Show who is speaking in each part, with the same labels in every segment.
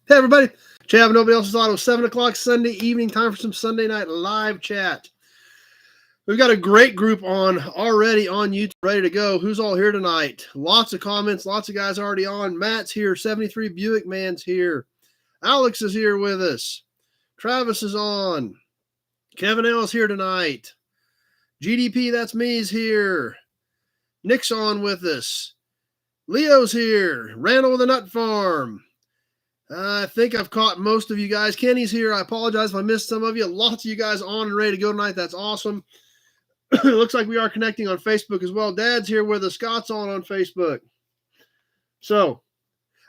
Speaker 1: Hey, everybody. Chad, nobody else's auto. 7 o'clock Sunday evening. Time for some Sunday night live chat. We've got a great group on already on YouTube, ready to go. Who's all here tonight? Lots of comments. Lots of guys already on. Matt's here. 73 Buick Man's here. Alex is here with us. Travis is on. Kevin L's here tonight. GDP, that's me, is here. Nick's on with us. Leo's here. Randall with the Nut Farm. I think I've caught most of you guys. Kenny's here. I apologize if I missed some of you. Lots of you guys on and ready to go tonight. That's awesome. It looks like we are connecting on Facebook as well. Dad's here with us. Scott's on Facebook. So,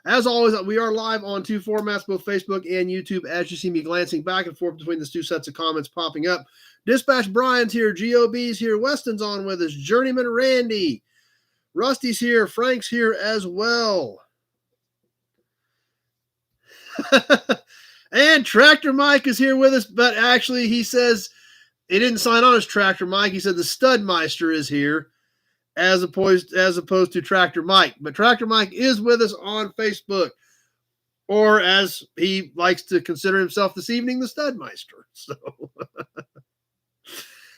Speaker 1: as always, we are live on two formats, both Facebook and YouTube, as you see me glancing back and forth between these two sets of comments popping up. Dispatch Brian's here. GOB's here. Weston's on with us. Journeyman Randy. Rusty's here. Frank's here as well. And Tractor Mike is here with us, but actually he says he didn't sign on as Tractor Mike. He said the Studmeister is here as opposed to Tractor Mike. But Tractor Mike is with us on Facebook, or as he likes to consider himself this evening, the Studmeister. So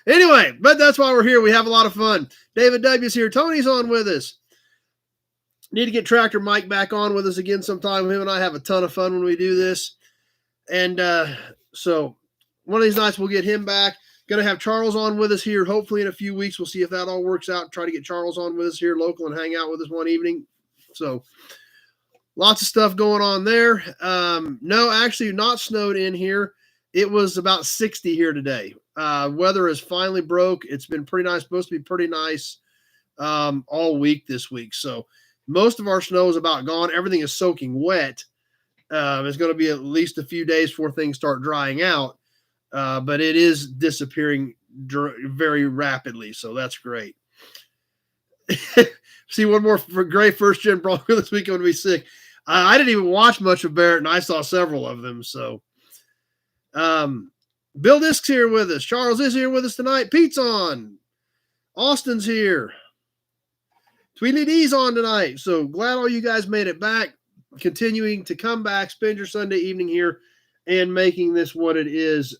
Speaker 1: anyway, but that's why we're here. We have a lot of fun. David W's here. Tony's on with us. Need to get Tractor Mike back on with us again sometime. Him and I have a ton of fun when we do this. And so one of these nights we'll get him back. Going to have Charles on with us here hopefully in a few weeks. We'll see if that all works out. Try to get Charles on with us here local and hang out with us one evening. So lots of stuff going on there. No, actually not snowed in here. It was about 60 here today. Weather is finally broke. It's been pretty nice. Supposed to be pretty nice all week this week. So most of our snow is about gone. Everything is soaking wet. It's going to be at least a few days before things start drying out. But it is disappearing very rapidly. So that's great. See one more for great first-gen Bronco this week. I'm going to be sick. I didn't even watch much of Barrett, and I saw several of them. So Bill Disk's here with us. Charles is here with us tonight. Pete's on. Austin's here. Tweedly D's on tonight. So glad all you guys made it back. Continuing to come back, spend your Sunday evening here and making this what it is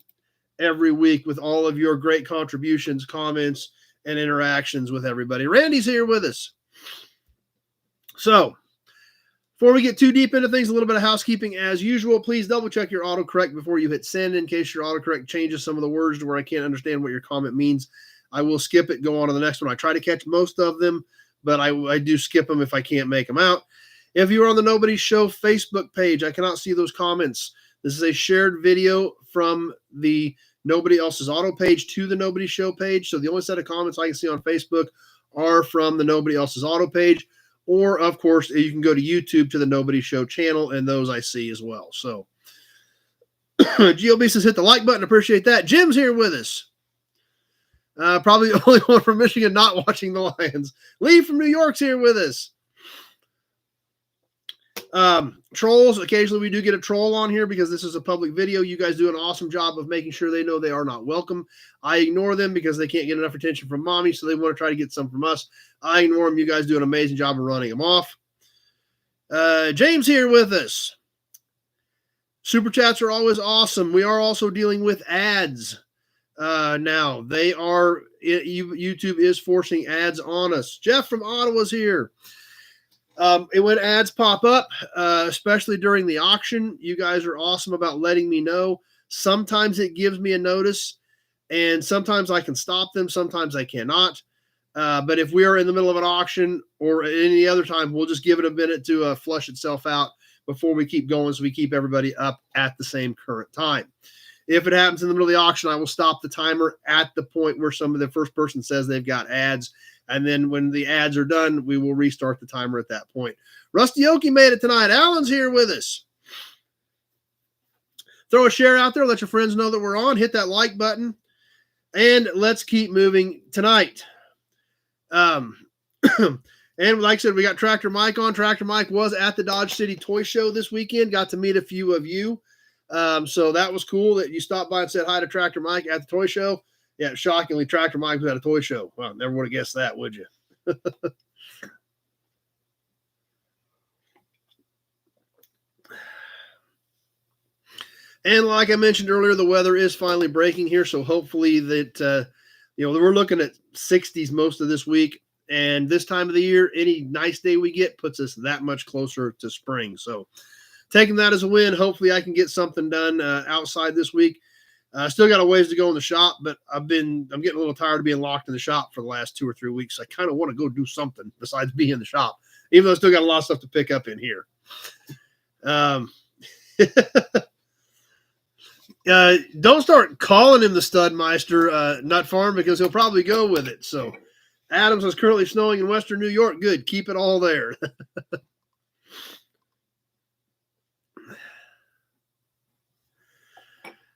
Speaker 1: every week with all of your great contributions, comments, and interactions with everybody. Randy's here with us. So before we get too deep into things, a little bit of housekeeping as usual. Please double check your autocorrect before you hit send in case your autocorrect changes some of the words to where I can't understand what your comment means. I will skip it, go on to the next one. I try to catch most of them, but I do skip them if I can't make them out. If you are on the Nobody Show Facebook page, I cannot see those comments. This is a shared video from the Nobody Else's Auto page to the Nobody Show page. So the only set of comments I can see on Facebook are from the Nobody Else's Auto page. Or, of course, you can go to YouTube to the Nobody Show channel, and those I see as well. So GLB says hit the like button. Appreciate that. Jim's here with us. Probably the only one from Michigan not watching the Lions. Lee from New York's here with us. Trolls, occasionally we do get a troll on here because this is a public video. You guys do an awesome job of making sure they know they are not welcome. I ignore them because they can't get enough attention from mommy, so they want to try to get some from us. I ignore them. You guys do an amazing job of running them off. James here with us. Super chats are always awesome. We are also dealing with ads. Now they are, YouTube is forcing ads on us. Jeff from Ottawa's here. When ads pop up, especially during the auction, you guys are awesome about letting me know. Sometimes it gives me a notice, and sometimes I can stop them. Sometimes I cannot. But if we are in the middle of an auction or any other time, we'll just give it a minute to flush itself out before we keep going, so we keep everybody up at the same current time. If it happens in the middle of the auction, I will stop the timer at the point where the first person says they've got ads. And then when the ads are done, we will restart the timer at that point. Rusty Oki made it tonight. Alan's here with us. Throw a share out there. Let your friends know that we're on. Hit that like button. And let's keep moving tonight. And like I said, we got Tractor Mike on. Tractor Mike was at the Dodge City Toy Show this weekend. Got to meet a few of you. So that was cool that you stopped by and said hi to Tractor Mike at the toy show. Yeah, shockingly, Tractor Mike was at a toy show. Well, never would have guessed that, would you? And like I mentioned earlier, the weather is finally breaking here, so hopefully that we're looking at 60s most of this week. And this time of the year, any nice day we get puts us that much closer to spring. So taking that as a win, hopefully I can get something done outside this week. Still got a ways to go in the shop, but I'm getting a little tired of being locked in the shop for the last 2 or 3 weeks. I kind of want to go do something besides be in the shop, even though I still got a lot of stuff to pick up in here. Don't start calling him the Studmeister, Nut Farm, because he'll probably go with it. So Adams is currently snowing in Western New York. Good. Keep it all there.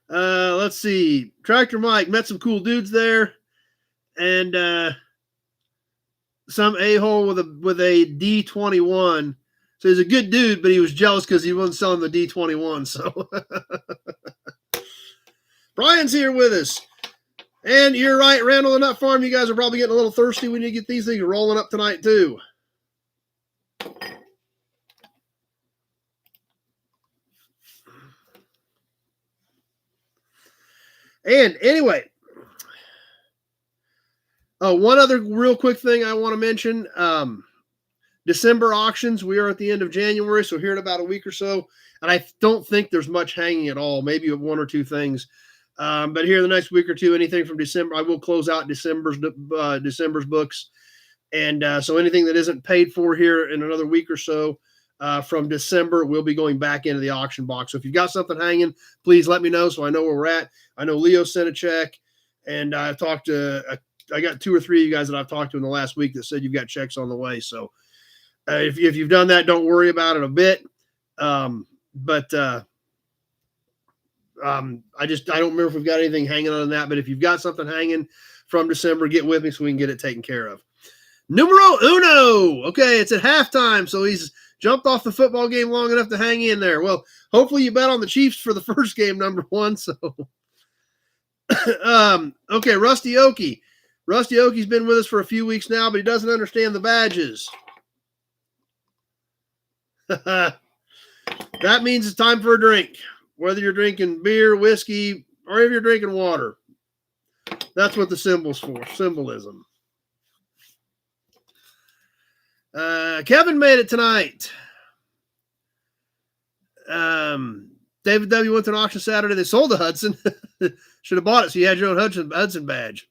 Speaker 1: Let's see. Tractor Mike met some cool dudes there, and some a-hole with a D21. So he's a good dude, but he was jealous because he wasn't selling the D21. So Brian's here with us. And you're right, Randall the Nut Farm, you guys are probably getting a little thirsty. We need to get these things rolling up tonight too. And anyway, one other real quick thing I want to mention. December auctions, we are at the end of January, so here in about a week or so. And I don't think there's much hanging at all, maybe 1 or 2 things. But here in the next week or two, anything from December, I will close out December's books. And so anything that isn't paid for here in another week or so from December will be going back into the auction box. So if you've got something hanging, please let me know so I know where we're at. I know Leo sent a check, and I've talked to I got 2 or 3 of you guys that I've talked to in the last week that said you've got checks on the way. So if you've done that, don't worry about it a bit. I don't remember if we've got anything hanging on that, but if you've got something hanging from December, get with me so we can get it taken care of. Numero uno. Okay, it's at halftime, so he's jumped off the football game long enough to hang in there. Well, hopefully you bet on the Chiefs for the first game, number 1. So, okay, Rusty Okie. Rusty Okie's been with us for a few weeks now, but he doesn't understand the badges. That means it's time for a drink. Whether you're drinking beer, whiskey, or if you're drinking water. That's what the symbol's for, symbolism. Kevin made it tonight. David W. went to an auction Saturday. They sold the Hudson. Should have bought it so you had your own Hudson badge.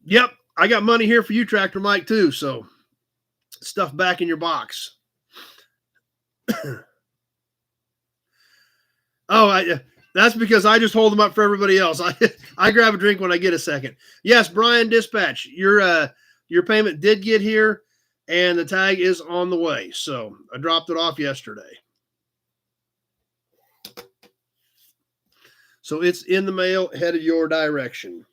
Speaker 1: Yep, I got money here for you, Tractor Mike, too, so stuff back in your box. That's because I just hold them up for everybody else. I grab a drink when I get a second. Yes, Brian Dispatch, your payment did get here, and the tag is on the way. So I dropped it off yesterday. So it's in the mail, headed your direction.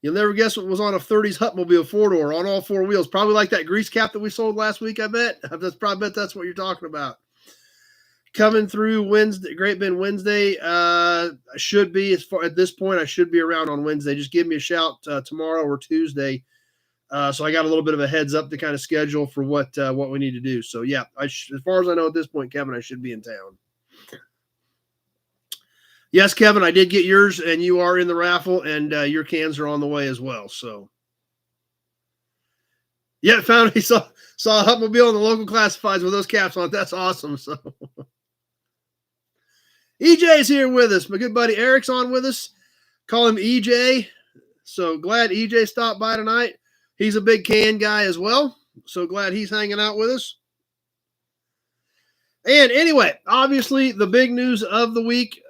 Speaker 1: You'll never guess what was on a 30s Hutmobile 4-door on all 4 wheels. Probably like that grease cap that we sold last week, I bet. That's what you're talking about. Coming through Wednesday, Great Bend Wednesday. I should be, at this point, I should be around on Wednesday. Just give me a shout tomorrow or Tuesday. So I got a little bit of a heads up to kind of schedule for what we need to do. So, yeah, as far as I know at this point, Kevin, I should be in town. Yes, Kevin, I did get yours, and you are in the raffle, and your cans are on the way as well. So, yeah, found he saw a Hutmobile in the local classifieds with those caps on it. That's awesome. So, EJ's here with us. My good buddy Eric's on with us. Call him EJ. So glad EJ stopped by tonight. He's a big can guy as well. So glad he's hanging out with us. And anyway, obviously the big news of the week.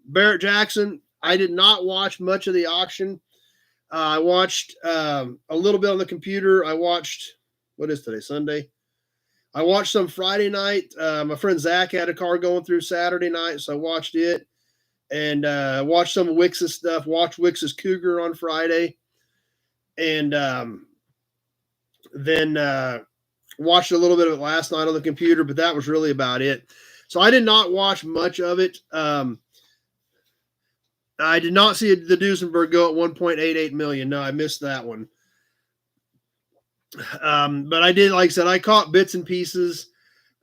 Speaker 1: Barrett Jackson. I did not watch much of the auction. I watched a little bit on the computer. I watched, what is today, Sunday? I watched some Friday night. My friend Zach had a car going through Saturday night, so I watched it. And watched some of Wix's stuff. Watched Wix's Cougar on Friday. And then watched a little bit of it last night on the computer, but that was really about it. So I did not watch much of it. I did not see the Duesenberg go at 1.88 million. No, I missed that one. But I did, like I said, I caught bits and pieces.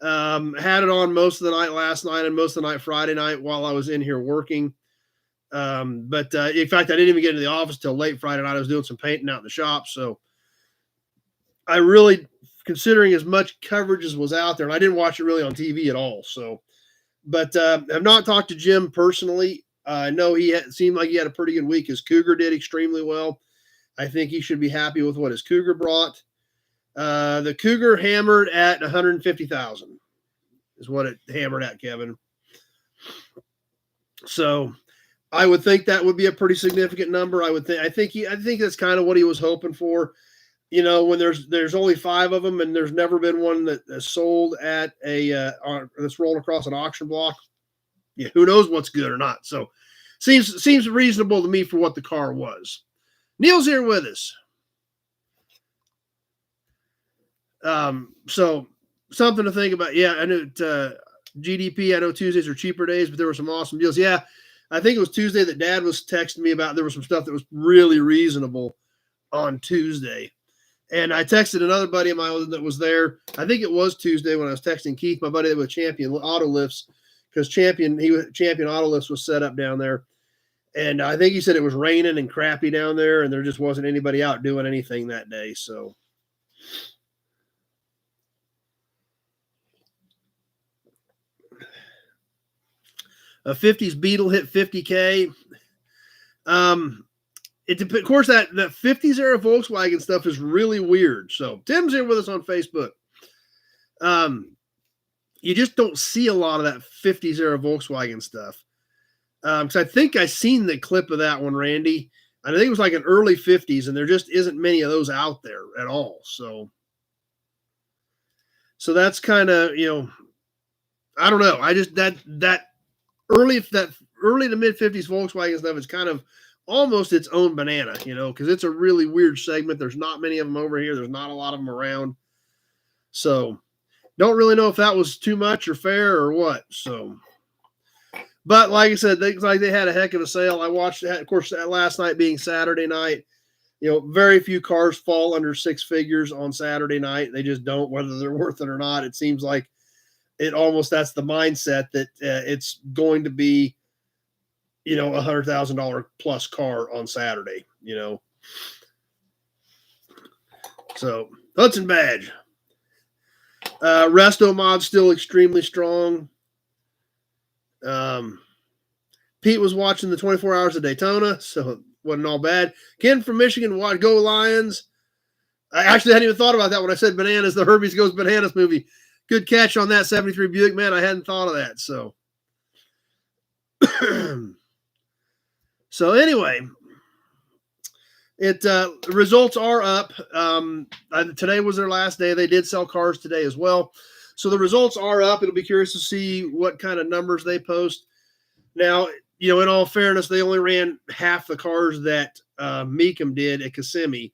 Speaker 1: Had it on most of the night last night and most of the night Friday night while I was in here working. But in fact, I didn't even get into the office till late Friday night. I was doing some painting out in the shop. So I really, considering as much coverage as was out there, and I didn't watch it really on TV at all. So, but I've not talked to Jim personally. I know seemed like he had a pretty good week. His Cougar did extremely well. I think he should be happy with what his Cougar brought. The Cougar hammered at 150,000 is what it hammered at, Kevin. So I would think that would be a pretty significant number. I think that's kind of what he was hoping for. You know, when there's only 5 of them and there's never been one that's sold at that's rolled across an auction block. Yeah, who knows what's good or not. So seems reasonable to me for what the car was. Neil's here with us. So something to think about. Yeah, I know GDP. I know Tuesdays are cheaper days, but there were some awesome deals. Yeah, I think it was Tuesday that Dad was texting me about. There was some stuff that was really reasonable on Tuesday, and I texted another buddy of mine that was there. I think it was Tuesday when I was texting Keith, my buddy that was Champion Auto Lifts, because Champion Auto Lifts was set up down there, and I think he said it was raining and crappy down there, and there just wasn't anybody out doing anything that day. So. A 50s Beetle hit 50K. Of course, that 50s era Volkswagen stuff is really weird. So Tim's here with us on Facebook. You just don't see a lot of that 50s era Volkswagen stuff. Because I think I seen the clip of that one, Randy. I think it was like an early 50s, and there just isn't many of those out there at all. So that's kind of, I don't know. I just that early to mid 50s Volkswagen stuff is kind of almost its own banana, because it's a really weird segment. There's not many of them over here. There's not a lot of them around. So don't really know if that was too much or fair or what. So, but like I said, they had a heck of a sale. I watched that, of course, last night being Saturday night. Very few cars fall under 6 figures on Saturday night. They just don't, whether they're worth it or not. It seems like that's the mindset that it's going to be, $100,000 plus car on Saturday, So Hudson Badge. Resto Mod still extremely strong. Pete was watching the 24 Hours of Daytona, so it wasn't all bad. Ken from Michigan, go Lions. I actually hadn't even thought about that when I said bananas, the Herbies Goes Bananas movie. Good catch on that 73 Buick, man. I hadn't thought of that. So, so anyway, the results are up. Today was their last day. They did sell cars today as well. So the results are up. It'll be curious to see what kind of numbers they post. Now, in all fairness, they only ran half the cars that Mecum did at Kissimmee.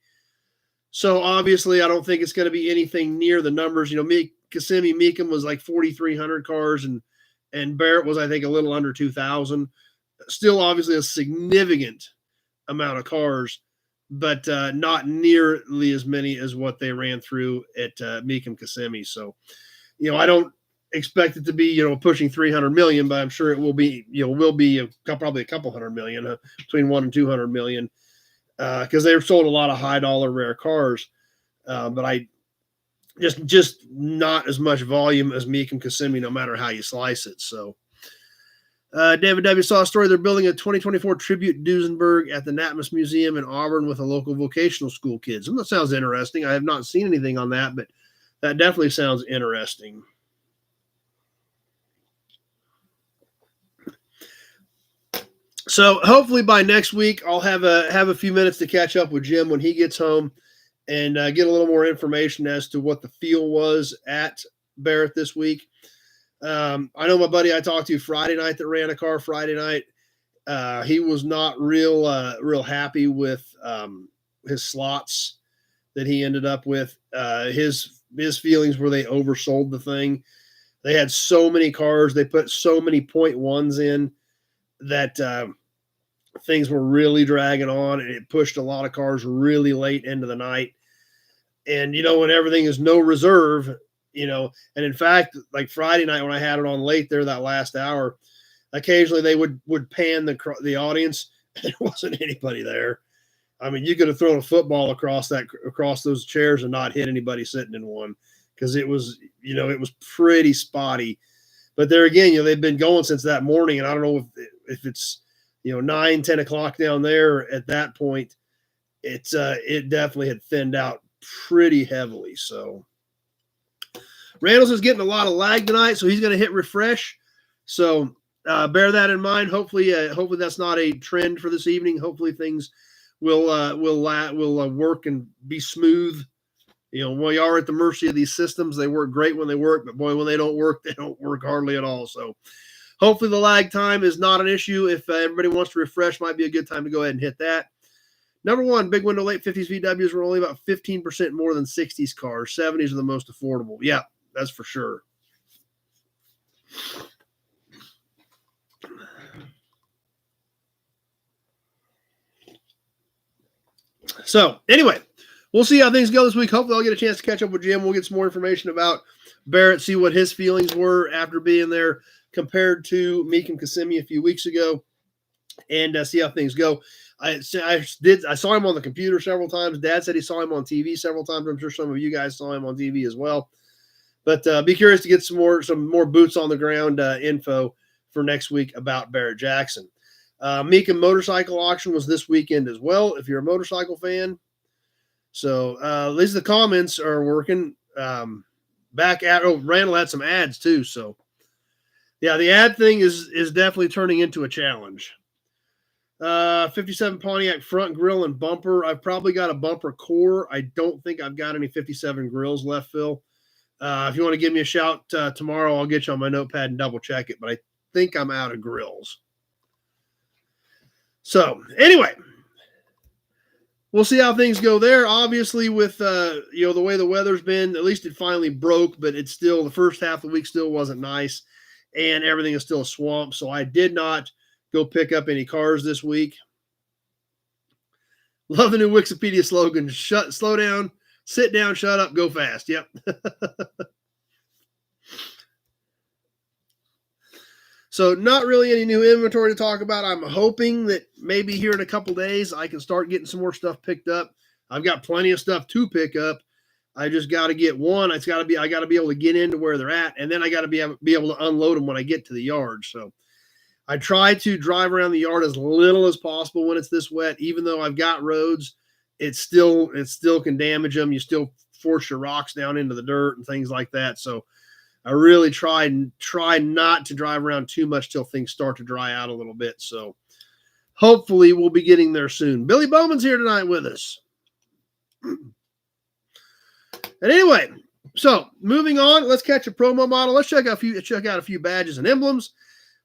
Speaker 1: So obviously, I don't think it's going to be anything near the numbers. Kissimmee Mecum was like 4,300 cars, and Barrett was, I think, a little under 2,000. Still, obviously, a significant amount of cars, but not nearly as many as what they ran through at Mecum Kissimmee. So, I don't expect it to be, pushing 300 million, but I'm sure it will be, probably a couple hundred million, between 1 and 200 million, because they've sold a lot of high dollar rare cars. But I just not as much volume as Mecum Kissimmee, no matter how you slice it. So, David W. saw a story. They're building a 2024 tribute Duesenberg at the Natmus Museum in Auburn with a local vocational school kids. That sounds interesting. I have not seen anything on that, but that definitely sounds interesting. So hopefully by next week, I'll have a few minutes to catch up with Jim when he gets home and get a little more information as to what the feel was at Barrett this week. I know my buddy I talked to Friday night that ran a car Friday night. He was not real happy with his slots that he ended up with. His feelings were they oversold the thing. They had so many cars. They put so many .1s in that things were really dragging on, and it pushed a lot of cars really late into the night. And, when everything is no reserve, and in fact, like Friday night when I had it on late there, that last hour, occasionally they would pan the audience, and there wasn't anybody there. I mean, you could have thrown a football across those chairs and not hit anybody sitting in one, because it was pretty spotty. But there again, they've been going since that morning, and I don't know if it's 9, 10 o'clock down there at that point. It definitely had thinned out pretty heavily. So Randall's is getting a lot of lag tonight, so he's going to hit refresh. So bear that in mind. Hopefully that's not a trend for this evening. Hopefully things will work and be smooth. We are at the mercy of these systems. They work great when they work, but boy, when they don't work hardly at all. So hopefully the lag time is not an issue. If everybody wants to refresh, might be a good time to go ahead and hit that. Number one, big window late 50s VWs were only about 15% more than 60s cars. 70s are the most affordable. Yeah, that's for sure. So anyway, we'll see how things go this week. Hopefully I'll get a chance to catch up with Jim. We'll get some more information about Barrett, see what his feelings were after being there compared to Meekum Kissimmee a few weeks ago, and see how things go. I saw him on the computer several times. Dad said he saw him on TV several times. I'm sure some of you guys saw him on TV as well. But be curious to get some more boots on the ground info for next week about Barrett Jackson. Meekum Motorcycle Auction was this weekend as well, if you're a motorcycle fan. So at least the comments are working. Randall had some ads too. So yeah, the ad thing is definitely turning into a challenge. 57 Pontiac front grille and bumper. I've probably got a bumper core. I don't think I've got any 57 grills left, Phil. If you want to give me a shout tomorrow, I'll get you on my notepad and double check it, but I think I'm out of grills. So anyway, we'll see how things go there. Obviously with, the way the weather's been, at least it finally broke, but it's still, the first half of the week still wasn't nice, and everything is still a swamp. So I did not go pick up any cars this week. Love the new Wikipedia slogan: slow down, sit down, shut up, go fast. Yep. So not really any new inventory to talk about. I'm hoping that maybe here in a couple days I can start getting some more stuff picked up. I've got plenty of stuff to pick up. I just got to get one. I got to be able to get into where they're at, and then I got to be able to unload them when I get to the yard. So I try to drive around the yard as little as possible when it's this wet. Even though I've got roads, it still can damage them. You still force your rocks down into the dirt and things like that. So I really try not to drive around too much till things start to dry out a little bit. So hopefully we'll be getting there soon. Billy Bowman's here tonight with us. And anyway, so moving on, let's catch a promo model. Let's check out a few badges and emblems.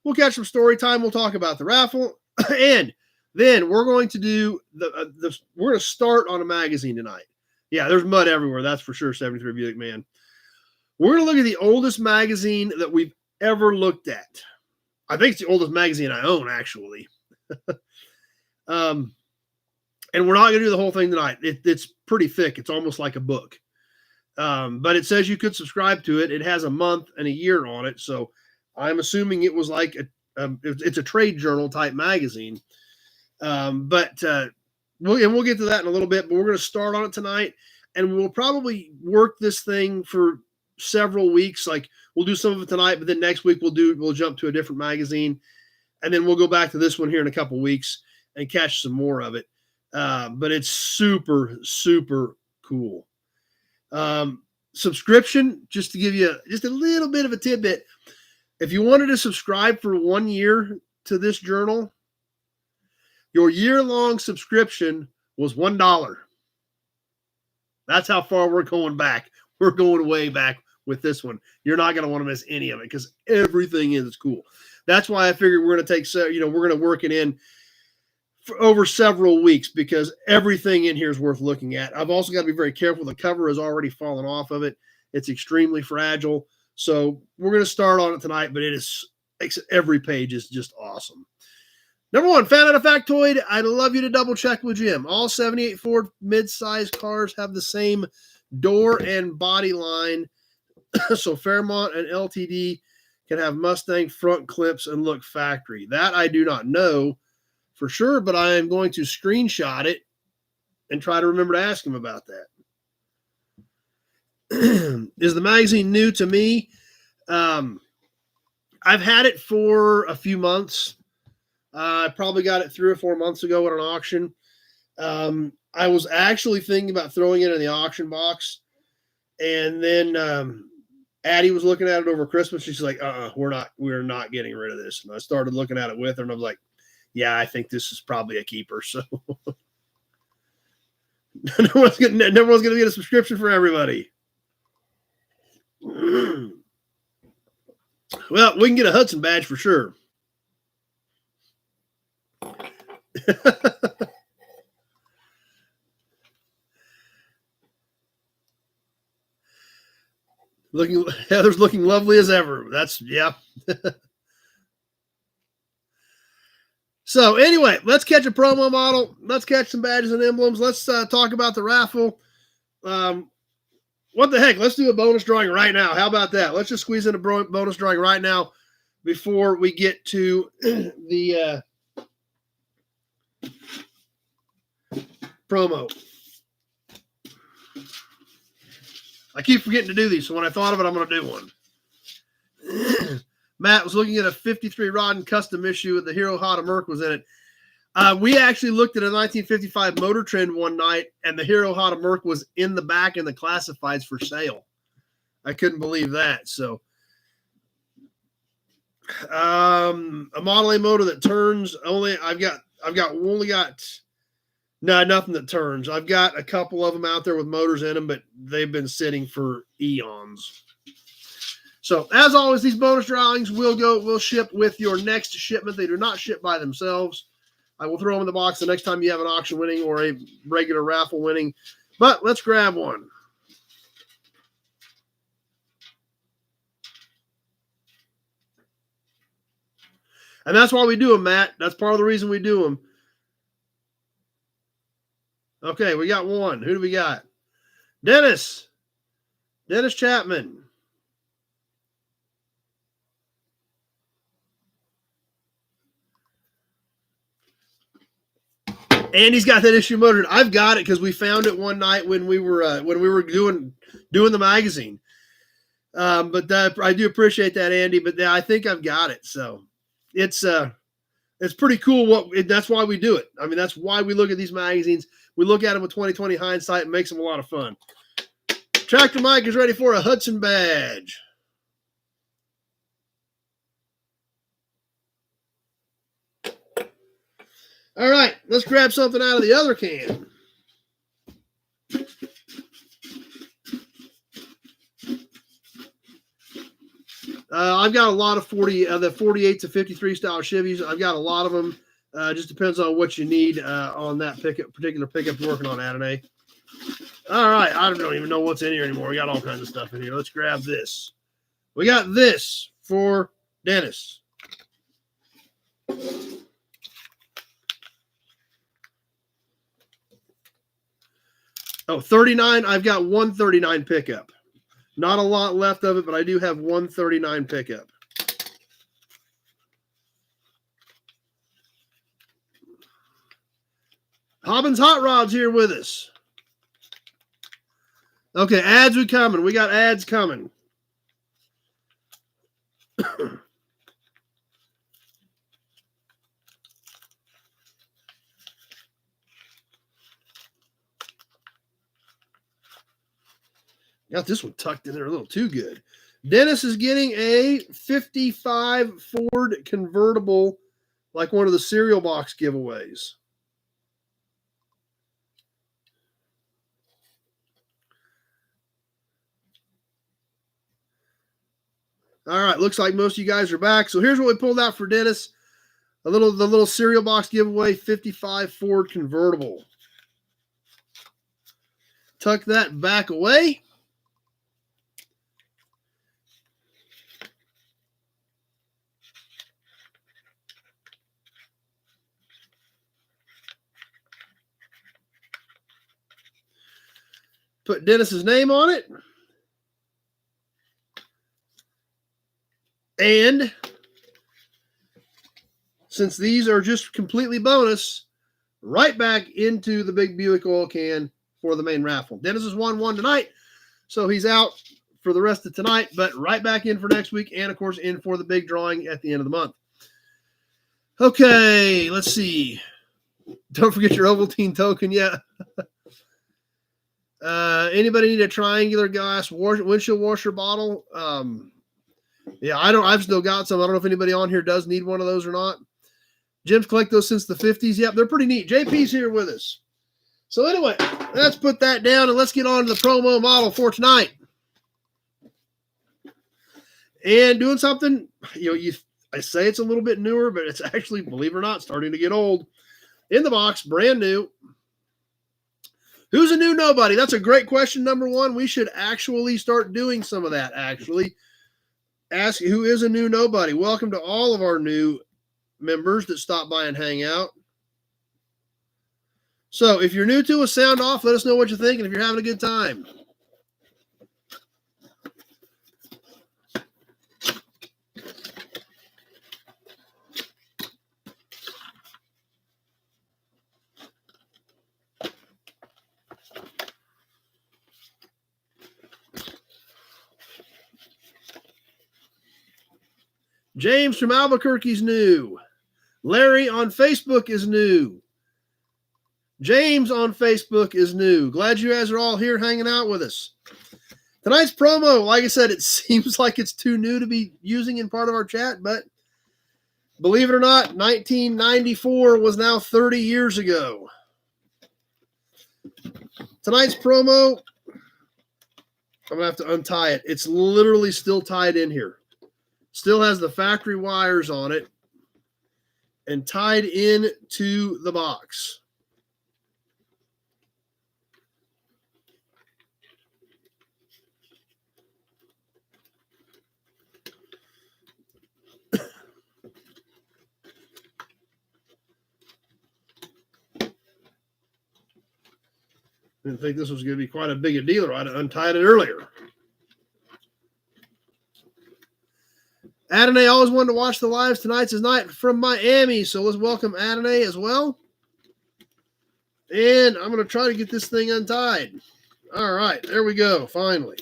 Speaker 1: We'll catch some story time. We'll talk about the raffle, and then we're going to do we're going to start on a magazine tonight. Yeah, there's mud everywhere. That's for sure. 73 Buick man. We're going to look at the oldest magazine that we've ever looked at. I think it's the oldest magazine I own, actually. And we're not going to do the whole thing tonight. It's pretty thick. It's almost like a book. But it says you could subscribe to it. It has a month and a year on it. So I'm assuming it was like it's a trade journal type magazine. We'll get to that in a little bit, but we're going to start on it tonight, and we'll probably work this thing for several weeks. Like we'll do some of it tonight, but then next week we'll jump to a different magazine, and then we'll go back to this one here in a couple weeks and catch some more of it. But it's super, super cool. Subscription, just to give you just a little bit of a tidbit. If you wanted to subscribe for 1 year to this journal, your year-long subscription was $1. That's how far we're going back. We're going way back with this one. You're not going to want to miss any of it because everything is cool. That's why I figured we're going to we're going to work it in for over several weeks because everything in here is worth looking at. I've also got to be very careful. The cover has already fallen off of it. It's extremely fragile. So we're going to start on it tonight, but every page is just awesome. Number one, found out a factoid. I'd love you to double check with Jim. All 78 Ford mid-size cars have the same door and body line. So Fairmont and LTD can have Mustang front clips and look factory. That I do not know for sure, but I am going to screenshot it and try to remember to ask him about that. Is the magazine new to me? I've had it for a few months. I probably got it 3 or 4 months ago at an auction. I was actually thinking about throwing it in the auction box. And then Addie was looking at it over Christmas. She's like, we're not getting rid of this. And I started looking at it with her, and I was like, yeah, I think this is probably a keeper. So no one's going to get a subscription for everybody. Well, we can get a Hudson badge for sure. Heather's looking lovely as ever. That's, yeah. So anyway, let's catch a promo model. Let's catch some badges and emblems. Let's talk about the raffle. What the heck? Let's do a bonus drawing right now. How about that? Let's just squeeze in a bonus drawing right now before we get to the promo. I keep forgetting to do these, so when I thought of it, I'm going to do one. Matt was looking at a 53 rod and custom issue with the Hero Hada Merc was in it. We actually looked at a 1955 Motor Trend one night, and the Hero Hada Merc was in the back in the classifieds for sale. I couldn't believe that. So, a Model A motor that turns only. Nothing that turns. I've got a couple of them out there with motors in them, but they've been sitting for eons. So, as always, these bonus drawings will ship with your next shipment. They do not ship by themselves. I will throw them in the box the next time you have an auction winning or a regular raffle winning. But let's grab one. And that's why we do them, Matt. That's part of the reason we do them. Okay, we got one. Who do we got? Dennis Chapman. Andy's got that issue motor. I've got it because we found it one night when we were doing the magazine. But I do appreciate that, Andy. But I think I've got it. So it's pretty cool. That's why we do it. I mean, that's why we look at these magazines. We look at them with 20/20 hindsight and makes them a lot of fun. Tractor Mike is ready for a Hudson badge. All right, let's grab something out of the other can. I've got a lot of the 48 to 53 style Chevys. I've got a lot of them. Just depends on what you need on that particular pickup you're working on, Adonai. All right, I don't even know what's in here anymore. We got all kinds of stuff in here. Let's grab this. We got this for Dennis. Oh, 39. I've got 139 pickup. Not a lot left of it, but I do have 139 pickup. Hobbins Hot Rod's here with us. Okay, ads are coming. We got ads coming. Got this one tucked in there a little too good. Dennis is getting a 55 Ford convertible, like one of the cereal box giveaways. All right, looks like most of you guys are back. So here's what we pulled out for Dennis. The little cereal box giveaway, 55 Ford convertible. Tuck that back away. Put Dennis's name on it. And since these are just completely bonus, right back into the big Buick oil can for the main raffle. Dennis has won one tonight, so he's out for the rest of tonight, but right back in for next week, and of course in for the big drawing at the end of the month. Okay, let's see. Don't forget your Ovaltine token yet. Anybody need a triangular glass windshield washer bottle? Yeah, I've still got some. I don't know if anybody on here does need one of those or not. Jim's collect those since the 50s. Yep, they're pretty neat. JP's here with us. So anyway, let's put that down and let's get on to the promo model for tonight. And doing something, I say it's a little bit newer, but it's actually, believe it or not, starting to get old. In the box, brand new. Who's a new nobody? That's a great question, number one. We should actually start doing some of that, actually. Ask who is a new nobody. Welcome to all of our new members that stop by and hang out. So if you're new to us, sound off. Let us know what you think and if you're having a good time. James from Albuquerque's new. Larry on Facebook is new. James on Facebook is new. Glad you guys are all here hanging out with us. Tonight's promo, like I said, it seems like it's too new to be using in part of our chat, but believe it or not, 1994 was now 30 years ago. Tonight's promo, I'm going to have to untie it. It's literally still tied in here. Still has the factory wires on it and tied in to the box. Didn't think this was going to be quite a big a deal, or I'd have untied it earlier. Adonai always wanted to watch the lives. Tonight's his night from Miami, so let's welcome Adonai as well. And I'm going to try to get this thing untied. All right, there we go, finally.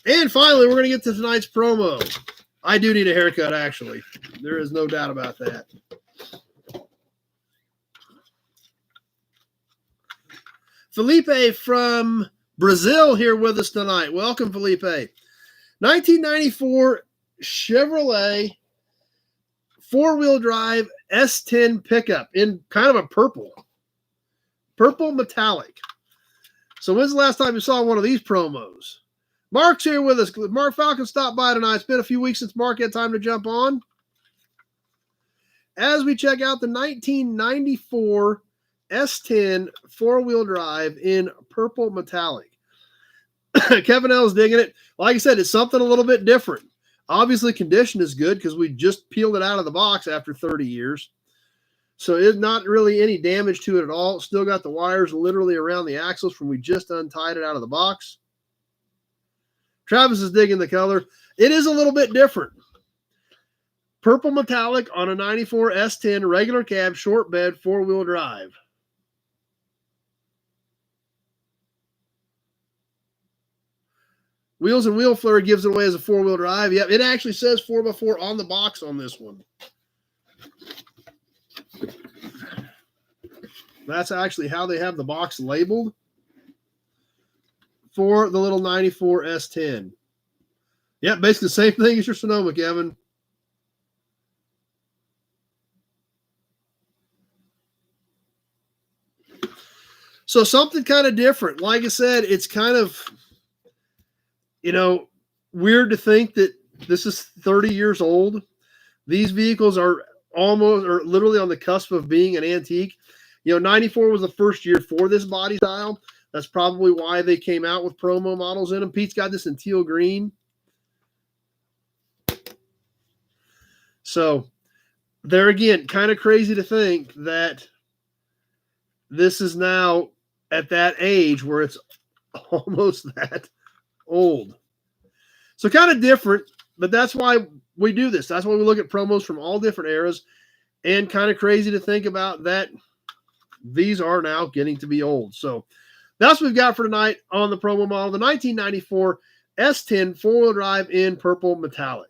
Speaker 1: And finally, we're going to get to tonight's promo. I do need a haircut, actually. There is no doubt about that. Felipe from Brazil here with us tonight. Welcome, Felipe. 1994 Chevrolet four-wheel drive S10 pickup in kind of a purple metallic. So when's the last time you saw one of these promos? Mark's here with us. Mark Falcon stopped by tonight. It's been a few weeks since Mark had time to jump on. As we check out the 1994 S10 four-wheel drive in purple metallic. Kevin L's digging it. Like I said, it's something a little bit different. Obviously, condition is good because we just peeled it out of the box after 30 years. So it's not really any damage to it at all. Still got the wires literally around the axles from we just untied it out of the box. Travis is digging the color. It is a little bit different. Purple metallic on a 94 S10 regular cab short bed four-wheel drive. Wheels and Wheel Flurry gives it away as a four-wheel drive. Yep, it actually says 4x4 on the box on this one. That's actually how they have the box labeled for the little 94 S10. Yep, basically the same thing as your Sonoma, Kevin. So something kind of different. Like I said, it's kind of, weird to think that this is 30 years old. These vehicles are almost or literally on the cusp of being an antique. 94 was the first year for this body style. That's probably why they came out with promo models in them. Pete's got this in teal green. So There again, kind of crazy to think that this is now at that age where it's almost that old. So kind of different, but that's why we do this. That's why we look at promos from all different eras, and kind of crazy to think about that these are now getting to be old. So that's what we've got for tonight on the promo model, the 1994 S10 four-wheel drive in purple metallic.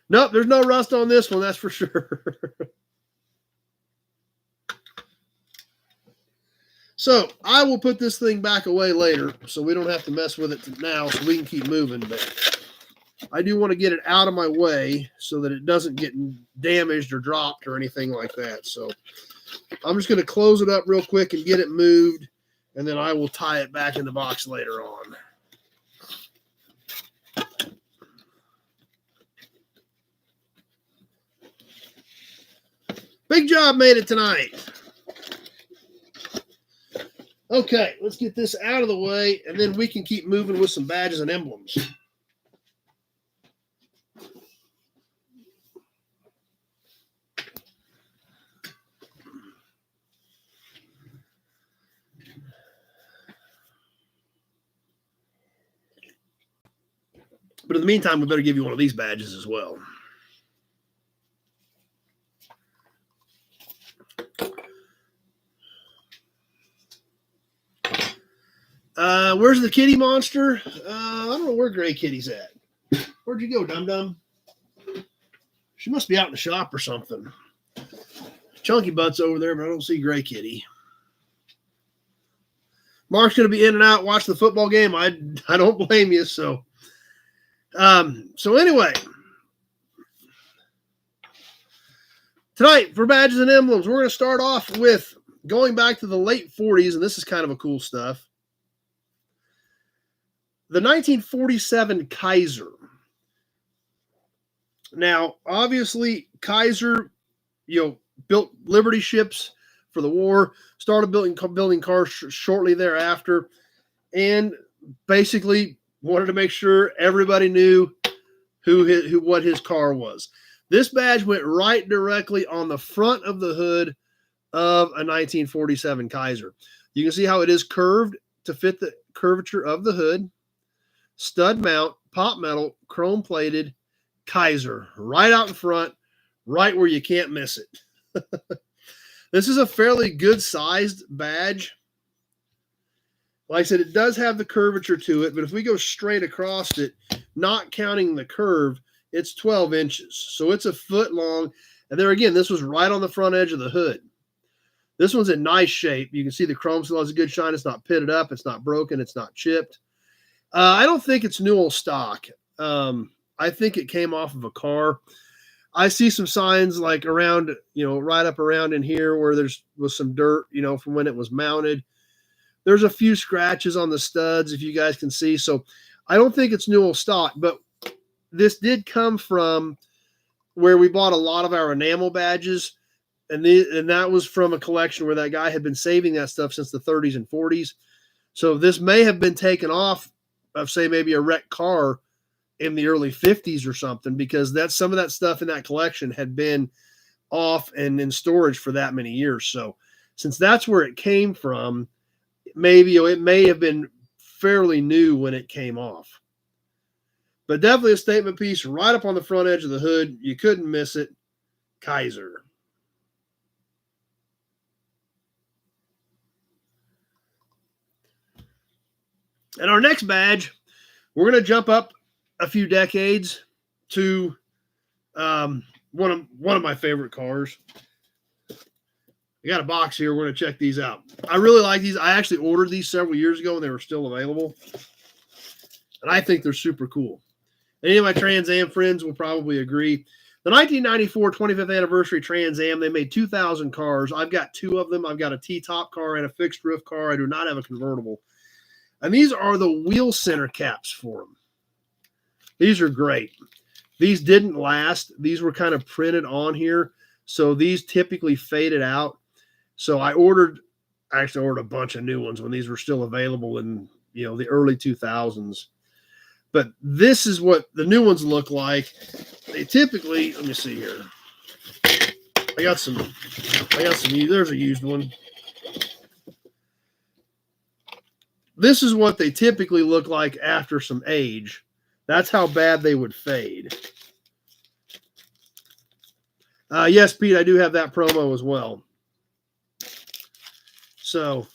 Speaker 1: Nope, there's no rust on this one, that's for sure. So I will put this thing back away later so we don't have to mess with it now so we can keep moving. But I do want to get it out of my way so that it doesn't get damaged or dropped or anything like that. So I'm just going to close it up real quick and get it moved, and then I will tie it back in the box later on. Big job made it tonight. Okay, let's get this out of the way, and then we can keep moving with some badges and emblems. But in the meantime, we better give you one of these badges as well. Where's the kitty monster? I don't know where Gray Kitty's at. Where'd you go, Dum-Dum? She must be out in the shop or something. Chunky Butt's over there, but I don't see Gray Kitty. Mark's going to be in and out watching the football game. I don't blame you. So anyway, tonight for badges and emblems, we're going to start off with going back to the late 40s, and this is kind of a cool stuff. The 1947 Kaiser. Now, obviously, Kaiser, built Liberty ships for the war, started building cars shortly thereafter, and basically wanted to make sure everybody knew what his car was. This badge went right directly on the front of the hood of a 1947 Kaiser. You can see how it is curved to fit the curvature of the hood. Stud mount, pop metal, chrome plated, Kaiser, right out in front, right where you can't miss it. This is a fairly good sized badge. Like I said, it does have the curvature to it, but if we go straight across it, not counting the curve, it's 12 inches. So it's a foot long. And there again, this was right on the front edge of the hood. This one's in nice shape. You can see the chrome still has a good shine. It's not pitted up. It's not broken. It's not chipped. I don't think it's Newell stock. I think it came off of a car. I see some signs like around, right up around in here where was some dirt, from when it was mounted. There's a few scratches on the studs, if you guys can see. So I don't think it's Newell stock, but this did come from where we bought a lot of our enamel badges. And that was from a collection where that guy had been saving that stuff since the 30s and 40s. So this may have been taken off of, say, maybe a wrecked car in the early 50s or something, because some of that stuff in that collection had been off and in storage for that many years. So since that's where it came from, maybe it may have been fairly new when it came off. But definitely a statement piece right up on the front edge of the hood. You couldn't miss it. Kaiser. And our next badge, we're going to jump up a few decades to one of my favorite cars. I got a box here. We're going to check these out. I really like these. I actually ordered these several years ago and they were still available. And I think they're super cool. Any of my Trans Am friends will probably agree. The 1994 25th anniversary Trans Am, they made 2,000 cars. I've got two of them. I've got a T-top car and a fixed roof car. I do not have a convertible. And these are the wheel center caps for them. These are great. These didn't last. These were kind of printed on here. So these typically faded out. So I actually ordered a bunch of new ones when these were still available in, the early 2000s. But this is what the new ones look like. They typically, let me see here. I got some, there's a used one. This is what they typically look like after some age. That's how bad they would fade. Yes, Pete, I do have that promo as well. So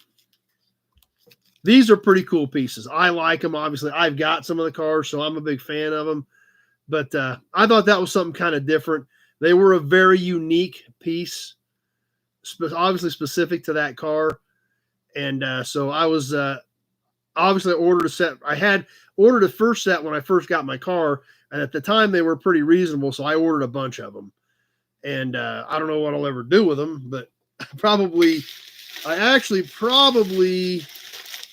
Speaker 1: these are pretty cool pieces. I like them. Obviously, I've got some of the cars, so I'm a big fan of them. But I thought that was something kind of different. They were a very unique piece, obviously specific to that car. And so I was obviously ordered a set. I had ordered a first set when I first got my car. And at the time, they were pretty reasonable. So I ordered a bunch of them. And I don't know what I'll ever do with them, but I actually probably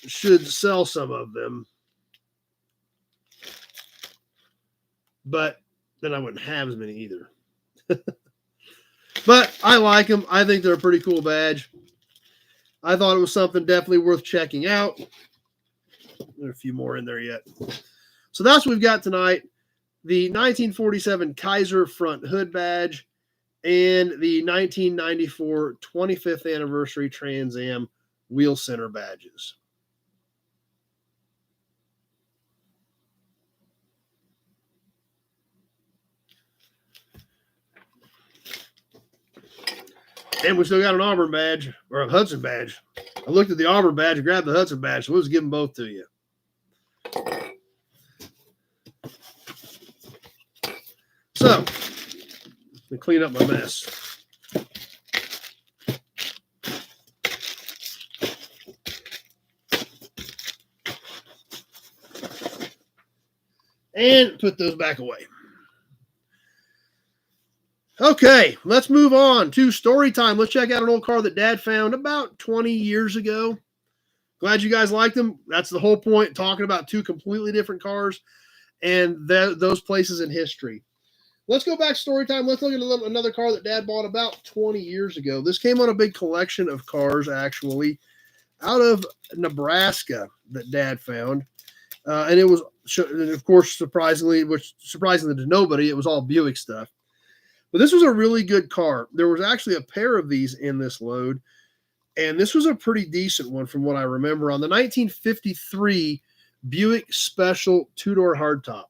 Speaker 1: should sell some of them. But then I wouldn't have as many either. But I like them. I think they're a pretty cool badge. I thought it was something definitely worth checking out. There are a few more in there yet. So that's what we've got tonight. The 1947 Kaiser front hood badge and the 1994 25th anniversary Trans Am wheel center badges. And we still got an Auburn badge, or a Hudson badge. I looked at the Auburn badge and grabbed the Hudson badge, so we'll just give them both to you. So, let me clean up my mess. And put those back away. Okay, let's move on to story time. Let's check out an old car that Dad found about 20 years ago. Glad you guys liked them. That's the whole point, talking about two completely different cars and those places in history. Let's go back story time. Let's look at another car that Dad bought about 20 years ago. This came on a big collection of cars, actually, out of Nebraska that Dad found. And it was, of course, surprisingly to nobody, it was all Buick stuff. But this was a really good car. There was actually a pair of these in this load, and this was a pretty decent one from what I remember on the 1953 Buick Special two-door hardtop.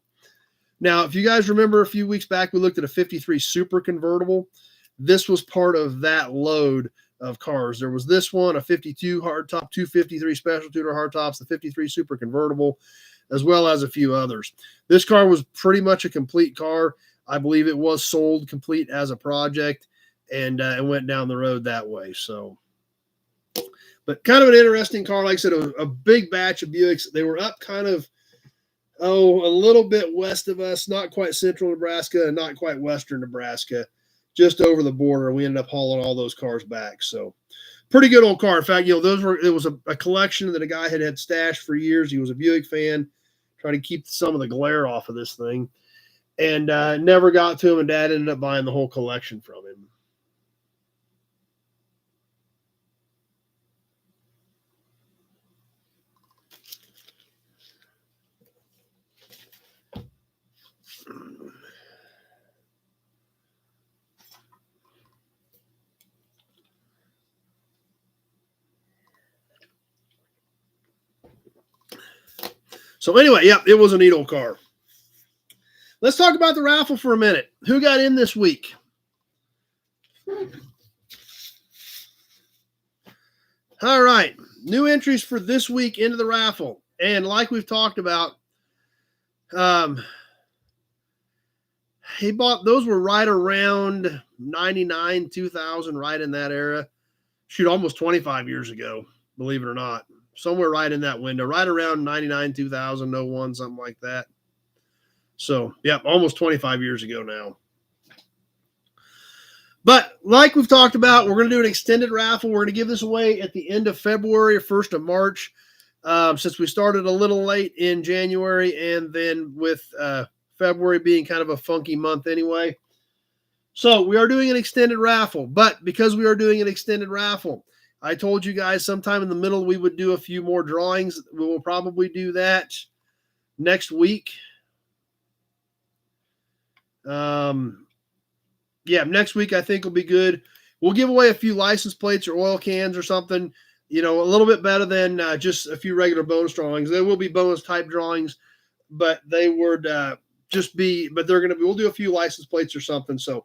Speaker 1: Now, if you guys remember a few weeks back, we looked at a 53 Super convertible. This was part of that load of cars. There was this one, a 52 hardtop, two 53 Special two-door hardtops, the 53 Super convertible, as well as a few others. This car was pretty much a complete car. I believe it was sold complete as a project, and it went down the road that way. So, but kind of an interesting car. Like I said, a big batch of Buicks. They were up kind of, a little bit west of us, not quite central Nebraska and not quite western Nebraska, just over the border. We ended up hauling all those cars back. So, pretty good old car. In fact, it was a collection that a guy had stashed for years. He was a Buick fan, trying to keep some of the glare off of this thing. And never got to him, and Dad ended up buying the whole collection from him. So anyway, yeah, it was a neat old car. Let's talk about the raffle for a minute. Who got in this week? All right. New entries for this week into the raffle. And like we've talked about, he bought, those were right around 99, 2000, right in that era. Shoot, almost 25 years ago, believe it or not. Somewhere right in that window, right around 99, 2000, 01, something like that. So, yeah, almost 25 years ago now. But like we've talked about, we're going to do an extended raffle. We're going to give this away at the end of February or 1st of March, since we started a little late in January, and then with February being kind of a funky month anyway. So we are doing an extended raffle. But because we are doing an extended raffle, I told you guys sometime in the middle we would do a few more drawings. We will probably do that next week. Next week I think will be good. We'll give away a few license plates or oil cans or something, a little bit better than just a few regular bonus drawings. There will be bonus type drawings, but they would we'll do a few license plates or something. So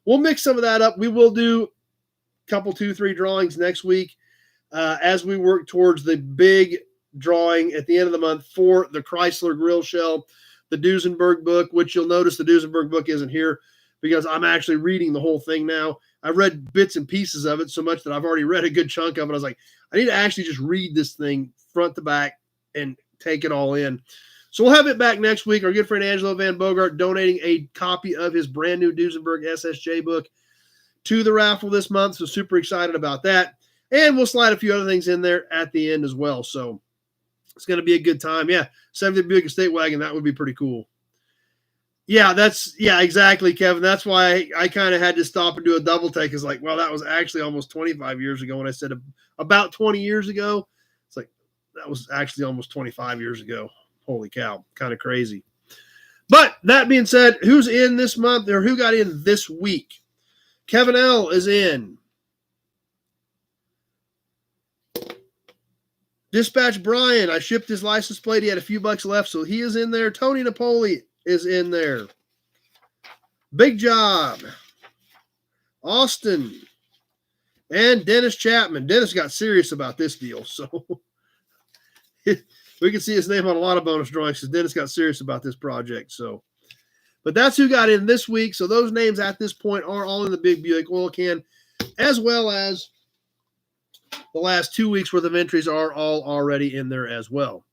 Speaker 1: we'll mix some of that up. We will do a couple, 2-3 drawings next week as we work towards the big drawing at the end of the month for the Chrysler Grill Shell, the Duesenberg book, which you'll notice the Duesenberg book isn't here because I'm actually reading the whole thing now. I've read bits and pieces of it so much that I've already read a good chunk of it. I was like, I need to actually just read this thing front to back and take it all in. So we'll have it back next week. Our good friend Angelo Van Bogart donating a copy of his brand new Duesenberg SSJ book to the raffle this month. So super excited about that. And we'll slide a few other things in there at the end as well. So it's going to be a good time. Yeah, 70th Buick Estate Wagon, that would be pretty cool. Yeah, exactly, Kevin. That's why I kind of had to stop and do a double take. It's like, well, that was actually almost 25 years ago when I said about 20 years ago. It's like, that was actually almost 25 years ago. Holy cow, kind of crazy. But that being said, who's in this month or who got in this week? Kevin L. is in. Dispatch Brian, I shipped his license plate. He had a few bucks left, so he is in there. Tony Napoli is in there. Big Job. Austin. And Dennis Chapman. Dennis got serious about this deal, so we can see his name on a lot of bonus drawings because Dennis got serious about this project. So, but that's who got in this week. So those names at this point are all in the Big Buick oil can, as well as the last 2 weeks worth of entries are all already in there as well.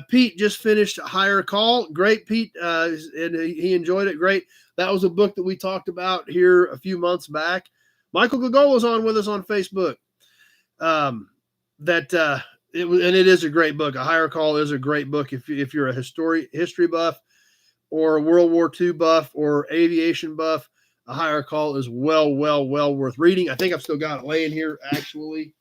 Speaker 1: Pete just finished Higher Call. Great, Pete. And he enjoyed it. Great. That was a book that we talked about here a few months back. Michael Gagola's on with us on Facebook. It is a great book. A Higher Call is a great book if you're a history buff or a World War II buff or aviation buff. A Higher Call is well worth reading. I think I've still got it laying here, actually.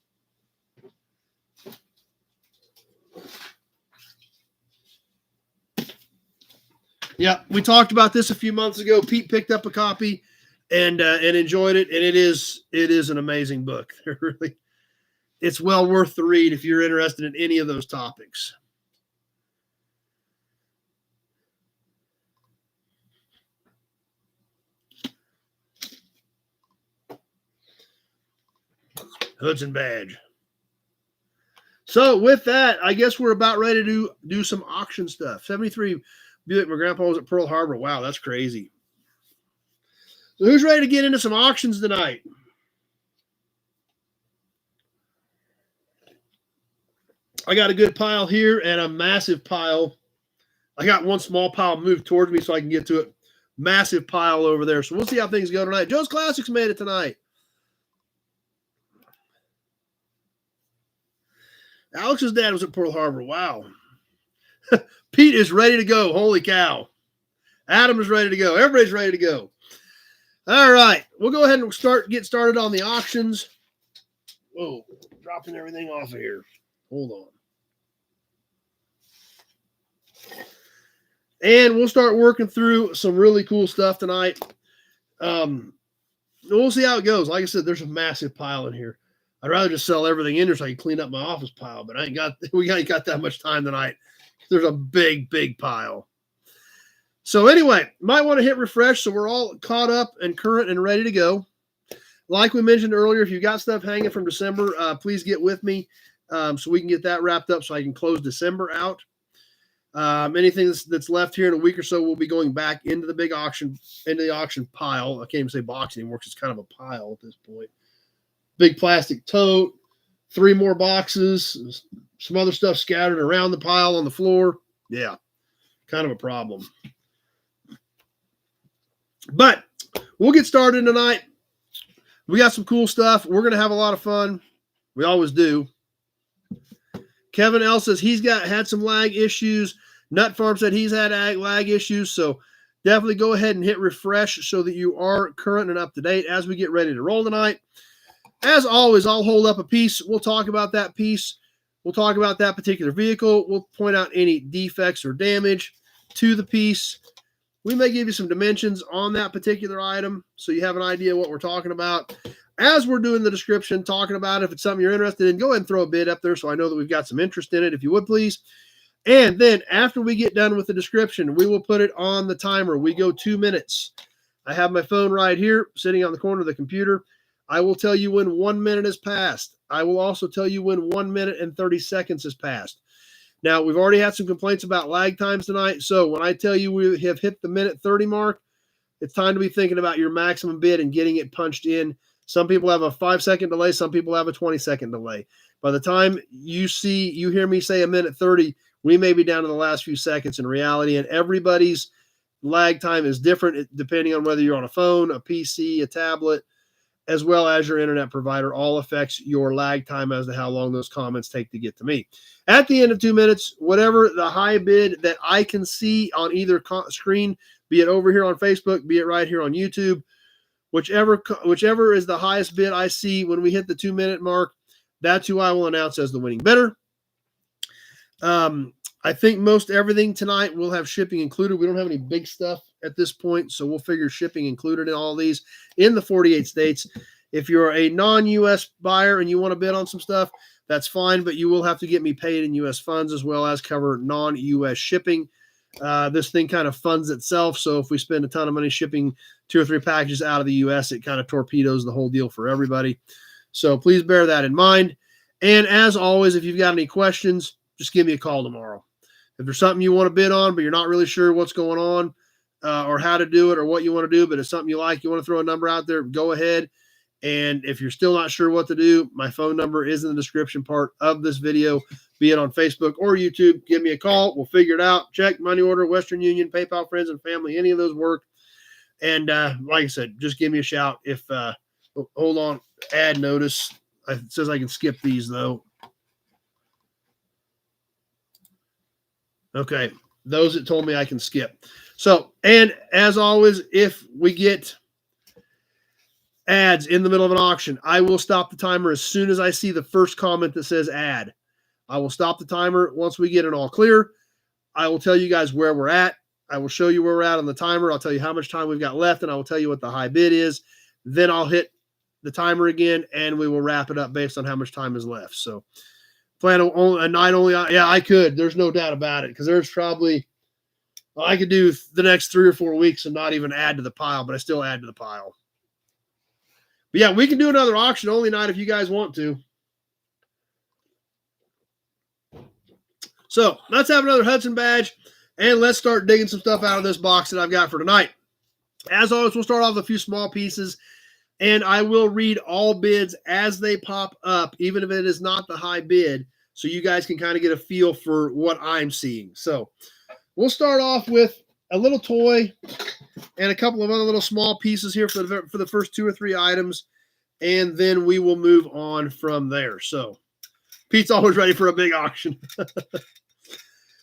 Speaker 1: Yeah, we talked about this a few months ago. Pete picked up a copy and enjoyed it, and it is an amazing book. It's well worth the read if you're interested in any of those topics. Hudson Badge. So with that, I guess we're about ready to do some auction stuff. 73 Buick. My grandpa was at Pearl Harbor. Wow, that's crazy. So who's ready to get into some auctions tonight? I got a good pile here and a massive pile. I got one small pile moved towards me so I can get to it. Massive pile over there. So we'll see how things go tonight. Joe's Classics made it tonight. Alex's dad was at Pearl Harbor. Wow. Pete is ready to go. Holy cow. Adam is ready to go. Everybody's ready to go. All right. We'll go ahead and get started on the auctions. Whoa. Dropping everything off of here. Hold on. And we'll start working through some really cool stuff tonight. We'll see how it goes. Like I said, there's a massive pile in here. I'd rather just sell everything in there so I can clean up my office pile, but we ain't got that much time tonight. There's a big pile. So anyway, might want to hit refresh so we're all caught up and current and ready to go. Like we mentioned earlier, if you've got stuff hanging from December, please get with me so we can get that wrapped up so I can close December out. Anything that's left here in a week or so will be going back into the big auction, into the auction pile. I can't even say box anymore because it's kind of a pile at this point. Big plastic tote, 3 more boxes, some other stuff scattered around the pile on the floor. Yeah, kind of a problem. But we'll get started tonight. We got some cool stuff. We're going to have a lot of fun. We always do. Kevin L says he's had some lag issues. Nut Farm said he's had lag issues. So definitely go ahead and hit refresh so that you are current and up to date as we get ready to roll tonight. As always, I'll hold up a piece. We'll talk about that piece. We'll talk about that particular vehicle. We'll point out any defects or damage to the piece. We may give you some dimensions on that particular item so you have an idea what we're talking about. As we're doing the description, talking about it, if it's something you're interested in, go ahead and throw a bid up there so I know that we've got some interest in it, if you would, please. And then after we get done with the description, we will put it on the timer. We go 2 minutes. I have my phone right here sitting on the corner of the computer. I will tell you when 1 minute has passed. I will also tell you when 1 minute and 30 seconds has passed. Now, we've already had some complaints about lag times tonight. So when I tell you we have hit the minute 30 mark, it's time to be thinking about your maximum bid and getting it punched in. Some people have a 5-second delay. Some people have a 20-second delay. By the time you hear me say a minute 30, we may be down to the last few seconds in reality. And everybody's lag time is different depending on whether you're on a phone, a PC, a tablet, as well as your internet provider. All affects your lag time as to how long those comments take to get to me. At the end of 2 minutes, whatever the high bid that I can see on either screen, be it over here on Facebook, be it right here on YouTube, whichever is the highest bid I see when we hit the 2 minute mark, that's who I will announce as the winning bidder. I think most everything tonight will have shipping included. We don't have any big stuff at this point, so we'll figure shipping included in all of these in the 48 states. If you're a non-U.S. buyer and you want to bid on some stuff, that's fine, but you will have to get me paid in U.S. funds as well as cover non-U.S. shipping. This thing kind of funds itself, so if we spend a ton of money shipping 2 or 3 packages out of the U.S., it kind of torpedoes the whole deal for everybody. So please bear that in mind. And as always, if you've got any questions, just give me a call tomorrow. If there's something you want to bid on, but you're not really sure what's going on or how to do it or what you want to do, but it's something you like, you want to throw a number out there, go ahead. And if you're still not sure what to do, my phone number is in the description part of this video, be it on Facebook or YouTube. Give me a call. We'll figure it out. Check, money order, Western Union, PayPal, friends and family, any of those work. And like I said, just give me a shout if, hold on, ad notice. It says I can skip these though. Okay, those that told me I can skip. So, and as always, if we get ads in the middle of an auction, I will stop the timer as soon as I see the first comment that says ad. I will stop the timer once we get it all clear. I will tell you guys where we're at. I will show you where we're at on the timer. I'll tell you how much time we've got left, and I will tell you what the high bid is. Then I'll hit the timer again, and we will wrap it up based on how much time is left. So, plan a night only. Yeah, I could. There's no doubt about it because there's probably, I could do the next 3 or 4 weeks and not even add to the pile, but I still add to the pile. But yeah, we can do another auction only night if you guys want to. So let's have another Hudson badge and let's start digging some stuff out of this box that I've got for tonight. As always, we'll start off with a few small pieces. And I will read all bids as they pop up, even if it is not the high bid, so you guys can kind of get a feel for what I'm seeing. So we'll start off with a little toy and a couple of other little small pieces here for the first 2 or 3 items, and then we will move on from there. So Pete's always ready for a big auction.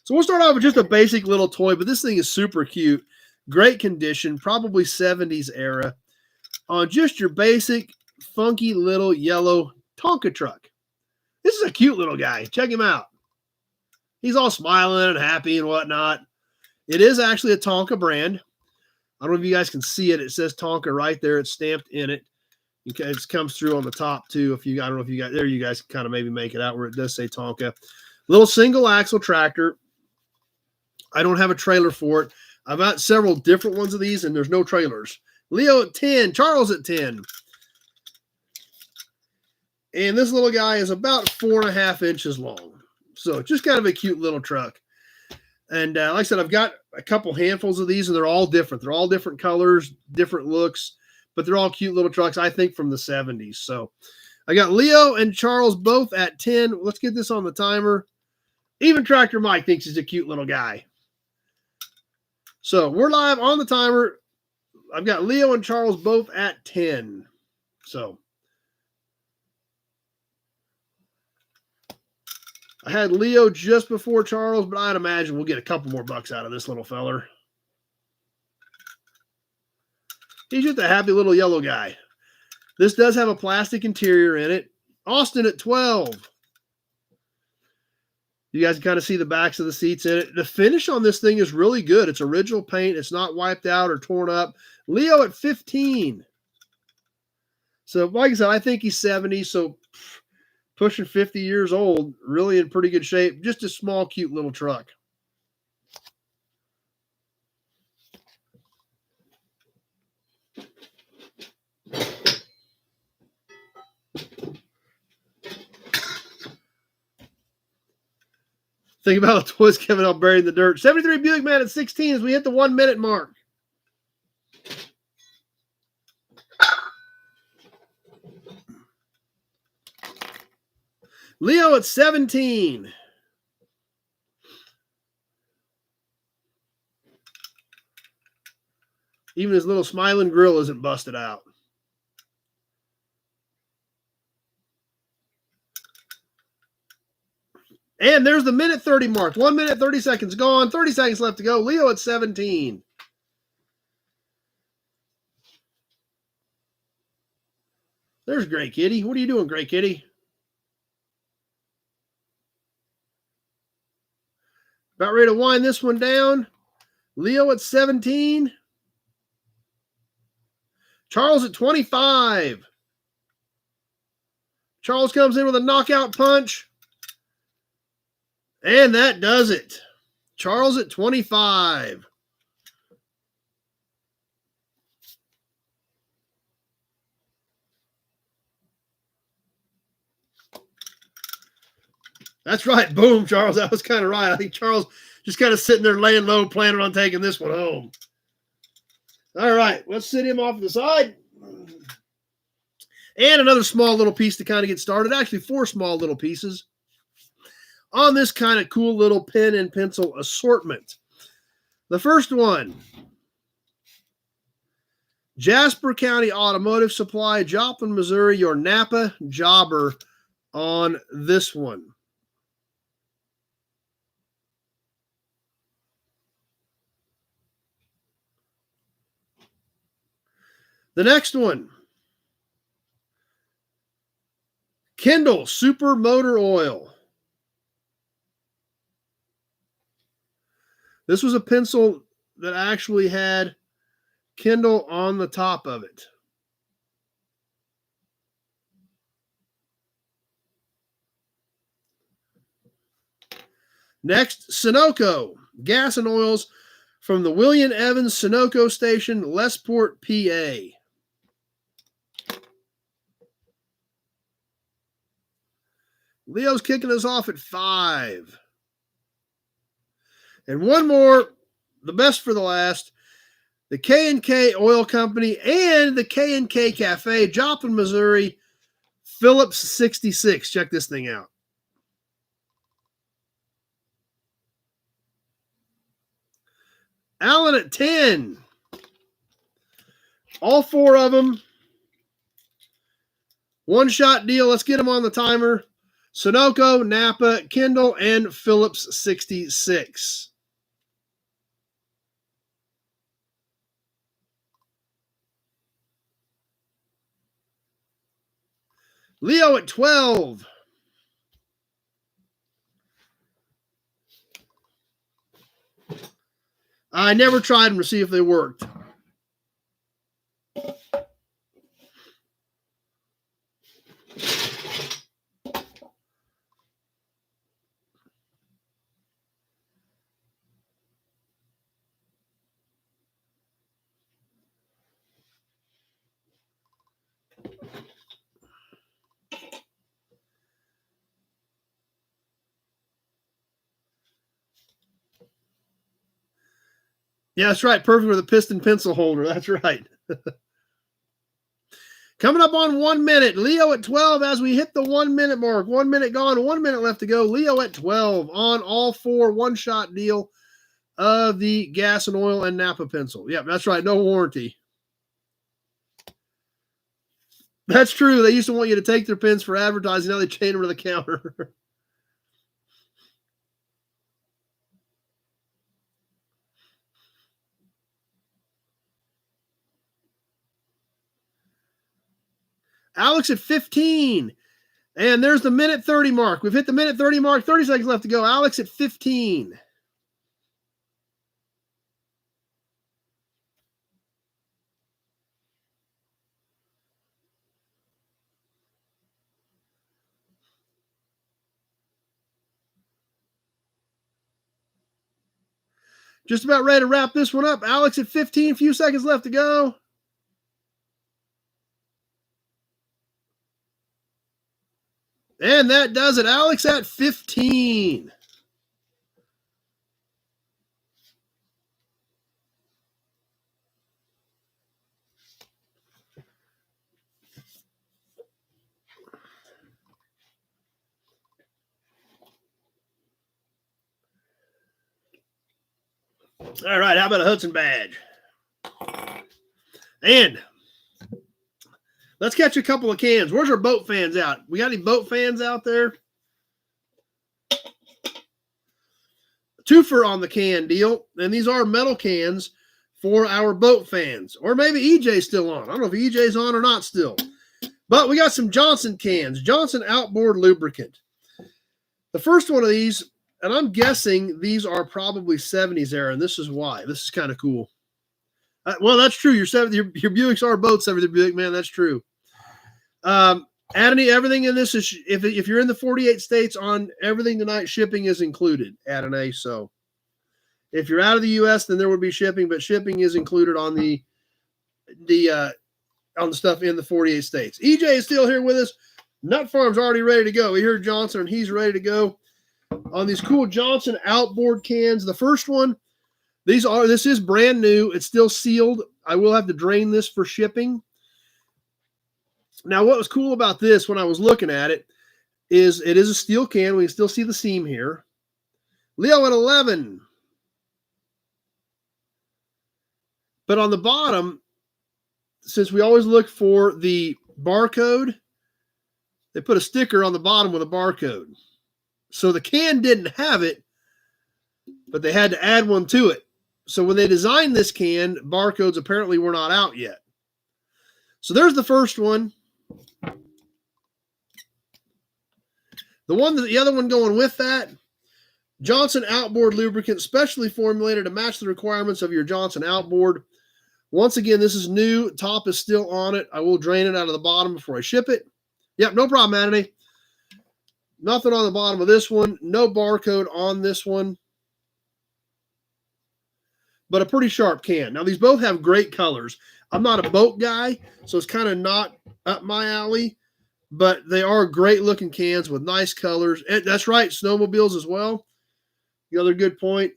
Speaker 1: So we'll start off with just a basic little toy, but this thing is super cute. Great condition, probably 70s era. On just your basic, funky little yellow Tonka truck. This is a cute little guy. Check him out. He's all smiling and happy and whatnot. It is actually a Tonka brand. I don't know if you guys can see it. It says Tonka right there. It's stamped in it. It comes through on the top too. I don't know if you guys, there you guys can kind of maybe make it out where it does say Tonka. Little single axle tractor. I don't have a trailer for it. I've got several different ones of these and there's no trailers. Leo at 10, Charles at 10. And this little guy is about 4.5 inches long. So just kind of a cute little truck. And like I said, I've got a couple handfuls of these and they're all different. They're all different colors, different looks, but they're all cute little trucks, I think from the 70s. So I got Leo and Charles both at 10. Let's get this on the timer. Even Tractor Mike thinks he's a cute little guy. So we're live on the timer. I've got Leo and Charles both at 10. So I had Leo just before Charles, but I'd imagine we'll get a couple more bucks out of this little feller. He's just a happy little yellow guy. This does have a plastic interior in it. Austin at 12. You guys can kind of see the backs of the seats in it. The finish on this thing is really good. It's original paint. It's not wiped out or torn up. Leo at 15. So, like I said, I think he's 70, so pushing 50 years old, really in pretty good shape. Just a small, cute little truck. Think about the toys Kevin out buried in the dirt. 73 Buick Man at 16 as we hit the 1 minute mark. Leo at 17. Even his little smiling grill isn't busted out. And there's the minute 30 mark. 1 minute, 30 seconds gone. 30 seconds left to go. Leo at 17. There's Gray Kitty. What are you doing, Gray Kitty? About ready to wind this one down. Leo at 17. Charles at 25. Charles comes in with a knockout punch. And that does it. Charles at 25. That's right. Boom, Charles. That was kind of right. I think Charles just kind of sitting there laying low, planning on taking this one home. All right. Let's sit him off to the side. And another small little piece to kind of get started. Actually, 4 small little pieces on this kind of cool little pen and pencil assortment. The first one, Jasper County Automotive Supply, Joplin, Missouri, your Napa jobber on this one. The next one, Kendall Super Motor Oil. This was a pencil that actually had Kendall on the top of it. Next, Sunoco, gas and oils from the William Evans Sunoco Station, Lesport, PA. Leo's kicking us off at 5. And one more, the best for the last, the K&K Oil Company and the K&K Cafe, Joplin, Missouri, Phillips 66. Check this thing out. Allen at 10. All 4 of them. One-shot deal. Let's get them on the timer. Sunoco, Napa, Kendall, and Phillips 66. Leo at 12. I never tried them to see if they worked. Yeah, that's right. Perfect with a piston pencil holder. That's right. Coming up on 1 minute. Leo at 12 as we hit the 1 minute mark. 1 minute gone, 1 minute left to go. Leo at 12 on all 4 one-shot deal of the gas and oil and Napa pencil. Yep, that's right. No warranty. That's true. They used to want you to take their pens for advertising. Now they chain them to the counter. Alex at 15. And there's the minute 30 mark. We've hit the minute 30 mark. 30 seconds left to go. Alex at 15. Just about ready to wrap this one up. Alex at 15. A few seconds left to go. And that does it. Alex at 15. All right, how about a Hudson badge? And let's catch a couple of cans. Where's our boat fans out? We got any boat fans out there? Twofer on the can deal. And these are metal cans for our boat fans. Or maybe EJ's still on. I don't know if EJ's on or not still. But we got some Johnson cans. Johnson outboard lubricant. The first one of these, and I'm guessing these are probably 70s era, and this is why. This is kind of cool. Well, that's true. Your Buicks are both 70 Buick, man. That's true. Everything in this is, if you're in the 48 states, on everything tonight, shipping is included, Adonai. So if you're out of the U.S., then there would be shipping, but shipping is included on the stuff in the 48 states. EJ is still here with us. Nut Farm's already ready to go. We heard Johnson, and he's ready to go on these cool Johnson outboard cans. The first one, this is brand new. It's still sealed. I will have to drain this for shipping. Now, what was cool about this when I was looking at it is it is a steel can. We can still see the seam here. Leo at 11. But on the bottom, since we always look for the barcode, they put a sticker on the bottom with a barcode. So the can didn't have it, but they had to add one to it. So when they designed this can, barcodes apparently were not out yet. So there's the first one. The other one going with that, Johnson outboard lubricant, specially formulated to match the requirements of your Johnson outboard. Once again, this is new. Top is still on it. I will drain it out of the bottom before I ship it. Yep, no problem, Anthony. Nothing on the bottom of this one. No barcode on this one. But a pretty sharp can. Now, these both have great colors. I'm not a boat guy, so it's kind of not up my alley. But they are great-looking cans with nice colors. And that's right, snowmobiles as well. The other good point.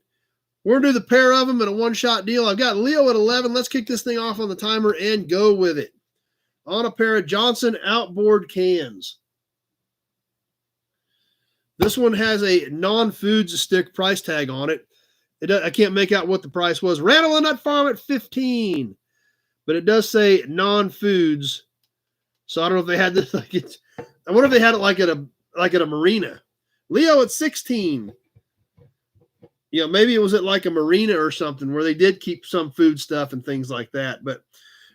Speaker 1: We're going to do the pair of them in a one-shot deal. I've got Leo at 11. Let's kick this thing off on the timer and go with it. On a pair of Johnson outboard cans. This one has a non-foods stick price tag on it. I can't make out what the price was. Randall and Nut Farm at 15. But it does say non-foods. So I don't know if they had this. I wonder if they had it like at a marina. Leo at 16. You know, maybe it was at like a marina or something where they did keep some food stuff and things like that. But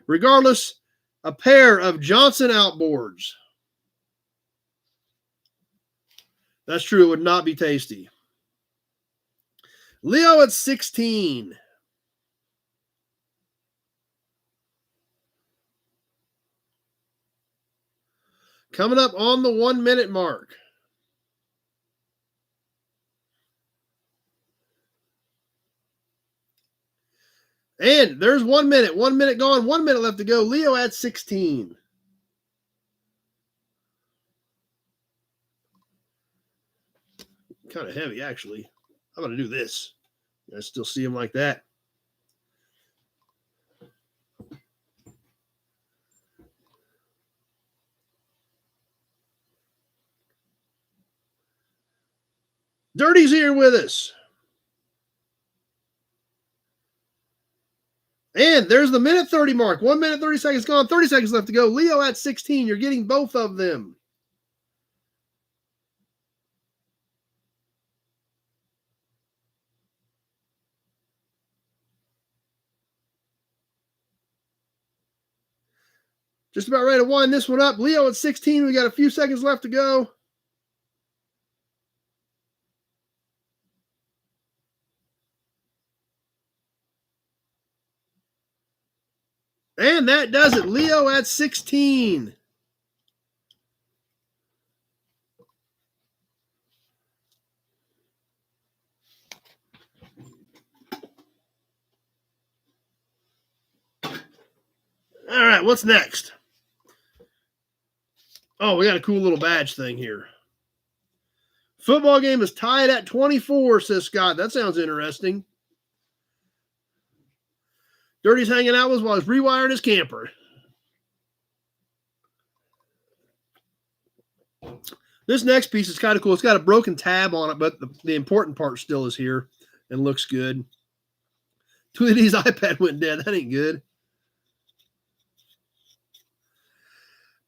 Speaker 1: regardless, a pair of Johnson outboards. That's true. It would not be tasty. Leo at 16. Coming up on the 1 minute mark. And there's 1 minute. 1 minute gone. 1 minute left to go. Leo at 16. Kind of heavy, actually. I'm going to do this. I still see them like that. Dirty's here with us. And there's the minute 30 mark. 1 minute, 30 seconds gone. 30 seconds left to go. Leo at 16. You're getting both of them. Just about ready to wind this one up. Leo at 16. We got a few seconds left to go. And that does it. Leo at 16. All right, what's next? Oh, we got a cool little badge thing here. Football game is tied at 24, says Scott. That sounds interesting. Dirty's hanging out with us while he's rewiring his camper. This next piece is kind of cool. It's got a broken tab on it, but the important part still is here and looks good. Tweety's iPad went dead. That ain't good.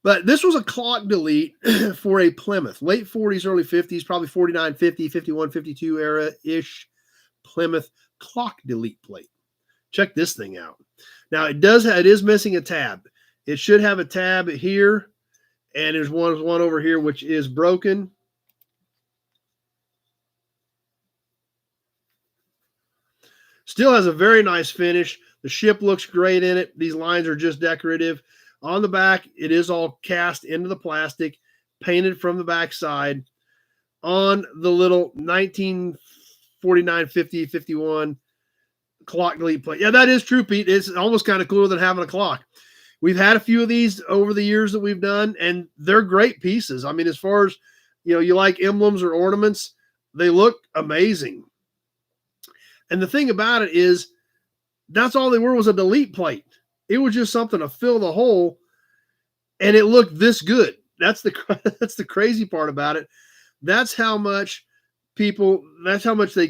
Speaker 1: But this was a clock delete for a Plymouth. Late 40s, early 50s, probably 49, 50, 51, 52 era-ish Plymouth clock delete plate. Check this thing out. Now, it is missing a tab. It should have a tab here, and there's one over here which is broken. Still has a very nice finish. The ship looks great in it. These lines are just decorative. On the back, it is all cast into the plastic, painted from the back side on the little 1949, 50, 51 clock delete plate. Yeah, that is true, Pete. It's almost kind of cooler than having a clock. We've had a few of these over the years that we've done, and they're great pieces. I mean, as far as, you like emblems or ornaments, they look amazing. And the thing about it is, that's all they were was a delete plate. It was just something to fill the hole, and it looked this good. That's the crazy part about it. That's how much they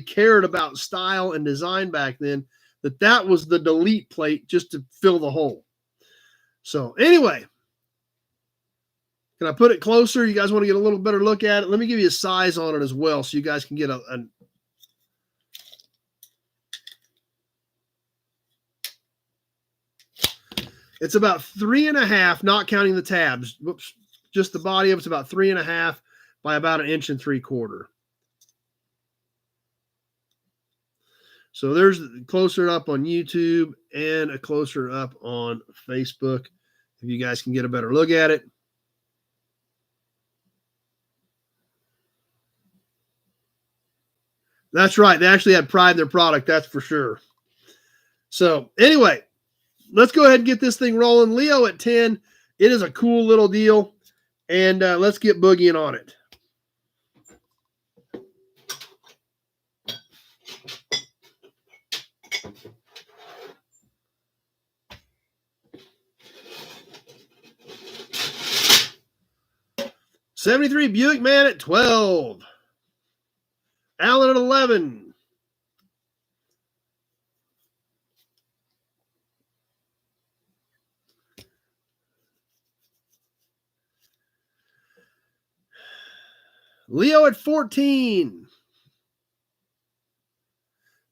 Speaker 1: cared about style and design back then, that was the delete plate just to fill the hole. So anyway, can I put it closer? You guys want to get a little better look at it? Let me give you a size on it as well so you guys can get a It's about 3.5, not counting the tabs. Whoops, just the body of it's about 3.5 by about 1 3/4 inches. So there's a closer up on YouTube and a closer up on Facebook, if you guys can get a better look at it. That's right. They actually had pride in their product, that's for sure. So anyway, let's go ahead and get this thing rolling. Leo at 10. It is a cool little deal. And let's get boogieing on it. '73 Buick Man at 12. Allen at 11. Leo at 14.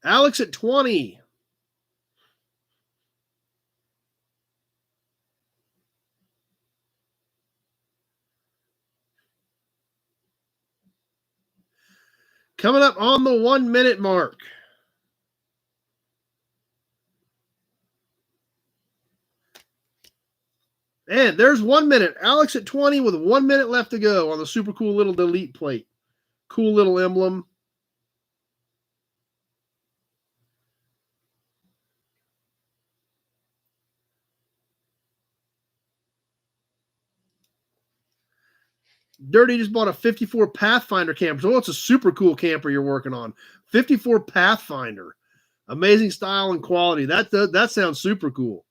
Speaker 1: Alex at 20. Coming up on the 1 minute mark. And there's 1 minute. Alex at 20 with 1 minute left to go on the super cool little delete plate. Cool little emblem. Dirty just bought a 54 Pathfinder camper. So it's a super cool camper you're working on. 54 Pathfinder. Amazing style and quality. That sounds super cool.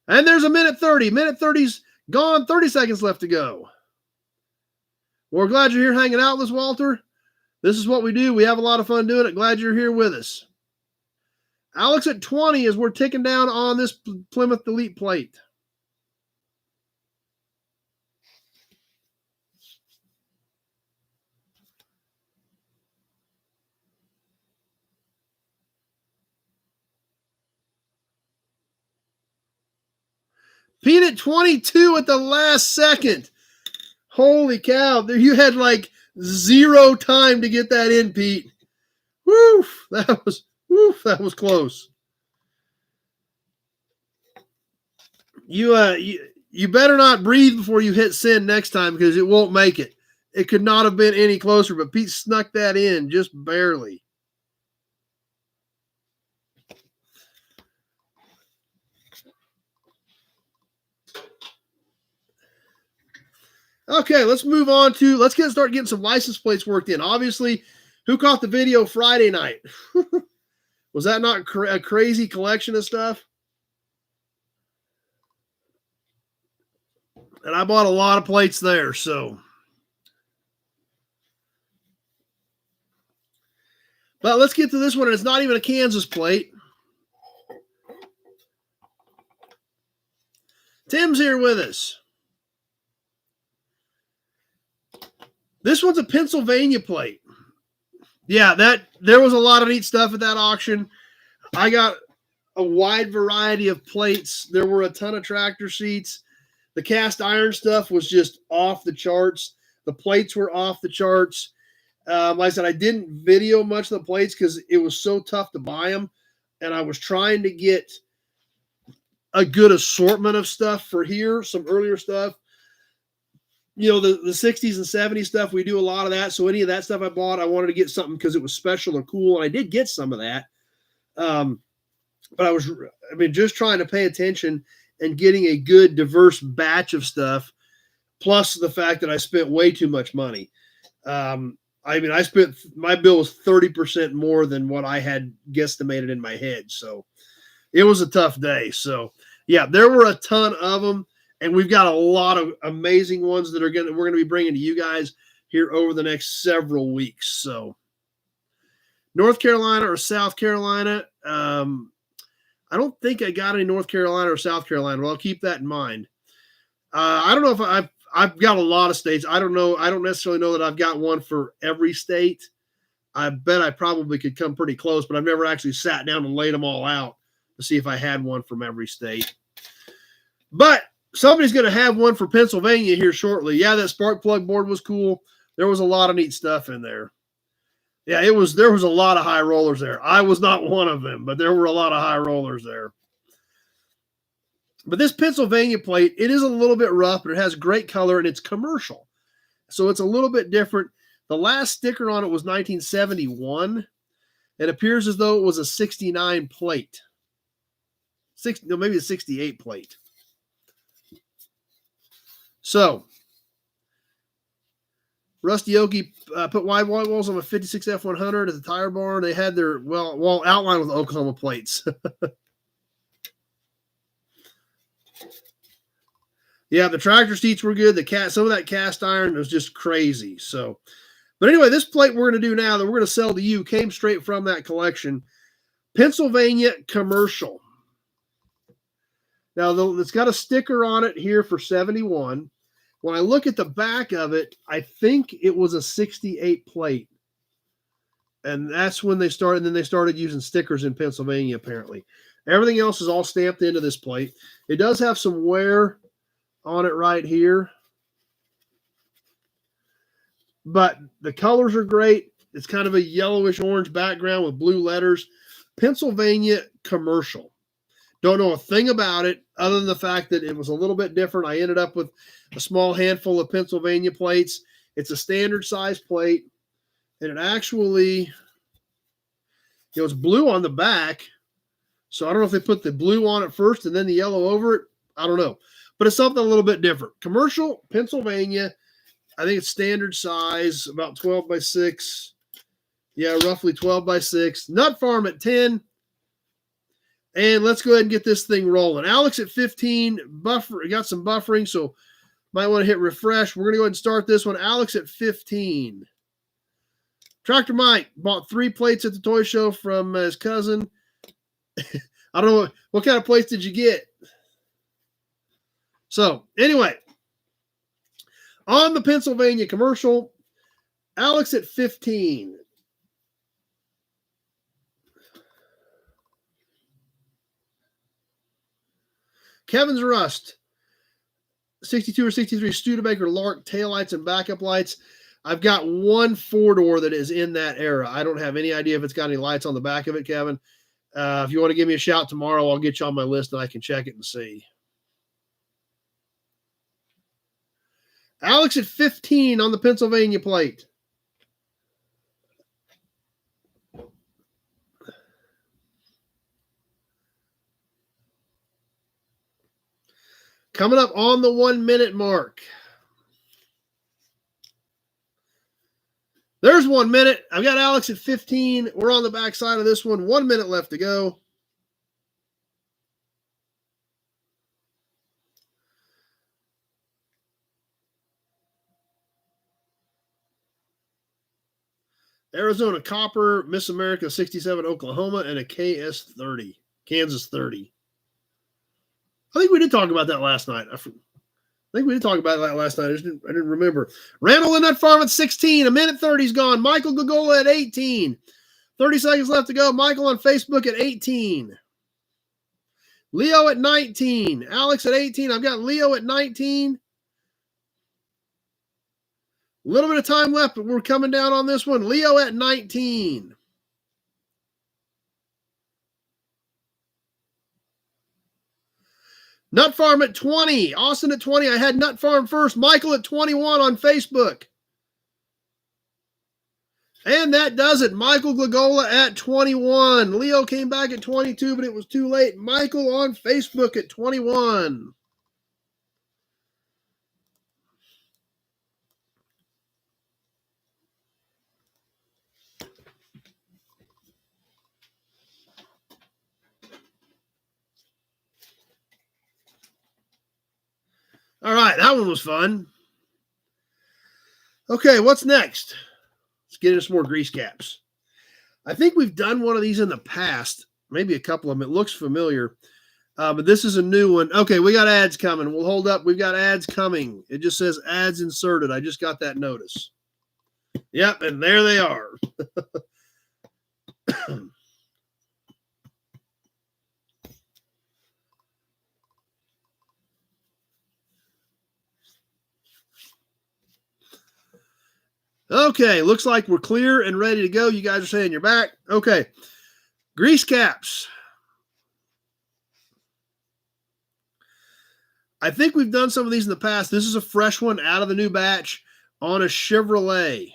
Speaker 1: And there's a minute 30. Minute 30's gone. 30 seconds left to go. Well, we're glad you're here hanging out with us, Walter. This is what we do. We have a lot of fun doing it. Glad you're here with us. Alex at 20 as we're ticking down on this Plymouth delete plate. Pete at 22 at the last second. Holy cow. You had like 0 time to get that in, Pete. Woof. That was close. You better not breathe before you hit send next time because it won't make it. It could not have been any closer, but Pete snuck that in just barely. Okay, let's move on to, let's start getting some license plates worked in. Obviously, who caught the video Friday night? Was that not a crazy collection of stuff? And I bought a lot of plates there, so. But let's get to this one, and it's not even a Kansas plate. Tim's here with us. This one's a Pennsylvania plate. Yeah, there was a lot of neat stuff at that auction. I got a wide variety of plates. There were a ton of tractor seats. The cast iron stuff was just off the charts. The plates were off the charts. Like I said, I didn't video much of the plates because it was so tough to buy them. And I was trying to get a good assortment of stuff for here, some earlier stuff. You know, the 60s and 70s stuff, we do a lot of that. So any of that stuff I bought, I wanted to get something because it was special or cool. And I did get some of that. But I mean, just trying to pay attention and getting a good, diverse batch of stuff. Plus the fact that I spent way too much money. I mean, my bill was 30% more than what I had guesstimated in my head. So it was a tough day. So yeah, there were a ton of them. And we've got a lot of amazing ones that we're going to be bringing to you guys here over the next several weeks. So North Carolina or South Carolina. I don't think I got any North Carolina or South Carolina. Well, I'll keep that in mind. I don't know if I've got a lot of states. I don't know. I don't necessarily know that I've got one for every state. I bet I probably could come pretty close, but I've never actually sat down and laid them all out to see if I had one from every state. But somebody's going to have one for Pennsylvania here shortly. Yeah, that spark plug board was cool. There was a lot of neat stuff in there. Yeah, there was a lot of high rollers there. I was not one of them, but there were a lot of high rollers there. But this Pennsylvania plate, it is a little bit rough, but it has great color, and it's commercial. So it's a little bit different. The last sticker on it was 1971. It appears as though it was a 69 plate. Maybe a 68 plate. So, Rusty Okie put wide walls on a 56 F100 at the tire barn. They had their wall outlined with Oklahoma plates. Yeah, the tractor seats were good. Some of that cast iron was just crazy. So, but anyway, this plate we're going to do now that we're going to sell to you came straight from that collection. Pennsylvania commercial. Now, it's got a sticker on it here for 71. When I look at the back of it, I think it was a 68 plate. And that's when they started. And then they started using stickers in Pennsylvania, apparently. Everything else is all stamped into this plate. It does have some wear on it right here. But the colors are great. It's kind of a yellowish orange background with blue letters. Pennsylvania commercial. Don't know a thing about it other than the fact that it was a little bit different. I ended up with a small handful of Pennsylvania plates. It's a standard size plate. And it actually, it's blue on the back. So I don't know if they put the blue on it first and then the yellow over it. I don't know. But it's something a little bit different. Commercial, Pennsylvania. I think it's standard size, about 12 by 6. Yeah, roughly 12 by 6. Nut farm at 10. And let's go ahead and get this thing rolling. Alex at 15. Got some buffering, so might want to hit refresh. We're going to go ahead and start this one. Alex at 15. Tractor Mike bought 3 plates at the toy show from his cousin. I don't know. What kind of plates did you get? So, anyway. On the Pennsylvania commercial, Alex at 15. Kevin's Rust. 62 or 63 Studebaker Lark taillights and backup lights. I've got one 4-door that is in that era. I don't have any idea if it's got any lights on the back of it, Kevin. If you want to give me a shout tomorrow, I'll get you on my list and I can check it and see. Alex at 15 on the Pennsylvania plate. Coming up on the 1 minute mark. There's 1 minute. I've got Alex at 15. We're on the backside of this one. 1 minute left to go. Arizona Copper, Miss America 67 Oklahoma, and a KS 30, Kansas 30. I think we did talk about that last night. I think we did talk about that last night. I didn't remember. Randall and Nut Farm at 16. A minute 30's gone. Michael Gagola at 18. 30 seconds left to go. Michael on Facebook at 18. Leo at 19. Alex at 18. I've got Leo at 19. A little bit of time left, but we're coming down on this one. Leo at 19. Nut Farm at 20. Austin at 20. I had Nut Farm first. Michael at 21 on Facebook. And that does it. Michael Glagola at 21. Leo came back at 22, but it was too late. Michael on Facebook at 21. All right, that one was fun. Okay, what's next? Let's get into some more grease caps. I think we've done one of these in the past, maybe a couple of them. It looks familiar, but this is a new one. Okay, we got ads coming. We'll hold up. We've got ads coming. It just says ads inserted. I just got that notice. Yep, and there they are. Okay, looks like we're clear and ready to go. You guys are saying you're back. Okay, grease caps. I think we've done some of these in the past. This is a fresh one out of the new batch on a Chevrolet.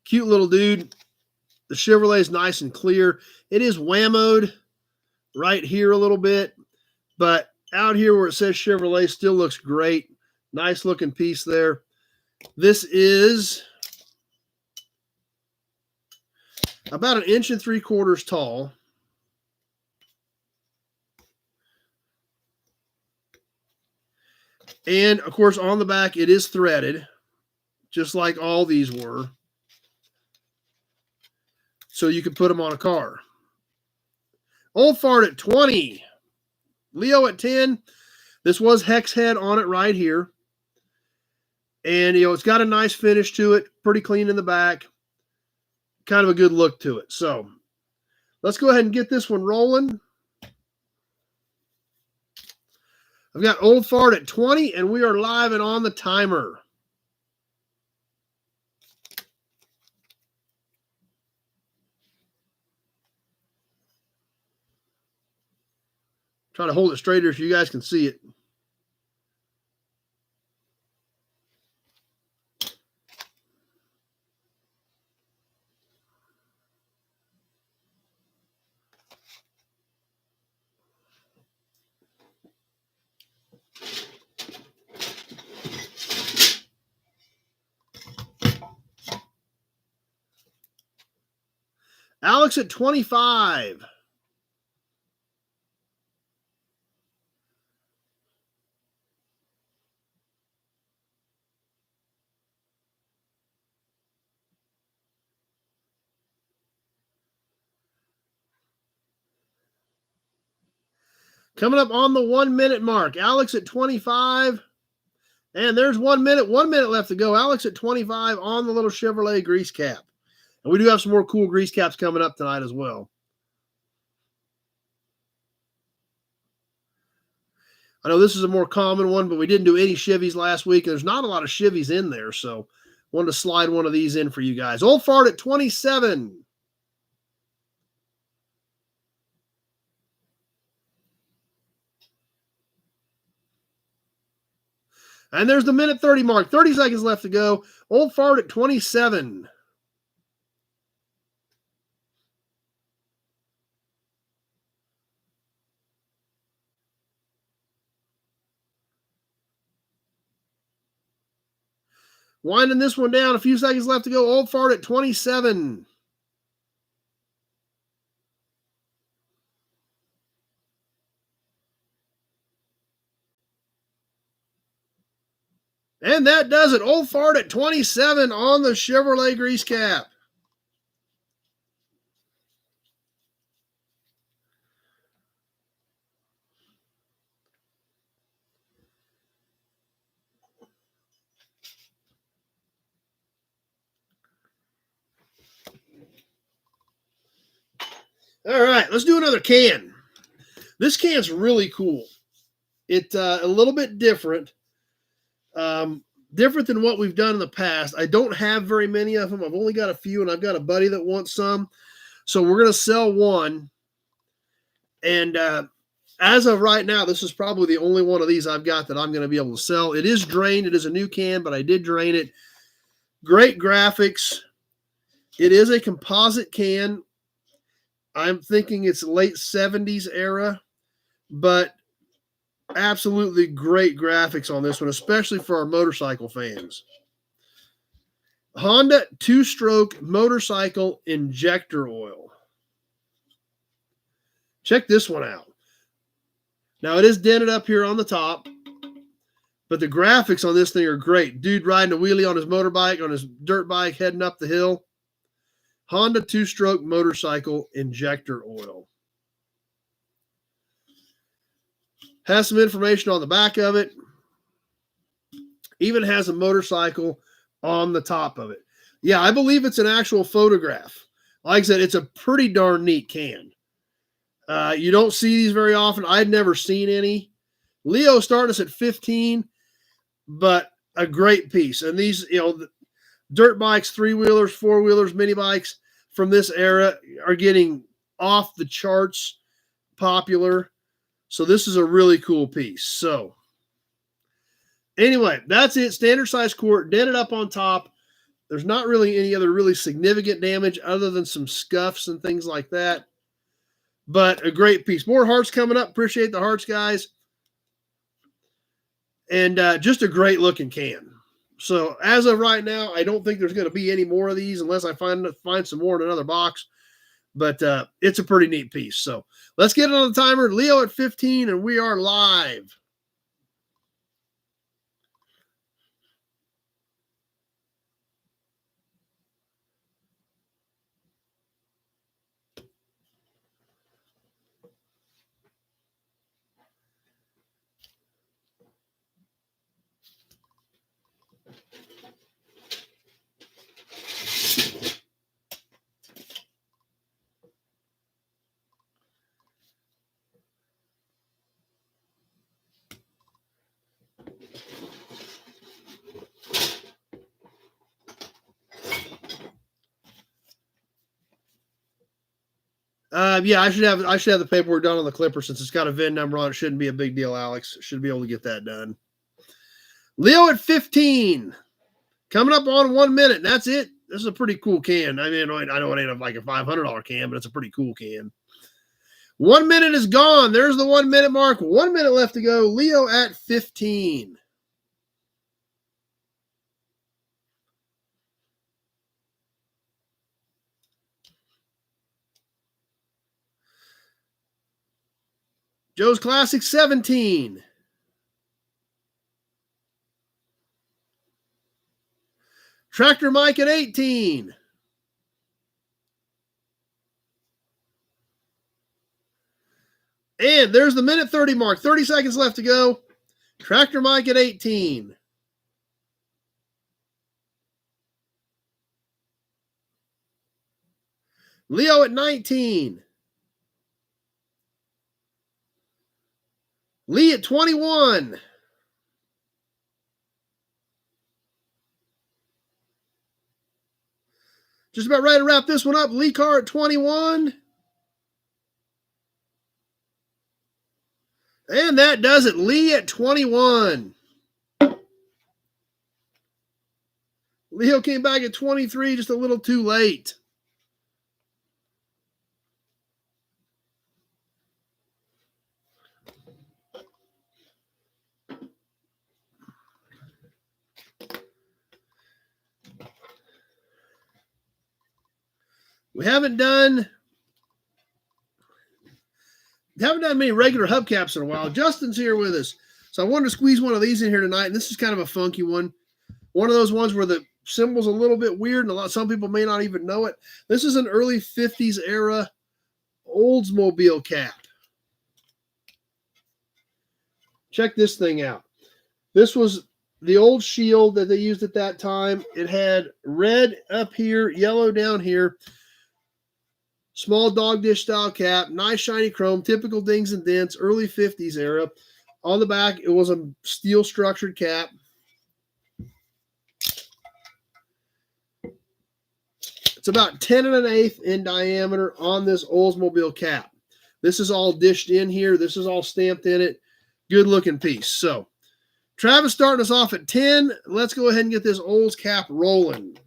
Speaker 1: Cute little dude. The Chevrolet is nice and clear. It is whammoed right here a little bit, but out here where it says Chevrolet still looks great. Nice looking piece there. This is about 1 3/4 inches tall. And of course, on the back, it is threaded, just like all these were. So you could put them on a car. Old Fart at 20. Leo at 10. This was hex head on it right here. And, it's got a nice finish to it. Pretty clean in the back. Kind of a good look to it. So, let's go ahead and get this one rolling. I've got Old Fart at 20, and we are live and on the timer. Try to hold it straighter so you guys can see it. Alex at 25. Coming up on the 1 minute mark. Alex at 25. And there's 1 minute. 1 minute left to go. Alex at 25 on the little Chevrolet grease cap. And we do have some more cool grease caps coming up tonight as well. I know this is a more common one, but we didn't do any Chivys last week. There's not a lot of Chivys in there, so wanted to slide one of these in for you guys. Old Fart at 27. And there's the minute 30 mark. 30 seconds left to go. Old Fart at 27. Winding this one down. A few seconds left to go. Old Fart at 27. And that does it. Old Fart at 27 on the Chevrolet grease cap. All right, let's do another can. This can's really cool. It's a little bit different. Different than what we've done in the past. I don't have very many of them. I've only got a few, and I've got a buddy that wants some. So we're going to sell one. And as of right now, this is probably the only one of these I've got that I'm going to be able to sell. It is drained. It is a new can, but I did drain it. Great graphics. It is a composite can. I'm thinking it's late 70s era, but absolutely great graphics on this one, especially for our motorcycle fans. Honda 2-stroke motorcycle injector oil. Check this one out. Now, it is dented up here on the top, but the graphics on this thing are great. Dude riding a wheelie on his motorbike, on his dirt bike, heading up the hill. Honda 2-stroke motorcycle injector oil. Has some information on the back of it. Even has a motorcycle on the top of it. Yeah, I believe it's an actual photograph. Like I said, it's a pretty darn neat can. You don't see these very often. I'd never seen any. Leo starting us at 15, but a great piece. And these, dirt bikes, 3-wheelers, 4-wheelers, mini bikes from this era are getting off the charts popular. So this is a really cool piece. So anyway, that's it. Standard size quart, dented up on top. There's not really any other really significant damage other than some scuffs and things like that. But a great piece. More hearts coming up. Appreciate the hearts, guys. And just a great looking can. So as of right now, I don't think there's going to be any more of these unless I find some more in another box. But it's a pretty neat piece. So let's get it on the timer. Leo at 15, and we are live. Yeah, I should have the paperwork done on the clipper since it's got a VIN number on it. Shouldn't be a big deal, Alex. Should be able to get that done. Leo at 15. Coming up on 1 minute. That's it. This is a pretty cool can. I mean, I know it ain't like a $500 can, but it's a pretty cool can. 1 minute is gone. There's the 1 minute mark. 1 minute left to go. Leo at 15. Joe's Classic 17. Tractor Mike at 18. And there's the minute 30 mark. 30 seconds left to go. Tractor Mike at 18. Leo at 19. Lee at 21. Just about ready to wrap this one up. Lee Carr at 21. And that does it. Lee at 21. Leo came back at 23, just a little too late. We haven't done many regular hubcaps in a while. Justin's here with us. So I wanted to squeeze one of these in here tonight. And this is kind of a funky one. One of those ones where the symbol's a little bit weird and some people may not even know it. This is an early 50s era Oldsmobile cap. Check this thing out. This was the old shield that they used at that time. It had red up here, yellow down here. Small dog dish style cap, nice shiny chrome, typical dings and dents, early 50s era. On the back, it was a steel structured cap. It's about 10 1/8 in diameter on this Oldsmobile cap. This is all dished in here. This is all stamped in it. Good looking piece. So Travis starting us off at 10. Let's go ahead and get this Olds cap rolling.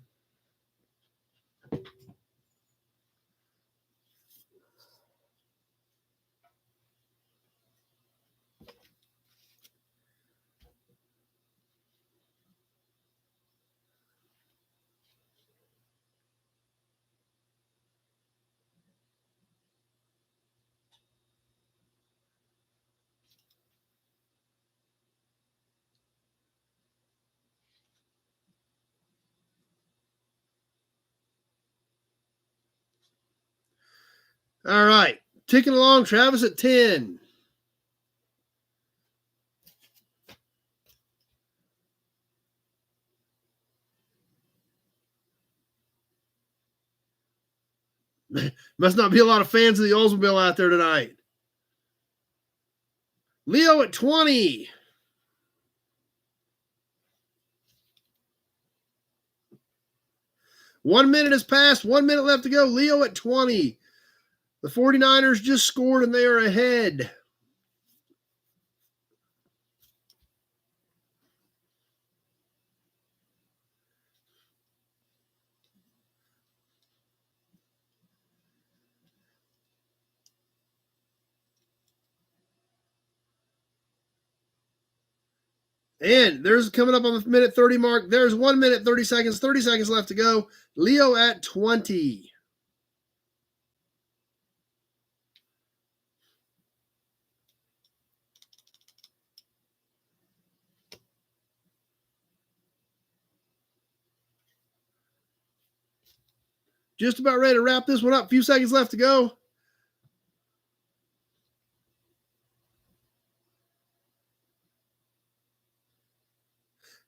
Speaker 1: All right. Ticking along, Travis at 10. Must not be a lot of fans of the Oldsmobile out there tonight. Leo at 20. One minute has passed. 1 minute left to go. Leo at 20. The 49ers just scored and they are ahead. And there's coming up on the minute 30 mark. There's 1 minute, 30 seconds, 30 seconds left to go. Leo at 20. Just about ready to wrap this one up. A few seconds left to go.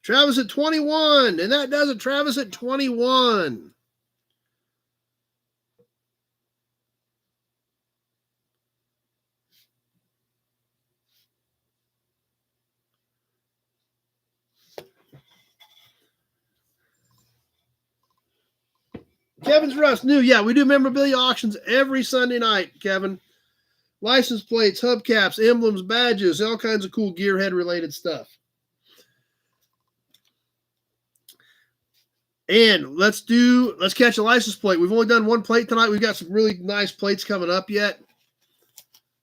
Speaker 1: Travis at 21. And that does it. Travis at 21. Kevin's Rust new. Yeah, we do memorabilia auctions every Sunday night, Kevin. License plates, hubcaps, emblems, badges, all kinds of cool gearhead related stuff. And let's catch a license plate. We've only done one plate tonight. We've got some really nice plates coming up yet.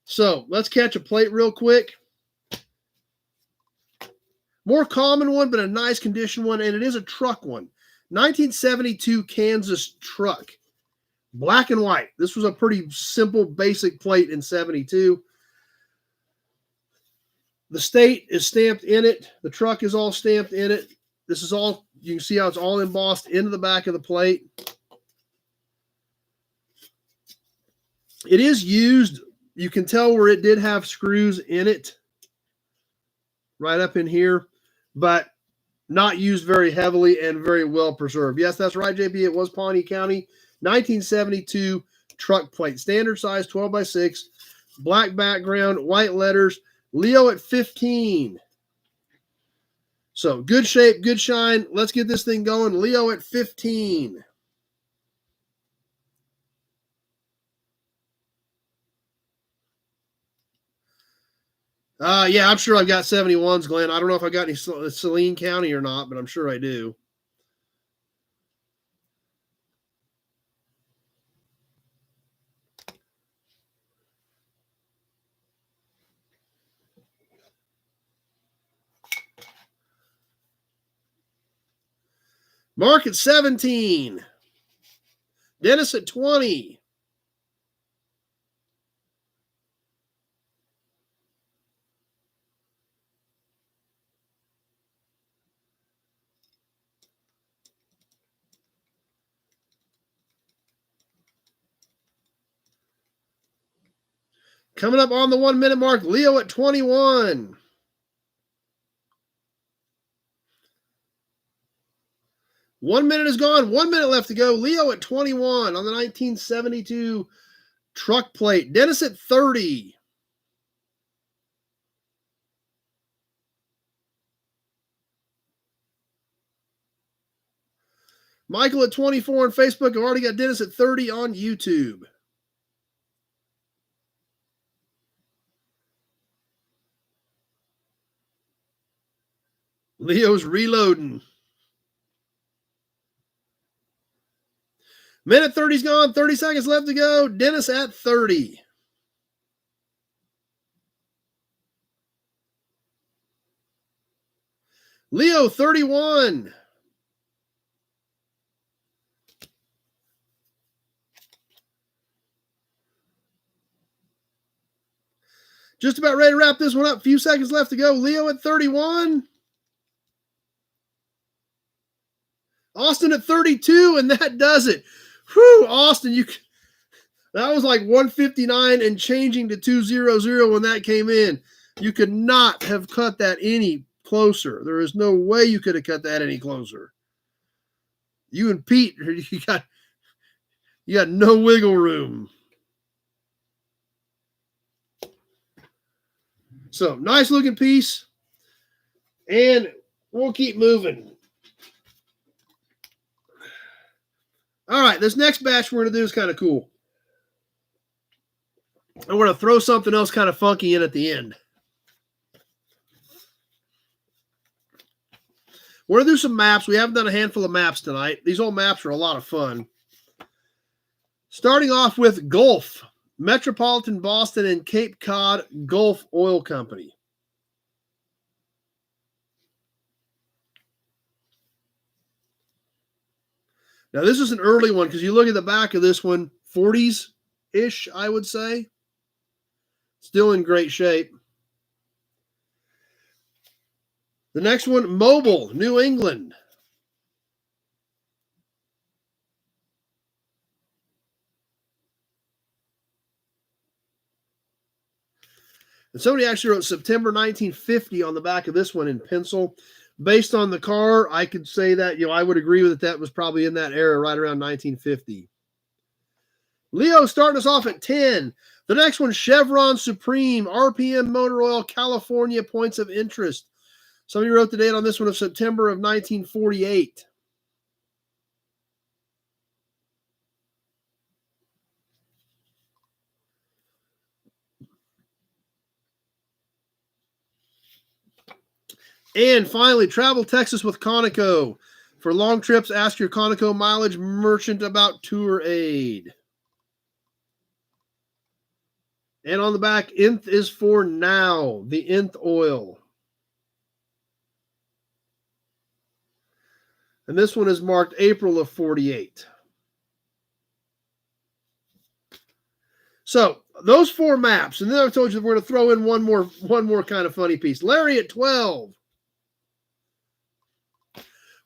Speaker 1: So let's catch a plate real quick. More common one, but a nice condition one, and it is a truck one. 1972 Kansas truck. Black and white. This was a pretty simple, basic plate in 72. The state is stamped in it. The truck is all stamped in it. This is all, you can see how it's all embossed into the back of the plate. It is used. You can tell where it did have screws in it. Right up in here. But not used very heavily and very well preserved. Yes, that's right, JP. It was Pawnee County. 1972 truck plate. Standard size, 12 by 6. Black background, white letters. Leo at 15. So good shape, good shine. Let's get this thing going. Leo at 15. Yeah, I'm sure I've got 71s, Glenn. I don't know if I got any Saline County or not, but I'm sure I do. Mark at 17. Dennis at 20. Coming up on the 1 minute mark, Leo at 21. One minute is gone. 1 minute left to go. Leo at 21 on the 1972 truck plate. Dennis at 30. Michael at 24 on Facebook. I've already got Dennis at 30 on YouTube. Leo's reloading. Minute 30's gone. 30 seconds left to go. Dennis at 30. Leo 31. Just about ready to wrap this one up. A few seconds left to go. Leo at 31. Austin at 32, and that does it. Whew, Austin, that was like 159 and changing to 200 when that came in. You could not have cut that any closer. There is no way you could have cut that any closer. You and Pete, you got no wiggle room. So nice looking piece, and we'll keep moving. All right, this next batch we're going to do is kind of cool. And we're going to throw something else kind of funky in at the end. We're going to do some maps. We haven't done a handful of maps tonight. These old maps are a lot of fun. Starting off with Gulf, Metropolitan Boston and Cape Cod Gulf Oil Company. Now, this is an early one because you look at the back of this one, 40s-ish, I would say. Still in great shape. The next one, Mobile, New England. And somebody actually wrote September 1950 on the back of this one in pencil. Based on the car, I could say that, I would agree with it. That was probably in that era, right around 1950. Leo starting us off at 10. The next one, Chevron Supreme, RPM Motor Oil, California, points of interest. Somebody wrote the date on this one of September of 1948. And finally, Travel Texas with Conoco. For long trips, ask your Conoco mileage merchant about tour aid. And on the back, Nth is for now, the Nth oil. And this one is marked April of 48. So those four maps, and then I told you we're going to throw in one more kind of funny piece. Larry at 12.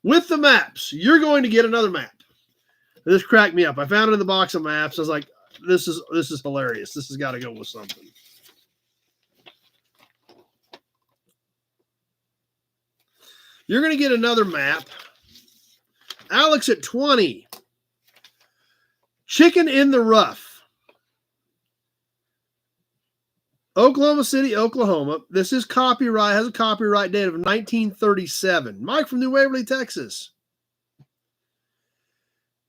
Speaker 1: With the maps, you're going to get another map. This cracked me up. I found it in the box of maps. I was like, this is hilarious. This has got to go with something. You're going to get another map. Alex at 20. Chicken in the Rough. Oklahoma City, Oklahoma. This is copyright, has a copyright date of 1937. Mike from New Waverly, Texas.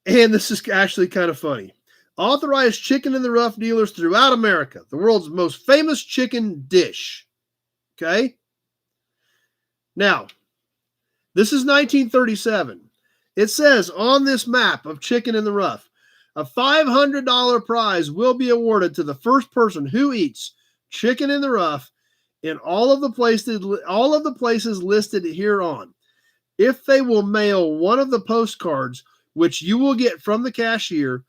Speaker 1: And this is actually kind of funny. Authorized chicken in the rough dealers throughout America. The world's most famous chicken dish. Okay? Now, this is 1937. It says on this map of chicken in the rough, a $500 prize will be awarded to the first person who eats chicken in the rough in all of the places listed hereon. If they will mail one of the postcards, which you will get from the cashier,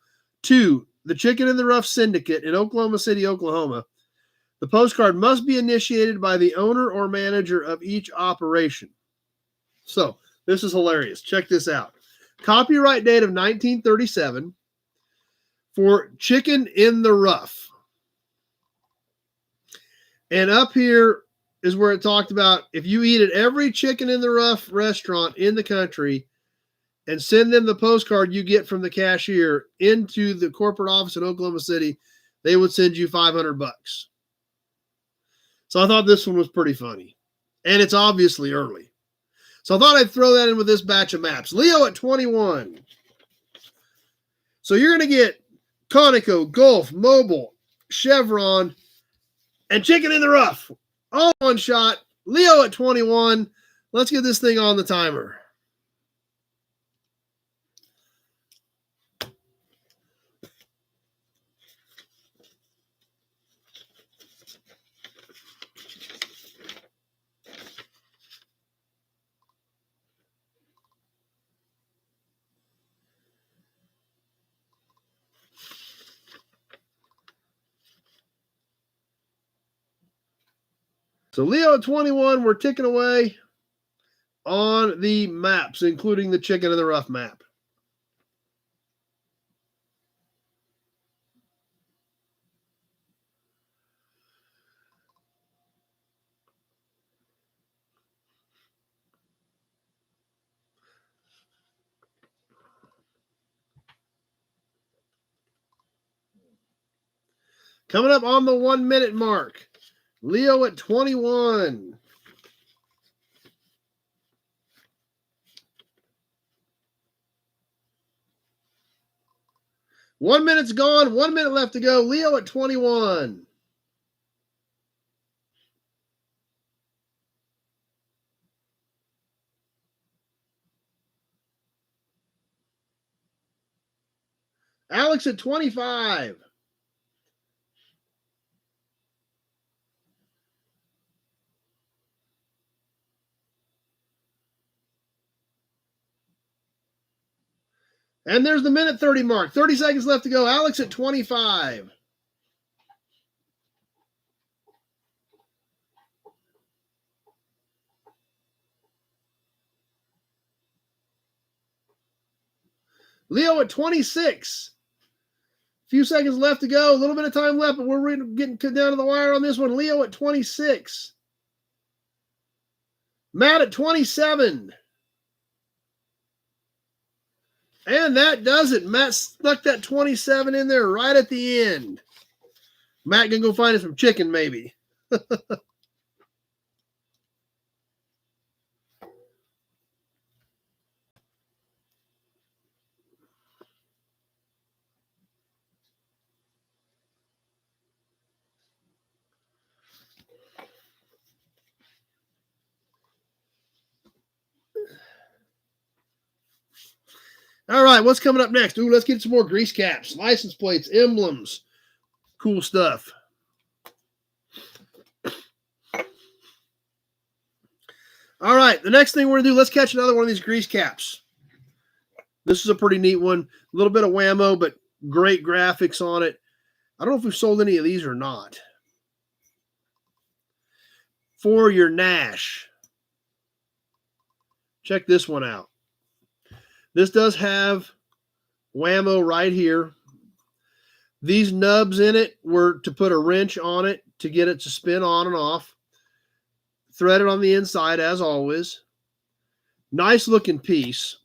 Speaker 1: to the Chicken in the Rough Syndicate in Oklahoma City, Oklahoma, the postcard must be initiated by the owner or manager of each operation. So, this is hilarious. Check this out. Copyright date of 1937 for Chicken in the Rough. And up here is where it talked about if you eat at every Chicken in the Rough restaurant in the country and send them the postcard you get from the cashier into the corporate office in Oklahoma City, they would send you $500. So I thought this one was pretty funny. And it's obviously early. So I thought I'd throw that in with this batch of maps. Leo at 21. So you're going to get Conoco, Gulf, Mobile, Chevron, and Chicken in the Rough. All one shot. Leo at 21. Let's get this thing on the timer. So Leo at 21, we're ticking away on the maps, including the Chicken in the Rough map. Coming up on the 1 minute mark, Leo at 21. One minute's gone. 1 minute left to go. Leo at 21. Alex at 25. And there's the minute 30 mark. 30 seconds left to go. Alex at 25. Leo at 26. Few seconds left to go. A little bit of time left, but we're getting down to the wire on this one. Leo at 26. Matt at 27. And that does it. Matt stuck that 27 in there right at the end. Matt can go find us some chicken, maybe. All right, what's coming up next? Ooh, let's get some more grease caps, license plates, emblems, cool stuff. All right, the next thing we're going to do, let's catch another one of these grease caps. This is a pretty neat one. A little bit of whammo, but great graphics on it. I don't know if we've sold any of these or not. For your Nash. Check this one out. This does have whammo right here. These nubs in it were to put a wrench on it to get it to spin on and off. Threaded on the inside as always. Nice looking piece.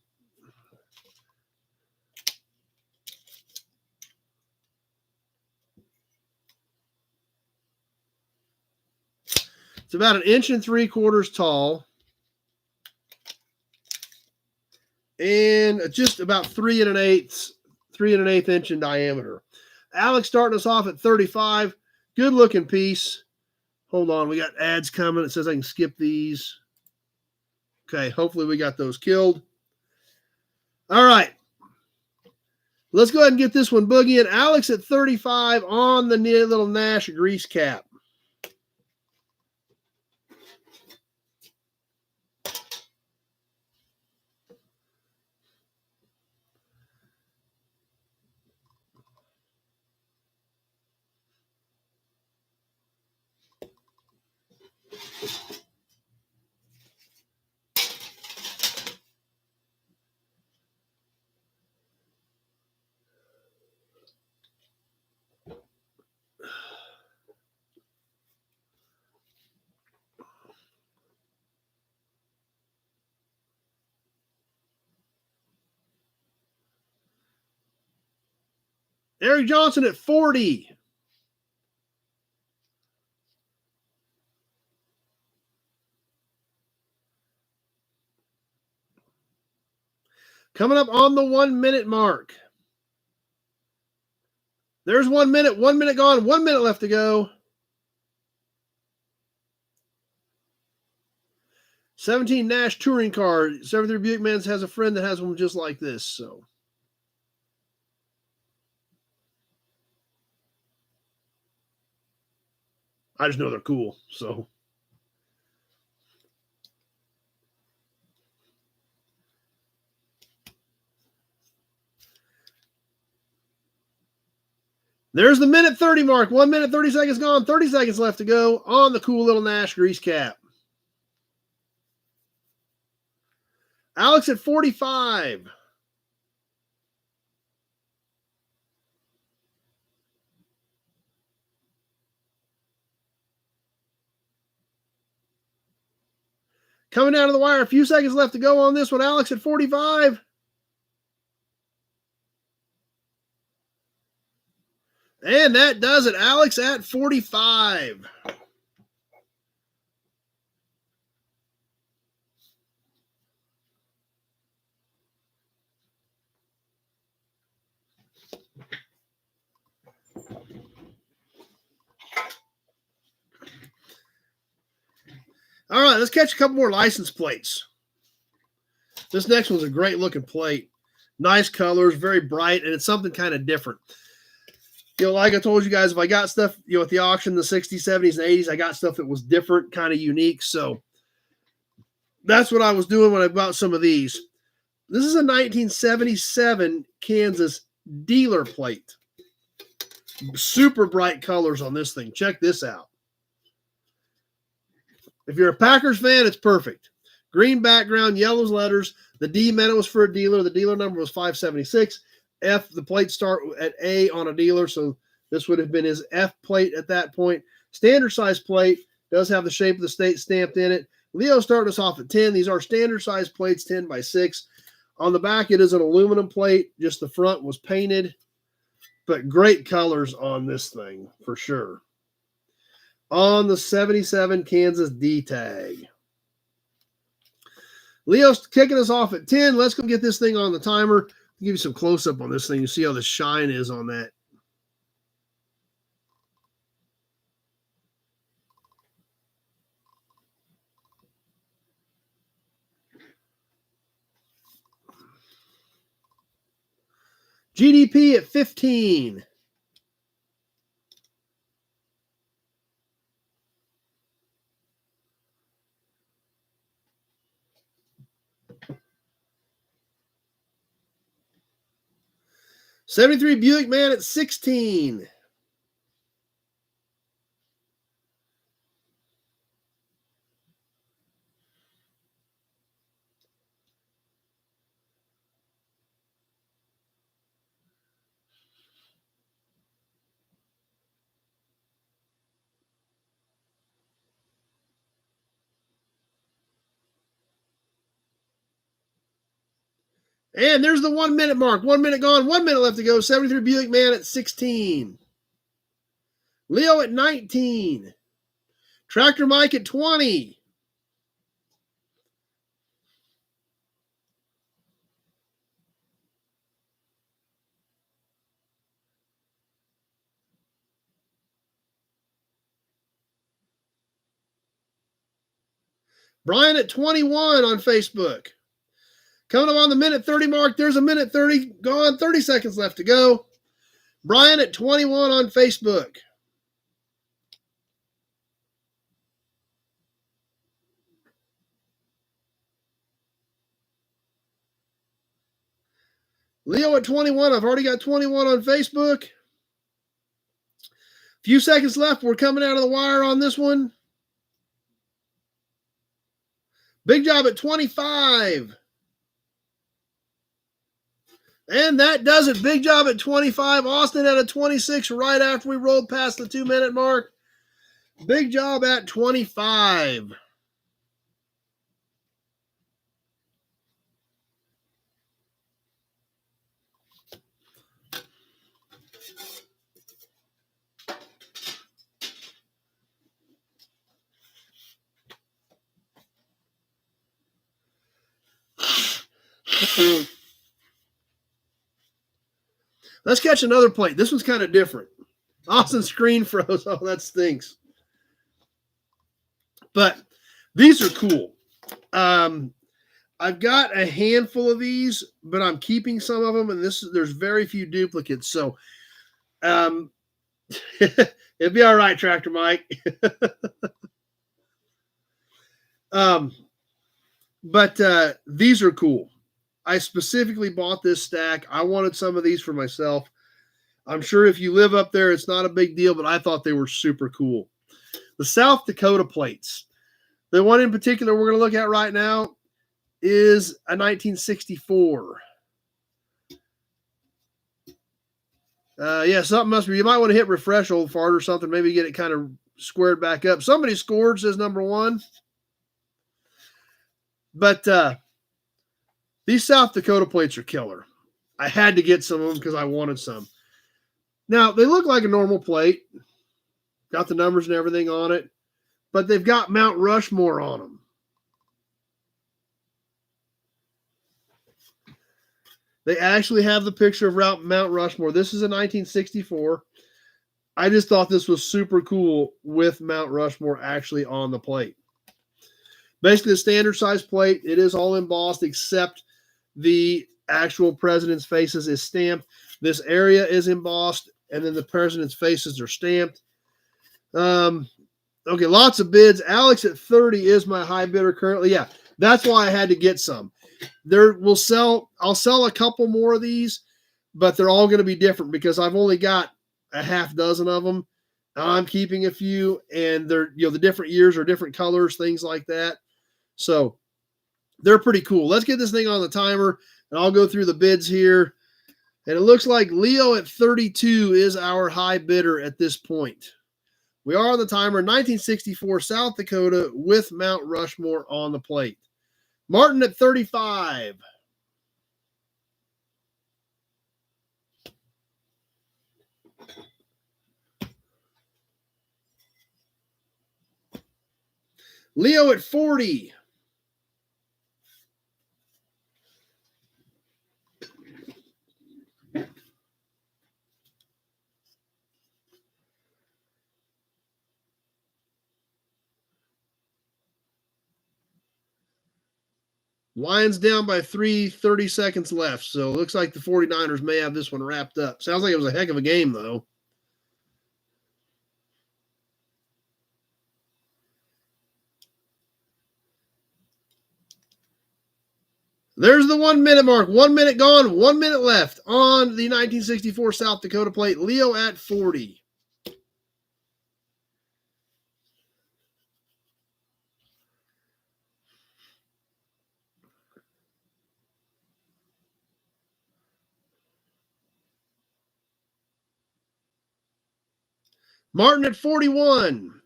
Speaker 1: It's about 1 3/4 tall. And just about 3 1/8 inch in diameter. Alex starting us off at 35. Good looking piece. Hold on, we got ads coming. It says I can skip these. Okay, hopefully we got those killed. All right. Let's go ahead and get this one boogieing. Alex at 35 on the little Nash grease cap. Eric Johnson at 40. Coming up on the 1 minute mark. There's 1 minute, 1 minute gone, 1 minute left to go. 17 Nash touring car. 73 Buick Mans has a friend that has one just like this. So I just know they're cool. So there's the minute 30 mark. 1 minute, 30 seconds gone. 30 seconds left to go on the cool little Nash grease cap. Alex at 45. Coming down to the wire. A few seconds left to go on this one. Alex at 45. And that does it. Alex at 45. All right, let's catch a couple more license plates. This next one's a great looking plate. Nice colors, very bright, and it's something kind of different. You know, like I told you guys, if I got stuff, you know, at the auction, the 60s, 70s, and 80s, I got stuff that was different, kind of unique. So that's what I was doing when I bought some of these. This is a 1977 Kansas dealer plate. Super bright colors on this thing. Check this out. If you're a Packers fan, it's perfect. Green background, yellow letters. The D meant it was for a dealer. The dealer number was 576. F, the plates start at A on a dealer, so this would have been his F plate at that point. Standard size plate, does have the shape of the state stamped in it. Leo started us off at 10. These are standard size plates, 10 by 6. On the back, it is an aluminum plate. Just the front was painted, but great colors on this thing for sure. On the 77 Kansas D tag. Leo's kicking us off at 10. Let's go get this thing on the timer. I'll give you some close-up on this thing. You see how the shine is on that. GDP at 15. '73 Buick Man at 16. And there's the 1 minute mark. 1 minute gone. 1 minute left to go. 73 Buick Man at 16. Leo at 19. Tractor Mike at 20. Brian at 21 on Facebook. Coming up on the minute 30 mark. There's a minute 30 gone. 30 seconds left to go. Brian at 21 on Facebook. Leo at 21. I've already got 21 on Facebook. Few seconds left. We're coming out of the wire on this one. Big job at 25. And that does it. Big job at 25. Austin at a 26 right after we rolled past the 2-minute mark. Big job at 25. Let's catch another plate. This one's kind of different. Austin's screen froze. Oh, that stinks. But these are cool. I've got a handful of these, but I'm keeping some of them, and there's very few duplicates. So it'll be all right, Tractor Mike. But these are cool. I specifically bought this stack. I wanted some of these for myself. I'm sure if you live up there, it's not a big deal, but I thought they were super cool. The South Dakota plates. The one in particular we're going to look at right now is a 1964. Yeah, something must be. You might want to hit refresh, old fart, or something. Maybe get it kind of squared back up. Somebody scored, says number 1. But these South Dakota plates are killer. I had to get some of them because I wanted some. Now, they look like a normal plate. Got the numbers and everything on it. But they've got Mount Rushmore on them. They actually have the picture of Mount Rushmore. This is a 1964. I just thought this was super cool with Mount Rushmore actually on the plate. Basically, a standard size plate. It is all embossed except the actual president's faces is stamped. This area is embossed, and then the president's faces are stamped. Okay, lots of bids. Alex at 30 is my high bidder currently. Yeah, that's why I had to get some. I'll sell a couple more of these, but they're all going to be different because I've only got a half dozen of them. I'm keeping a few, and they're, the different years are different colors, things like that. So they're pretty cool. Let's get this thing on the timer, and I'll go through the bids here. And it looks like Leo at 32 is our high bidder at this point. We are on the timer. 1964 South Dakota with Mount Rushmore on the plate. Martin at 35. Leo at 40. Lions down by 3, 30 seconds left. So it looks like the 49ers may have this one wrapped up. Sounds like it was a heck of a game, though. There's the 1 minute mark. 1 minute gone, 1 minute left on the 1964 South Dakota plate. Leo at 40. Martin at 41.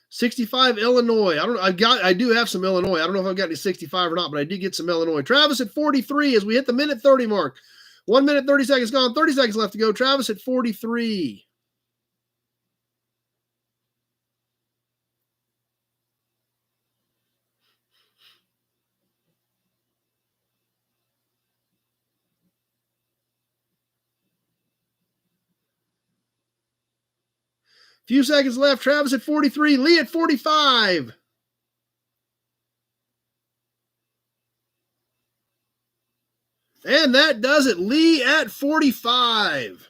Speaker 1: 65 Illinois. I do have some Illinois. I don't know if I've got any 65 or not, but I did get some Illinois. Travis at 43 as we hit the minute 30 mark. 1 minute, 30 seconds gone. 30 seconds left to go. Travis at 43. Few seconds left. Travis at 43. Lee at 45. And that does it. Lee at 45.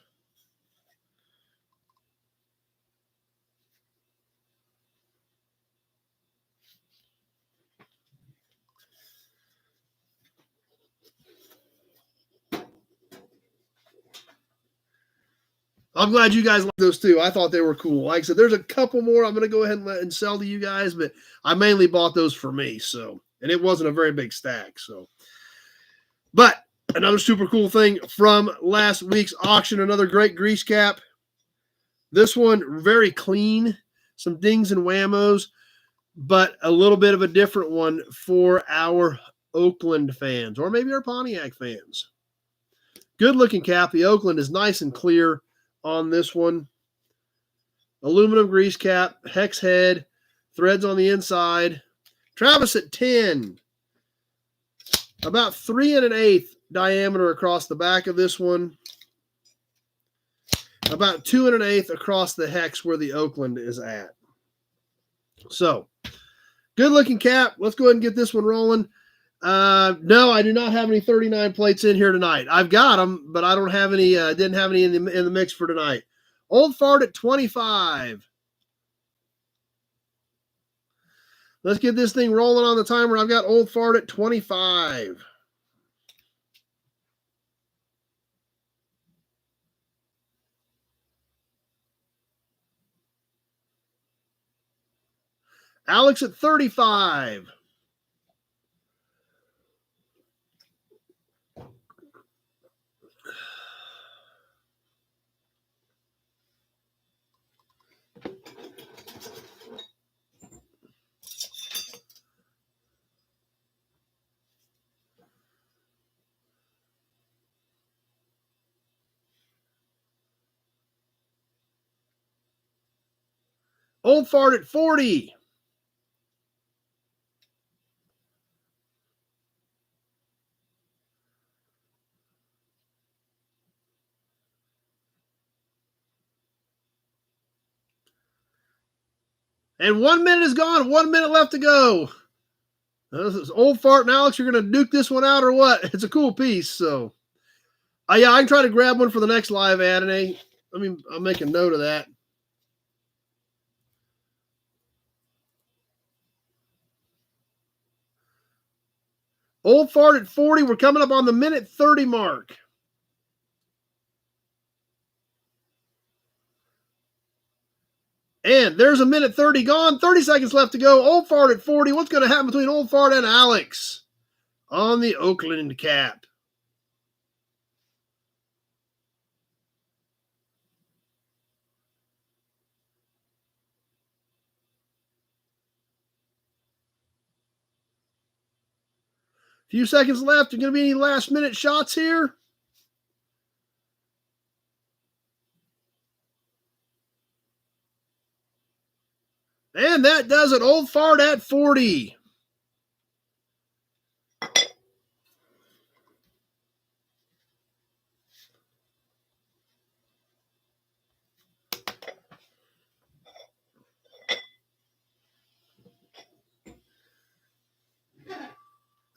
Speaker 1: I'm glad you guys like those too. I thought they were cool. Like I said, there's a couple more I'm going to go ahead and sell to you guys, but I mainly bought those for me. So, and it wasn't a very big stack. So, but another super cool thing from last week's auction, another great grease cap. This one, very clean, some dings and whammos, but a little bit of a different one for our Oakland fans, or maybe our Pontiac fans. Good looking cap. The Oakland is nice and clear on this one. Aluminum grease cap, hex head, threads on the inside. Travis at 10. About 3 1/8 diameter across the back of this one. About 2 1/8 across the hex where the Oakland is at. So, good looking cap. Let's go ahead and get this one rolling. No, I do not have any 39 plates in here tonight. I've got them, but I don't have any. Didn't have any in the mix for tonight. Old Fart at 25. Let's get this thing rolling on the timer. I've got Old Fart at 25. Alex at 35. Old Fart at 40. And 1 minute is gone. 1 minute left to go. This is Old Fart and Alex. You're going to duke this one out or what? It's a cool piece. So, yeah, I can try to grab one for the next live ad. I'll make a note of that. Old Fart at 40. We're coming up on the minute 30 mark. And there's a minute 30 gone. 30 seconds left to go. Old Fart at 40. What's going to happen between Old Fart and Alex on the Oakland cap? Few seconds left. Are going to be any last minute shots here? And that does it. Old Fart at 40.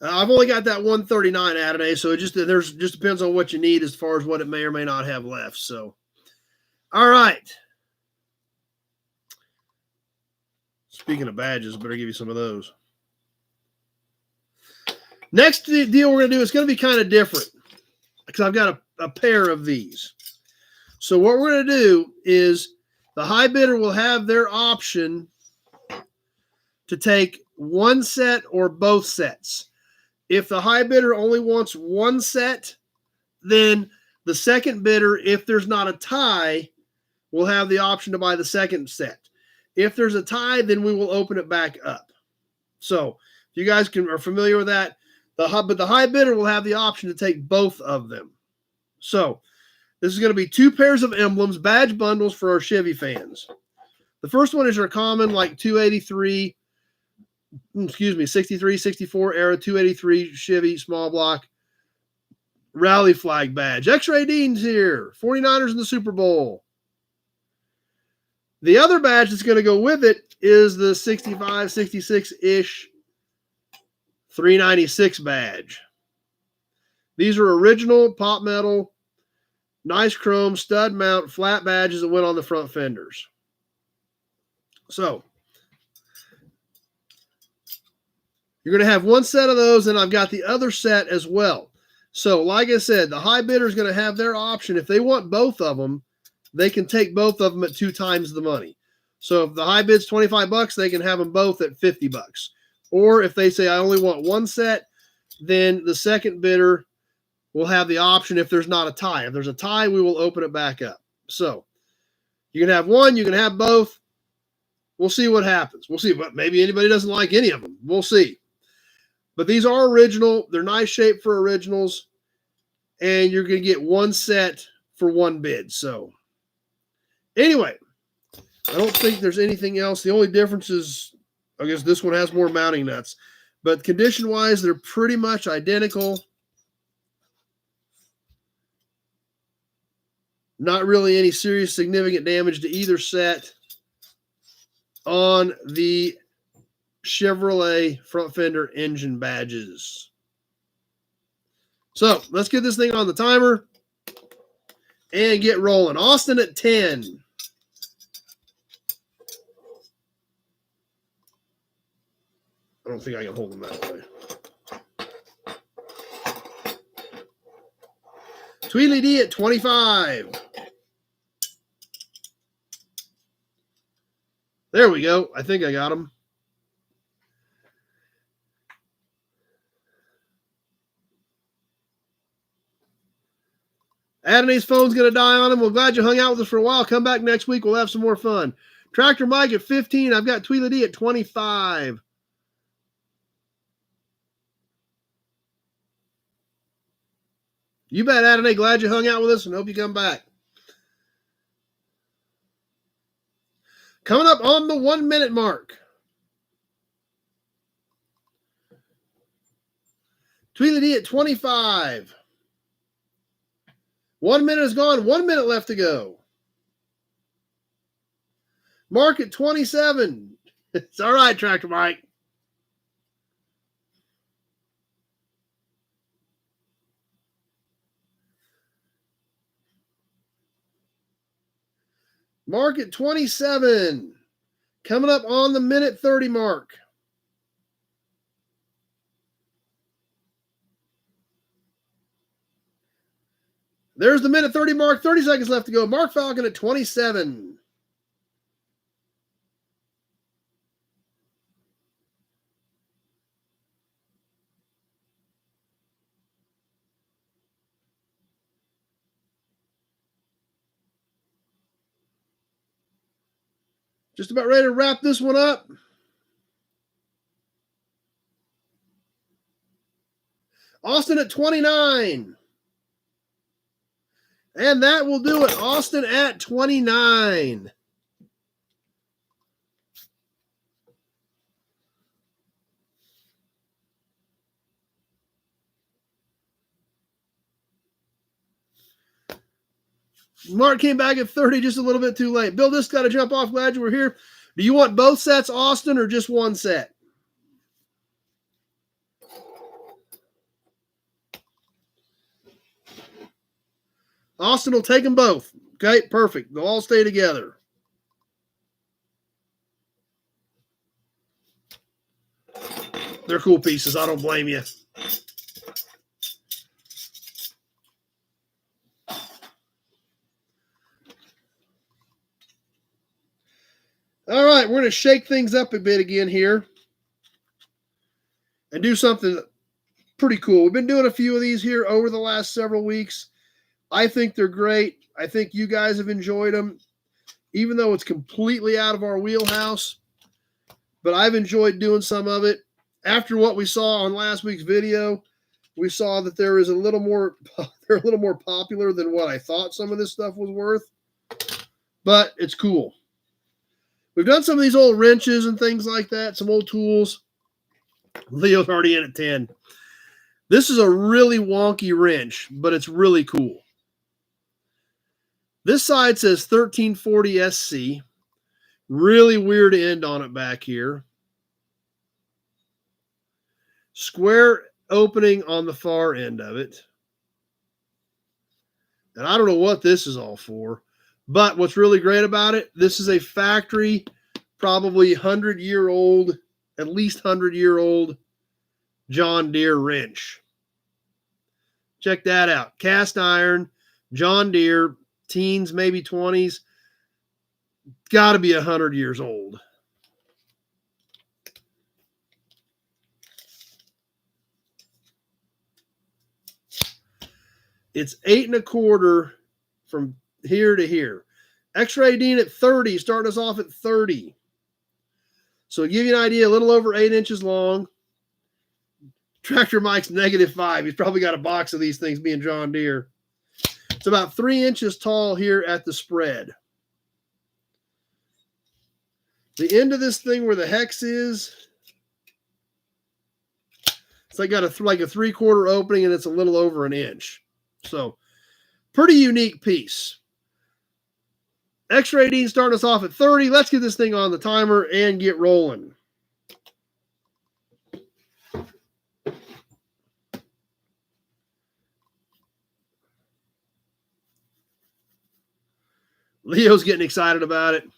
Speaker 1: I've only got that 139 out today, so it just depends on what you need as far as what it may or may not have left. So, all right. Speaking of badges, I better give you some of those. Next deal we're going to do is going to be kind of different because I've got a pair of these. So what we're going to do is the high bidder will have their option to take one set or both sets. If the high bidder only wants one set, then the second bidder, if there's not a tie, will have the option to buy the second set. If there's a tie, then we will open it back up. So if you guys are familiar with that, but the high bidder will have the option to take both of them. So this is going to be 2 pairs of emblems, badge bundles for our Chevy fans. The first one is your common, like 63, 64 era 283 Chevy small block rally flag badge. X-Ray Dean's here. 49ers in the Super Bowl. The other badge that's going to go with it is the 65, 66-ish 396 badge. These are original pop metal, nice chrome, stud mount, flat badges that went on the front fenders. So, you're going to have one set of those, and I've got the other set as well. So, like I said, the high bidder is going to have their option. If they want both of them, they can take both of them at 2 times the money. So if the high bid's $25, they can have them both at $50. Or if they say, I only want one set, then the second bidder will have the option if there's not a tie. If there's a tie, we will open it back up. So you can have one, you can have both. We'll see what happens. We'll see. But maybe anybody doesn't like any of them. We'll see. But these are original. They're nice shape for originals. And you're going to get one set for one bid. So anyway, I don't think there's anything else. The only difference is, I guess this one has more mounting nuts. But condition-wise, they're pretty much identical. Not really any serious significant damage to either set on the Chevrolet front fender engine badges. So let's get this thing on the timer and get rolling. Austin at 10. I don't think I can hold them that way. Tweedly D at 25. There we go. I think I got him. Adonai's phone's going to die on him. We're glad you hung out with us for a while. Come back next week. We'll have some more fun. Tractor Mike at 15. I've got Tweedly D at 25. You bet, Adonai. Glad you hung out with us and hope you come back. Coming up on the 1 minute mark. Tweedly D at 25. 1 minute is gone. 1 minute left to go. Mark at 27. It's all right, Tractor Mike. Mark at 27. Coming up on the minute 30 mark. There's the minute 30 mark. 30 seconds left to go. Mark Falcon at 27. Just about ready to wrap this one up. Austin at 29. And that will do it. Austin at 29. Mark came back at 30, just a little bit too late. Bill, this got to jump off. Glad you were here. Do you want both sets, Austin, or just one set? Austin will take them both. Okay, perfect. They'll all stay together. They're cool pieces. I don't blame you. All right, we're going to shake things up a bit again here and do something pretty cool. We've been doing a few of these here over the last several weeks. I think they're great. I think you guys have enjoyed them, even though it's completely out of our wheelhouse. But I've enjoyed doing some of it. After what we saw on last week's video, we saw that they're a little more popular than what I thought some of this stuff was worth. But it's cool. We've done some of these old wrenches and things like that, some old tools. Leo's already in at 10. This is a really wonky wrench, but it's really cool. This side says 1340 SC. Really weird end on it back here. Square opening on the far end of it. And I don't know what this is all for, but what's really great about it, this is a factory, probably 100-year-old, at least 100-year-old John Deere wrench. Check that out. Cast iron, John Deere, teens, maybe 20s. Got to be 100 years old. It's 8 1/4 from here to here. X-ray Dean at 30, starting us off at 30. So to give you an idea, a little over 8 inches long. Tractor Mike's -5. He's probably got a box of these things being John Deere. It's about 3 inches tall here at the spread. The end of this thing where the hex is, it's like got a 3/4 opening and it's a little over an inch. So pretty unique piece. X-ray Dean starting us off at 30. Let's get this thing on the timer and get rolling. Leo's getting excited about it.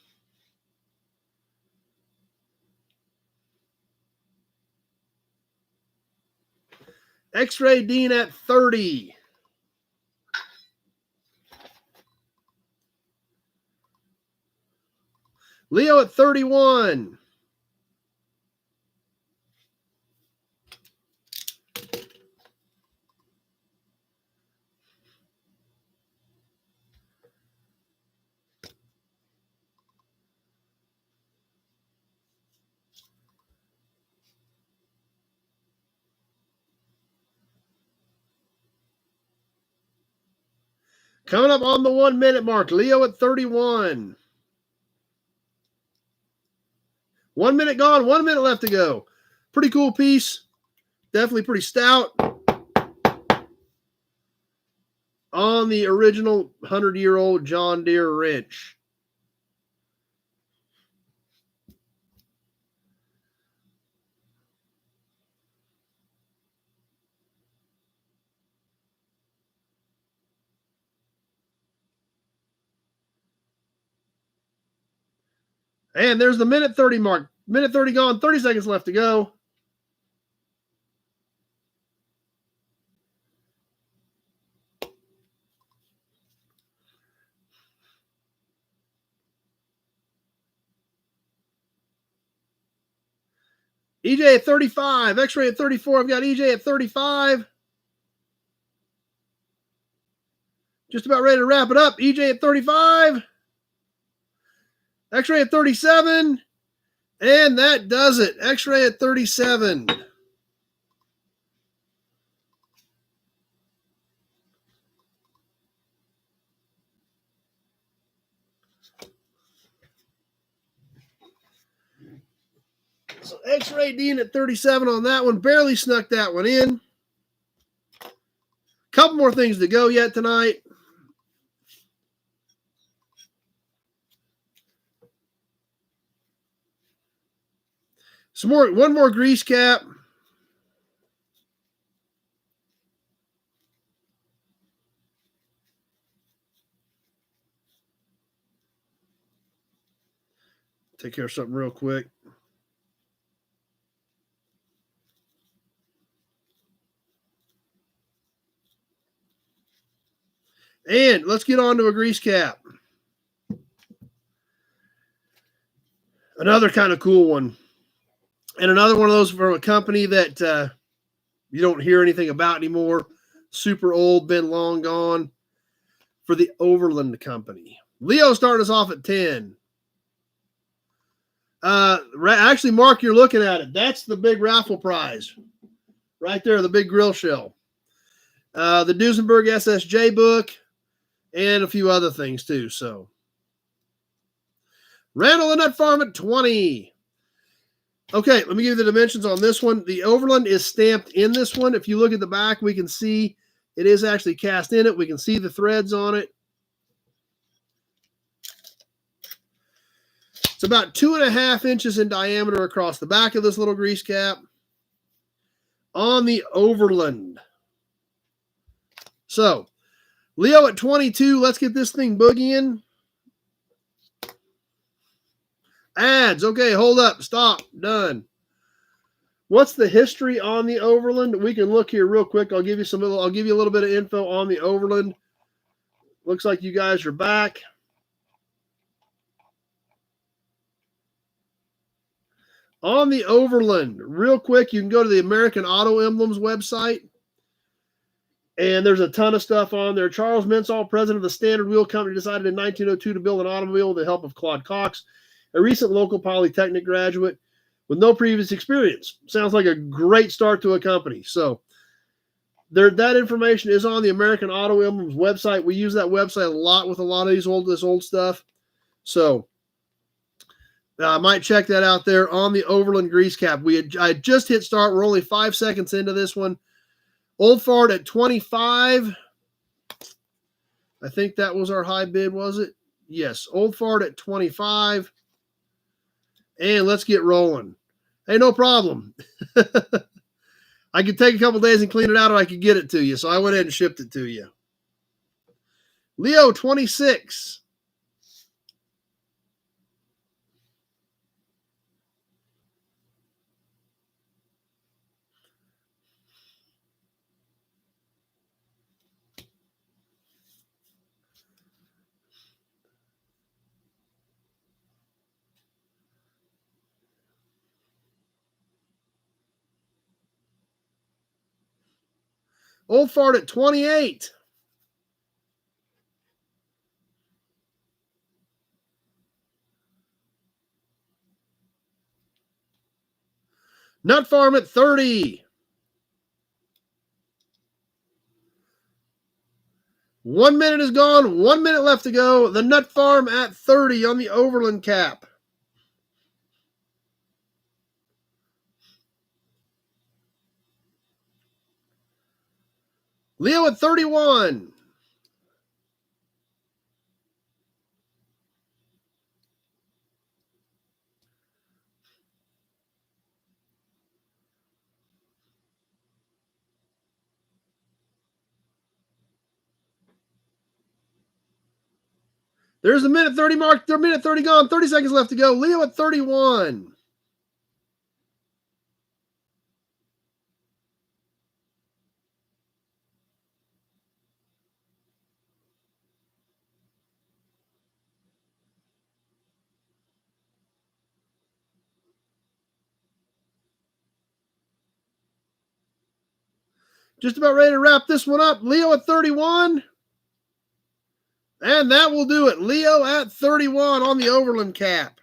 Speaker 1: X-ray Dean at 30. Leo at 31. Coming up on the 1 minute mark, Leo at 31. 1 minute gone, 1 minute left to go. Pretty cool piece. Definitely pretty stout. On the original 100-year-old John Deere wrench. And there's the minute 30 mark. Minute 30 gone, 30 seconds left to go. EJ at 35. X-ray at 34. I've got EJ at 35. Just about ready to wrap it up. EJ at 35. X-ray at 37. And that does it. X-ray at 37. So X-ray Dean at 37 on that one. Barely snuck that one in. Couple more things to go yet tonight. One more grease cap. Take care of something real quick. And let's get on to a grease cap. Another kind of cool one. And another one of those from a company that you don't hear anything about anymore. Super old, been long gone. For the Overland Company. Leo starting us off at 10. Actually, Mark, you're looking at it. That's the big raffle prize. Right there, the big grill shell. The Duesenberg SSJ book. And a few other things too. So, Randall and Nut Farm at 20. Okay, let me give you the dimensions on this one. The Overland is stamped in this one. If you look at the back, we can see it is actually cast in it. We can see the threads on it. It's about 2.5 inches in diameter across the back of this little grease cap on the Overland. So, Leo at 22, let's get this thing boogieing. Ads, okay, hold up, stop, done. What's the history on the Overland? We can look here real quick. I'll give you a little bit of info on the Overland. Looks like you guys are back. On the Overland, real quick, you can go to the American Auto Emblems website. And there's a ton of stuff on there. Charles Mensall, president of the Standard Wheel Company, decided in 1902 to build an automobile with the help of Claude Cox, a recent local Polytechnic graduate with no previous experience. Sounds like a great start to a company. So that information is on the American Auto Emblems website. We use that website a lot with a lot of this old stuff. So I might check that out there on the Overland grease cap. I just hit start. We're only 5 seconds into this one. Old Fart at 25. I think that was our high bid, was it? Yes. Old Fart at 25. And let's get rolling. Hey, no problem. I could take a couple days and clean it out, or I could get it to you. So I went ahead and shipped it to you. Leo, 26. Old Fart at 28. Nut Farm at 30. 1 minute is gone. 1 minute left to go. The Nut Farm at 30 on the Overland cap. Leo at 31. There's the minute 30 mark. Minute 30 gone. 30 seconds left to go. Leo at 31. Just about ready to wrap this one up. Leo at 31. And that will do it. Leo at 31 on the Overland cap.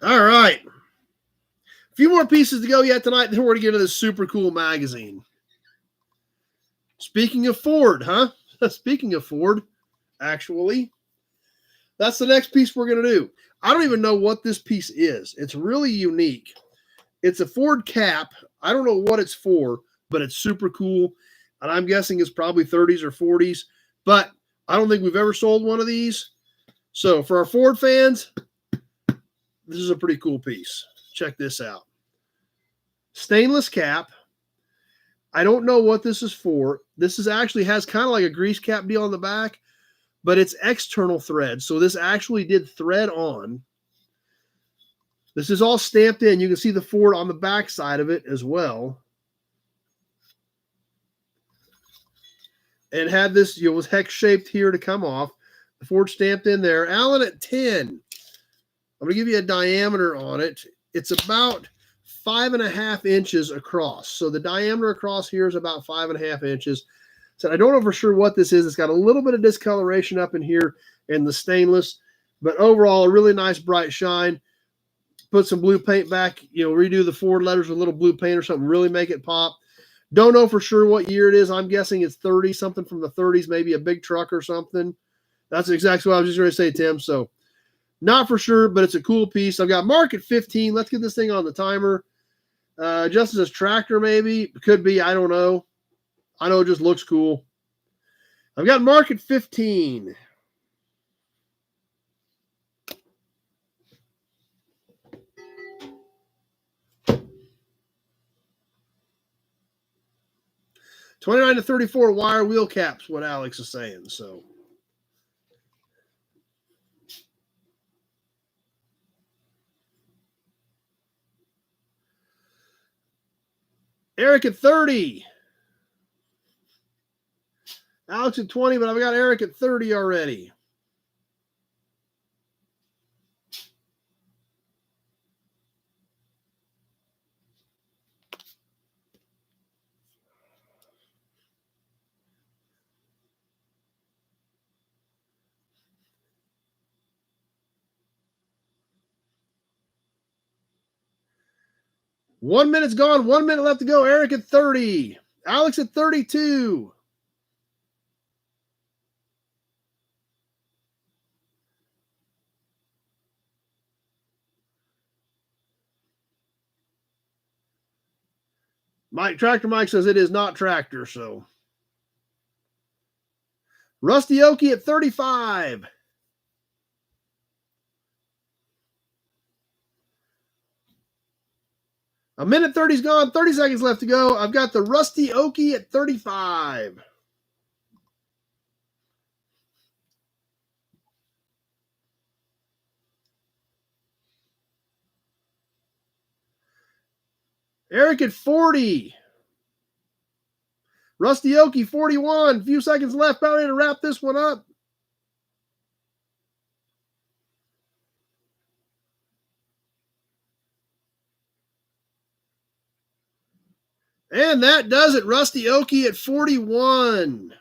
Speaker 1: All right. A few more pieces to go yet tonight. Then we're going to get into this super cool magazine. Speaking of Ford, huh? Speaking of Ford, actually, that's the next piece we're going to do. I don't even know what this piece is. It's really unique. It's a Ford cap. I don't know what it's for, but it's super cool. And I'm guessing it's probably 30s or 40s. But I don't think we've ever sold one of these. So for our Ford fans, this is a pretty cool piece. Check this out. Stainless cap. I don't know what this is for. This is actually has kind of like a grease cap deal on the back, but it's external thread. So this actually did thread on. This is all stamped in. You can see the Ford on the back side of it as well. And had this, was hex shaped here to come off. The Ford stamped in there. Allen at 10. I'm going to give you a diameter on it. It's about 5.5 inches across. So the diameter across here is about 5.5 inches. So I don't know for sure what this is. It's got a little bit of discoloration up in here in the stainless, but overall a really nice bright shine. Put some blue paint back, redo the Ford letters with a little blue paint or something, really make it pop. Don't know for sure what year it is. I'm guessing it's 30, something from the 30s, maybe a big truck or something. That's exactly what I was just going to say, Tim. So not for sure, but it's a cool piece. I've got Mark at 15. Let's get this thing on the timer. Just as a tractor, maybe. Could be, I don't know. I know it just looks cool. I've got Mark at 15. $29 to $34 wire wheel caps, what Alex is saying. So Eric at 30. Alex at 20, but I've got Eric at 30 already. One minute's gone. 1 minute left to go. Eric at 30. Alex at 32. Tractor Mike says it is not tractor, so. Rusty Okie at 35. A minute 30's gone. 30 seconds left to go. I've got the Rusty Okie at 35. Eric at 40. Rusty Okie 41. A few seconds left. About ready to wrap this one up. And that does it. Rusty Okie at 41.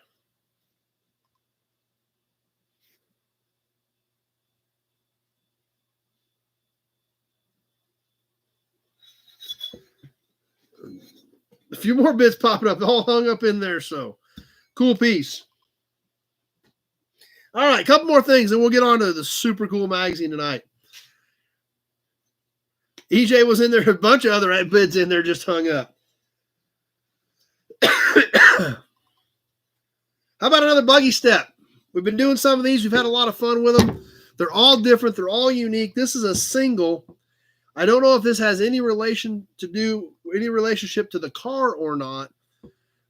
Speaker 1: A few more bits popping up, all hung up in there. So cool piece. All right, a couple more things, and we'll get on to the super cool magazine tonight. EJ was in there, a bunch of other bids in there just hung up. How about another buggy step? We've been doing some of these. We've had a lot of fun with them. They're all different. They're all unique. This is a single. I don't know if this has any relationship to the car or not,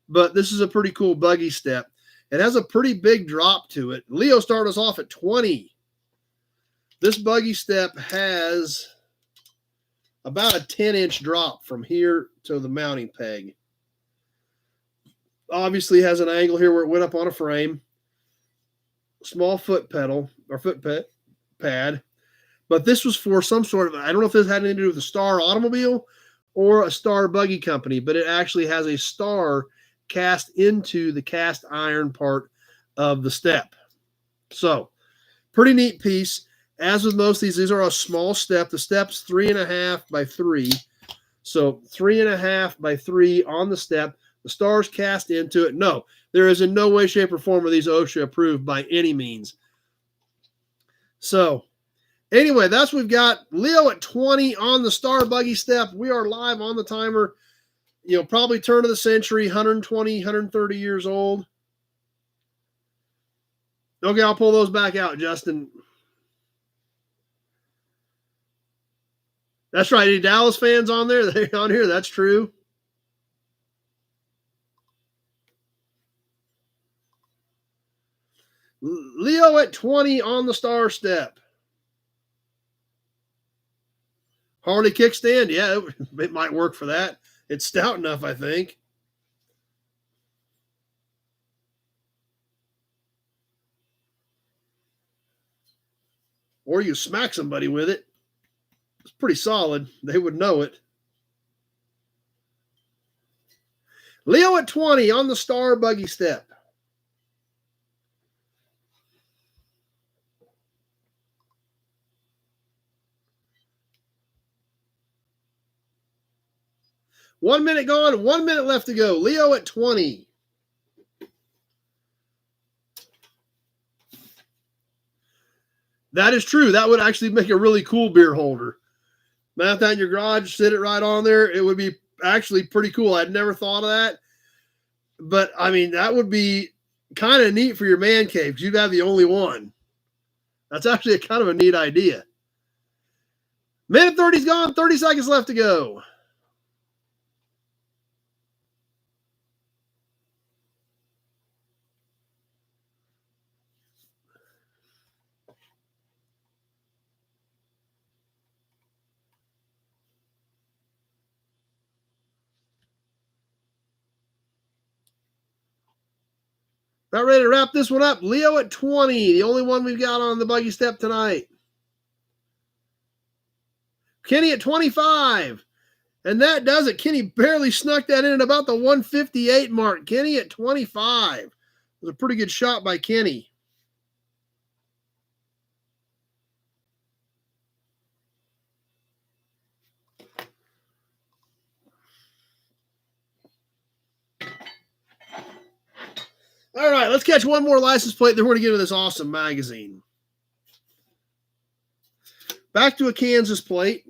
Speaker 1: but this is a pretty cool buggy step. It has a pretty big drop to it. Leo started us off at 20. This buggy step has about a 10-inch drop from here to the mounting peg. Obviously has an angle here where it went up on a frame. Small foot pedal or foot pad. But this was for some sort of, I don't know if this had anything to do with the Star automobile or a Star buggy company, but it actually has a star cast into the cast iron part of the step. So, pretty neat piece. As with most of these are a small step. The step's 3.5 by 3. So, 3.5 by 3 on the step. The star's cast into it. No, there is in no way, shape, or form are these OSHA approved by any means. So, anyway, that's what we've got. Leo at 20 on the Star buggy step. We are live on the timer. Probably turn of the century, 120, 130 years old. Okay, I'll pull those back out, Justin. That's right. Any Dallas fans on there? They're on here. That's true. Leo at 20 on the Star step. Harley kickstand. Yeah, it might work for that. It's stout enough, I think. Or you smack somebody with it. It's pretty solid. They would know it. Leo at 20 on the Star buggy step. One minute gone, 1 minute left to go. Leo at 20. That is true. That would actually make a really cool beer holder. Mount that in your garage, sit it right on there. It would be actually pretty cool. I'd never thought of that. But, I mean, that would be kind of neat for your man cave because you'd have the only one. That's actually a kind of a neat idea. Minute 30's gone. 30 seconds left to go. About ready to wrap this one up. Leo at 20, the only one we've got on the buggy step tonight. Kenny at 25. And that does it. Kenny barely snuck that in at about the 158 mark. Kenny at 25. It was a pretty good shot by Kenny. All right, let's catch one more license plate, then we're going to get into this awesome magazine. Back to a Kansas plate.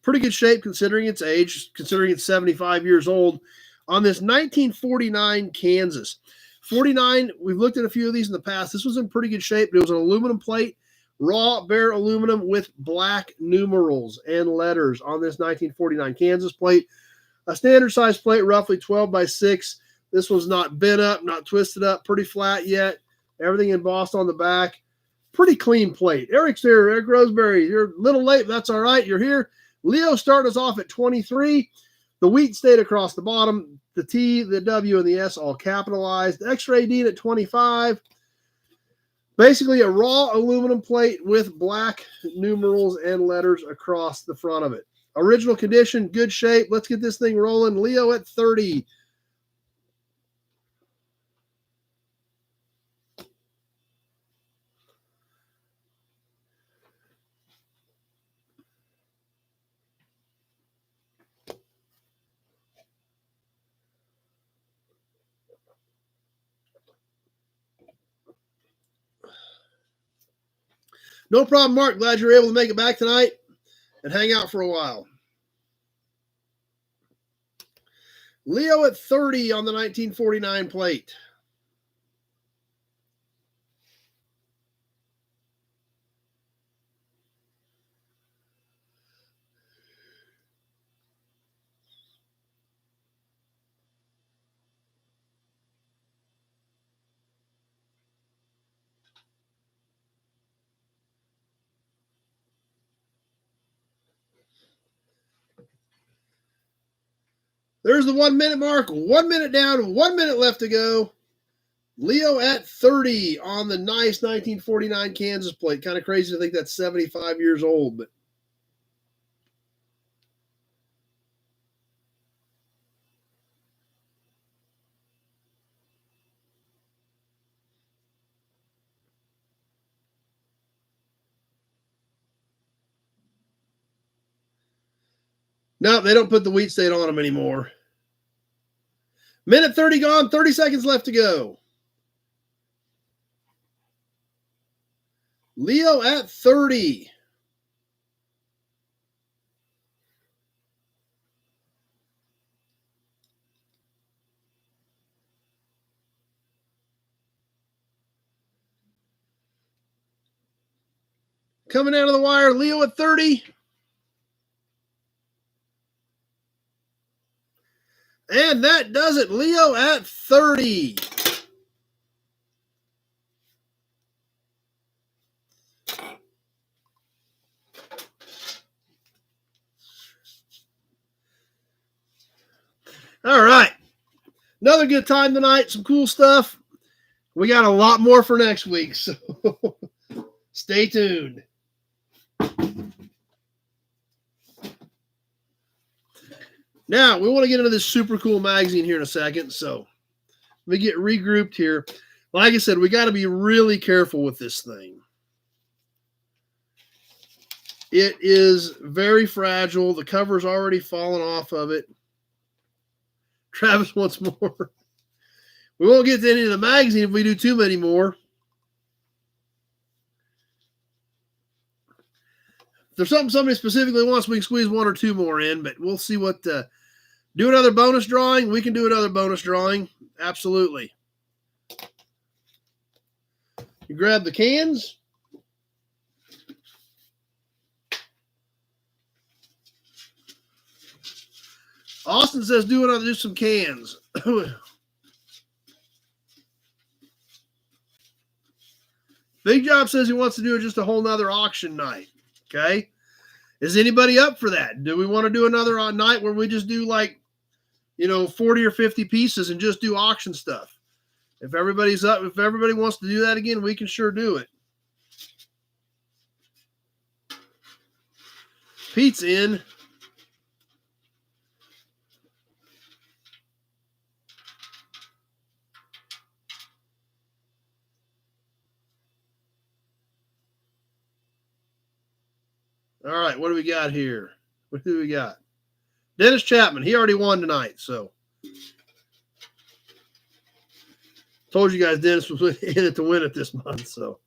Speaker 1: Pretty good shape considering its age, considering it's 75 years old. On this 1949 Kansas. 49, we've looked at a few of these in the past. This was in pretty good shape. It was an aluminum plate, raw bare aluminum with black numerals and letters on this 1949 Kansas plate. A standard size plate, roughly 12 by 6. This was not bent up, not twisted up, pretty flat yet. Everything embossed on the back. Pretty clean plate. Eric's here. Eric Roseberry, you're a little late, but that's all right. You're here. Leo started us off at 23. The wheat stayed across the bottom. The T, the W, and the S all capitalized. X-ray Dean at 25. Basically a raw aluminum plate with black numerals and letters across the front of it. Original condition, good shape. Let's get this thing rolling. Leo at 30. No problem, Mark. Glad you're able to make it back tonight and hang out for a while. Leo at 30 on the 1949 plate. There's the 1 minute mark. 1 minute down, 1 minute left to go. Leo at 30 on the nice 1949 Kansas plate. Kind of crazy to think that's 75 years old, but no, they don't put the wheat state on them anymore. Minute 30 gone, 30 seconds left to go. Leo at 30. Coming out of the wire, Leo at 30. And that does it. Leo at 30. All right. Another good time tonight. Some cool stuff. We got a lot more for next week, so stay tuned. Now, we want to get into this super cool magazine here in a second, so let me get regrouped here. Like I said, we got to be really careful with this thing. It is very fragile. The cover's already fallen off of it. Travis wants more. We won't get to any of the magazine if we do too many more. If there's something somebody specifically wants, we can squeeze one or two more in, but we'll see what Do another bonus drawing? We can do another bonus drawing. Absolutely. You grab the cans. Austin says do some cans. Big Job says he wants to do just a whole nother auction night. Okay. Is anybody up for that? Do we want to do another night where we just do like, 40 or 50 pieces and just do auction stuff? If everybody's up, if everybody wants to do that again, we can sure do it. Pete's in. All right, what do we got here? What do we got? Dennis Chapman. He already won tonight, so. Told you guys Dennis was in it to win it this month, so.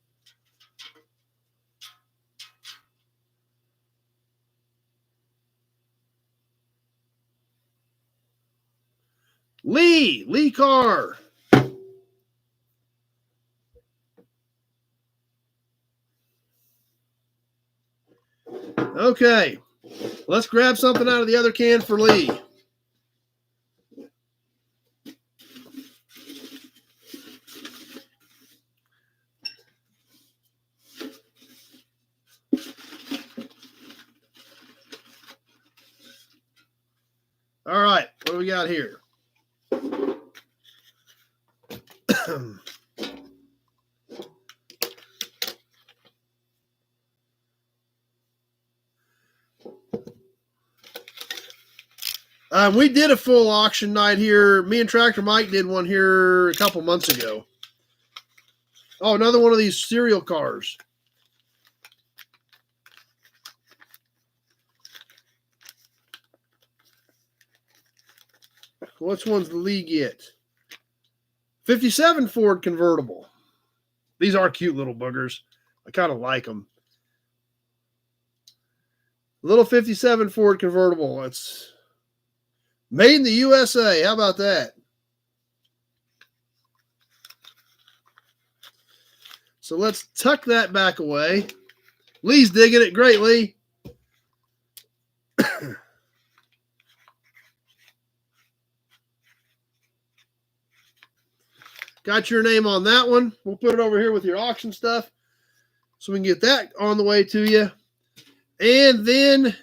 Speaker 1: Lee Carr. Okay, let's grab something out of the other can for Lee. All right, what do we got here? We did a full auction night here. Me and Tractor Mike did one here a couple months ago. Oh, another one of these cereal cars. Which one's the Lee get? 57 Ford convertible. These are cute little boogers. I kind of like them. Little 57 Ford convertible. It's made in the USA. How about that? So let's tuck that back away. Lee's digging it. Great, Lee. Got your name on that one. We'll put it over here with your auction stuff so we can get that on the way to you. And then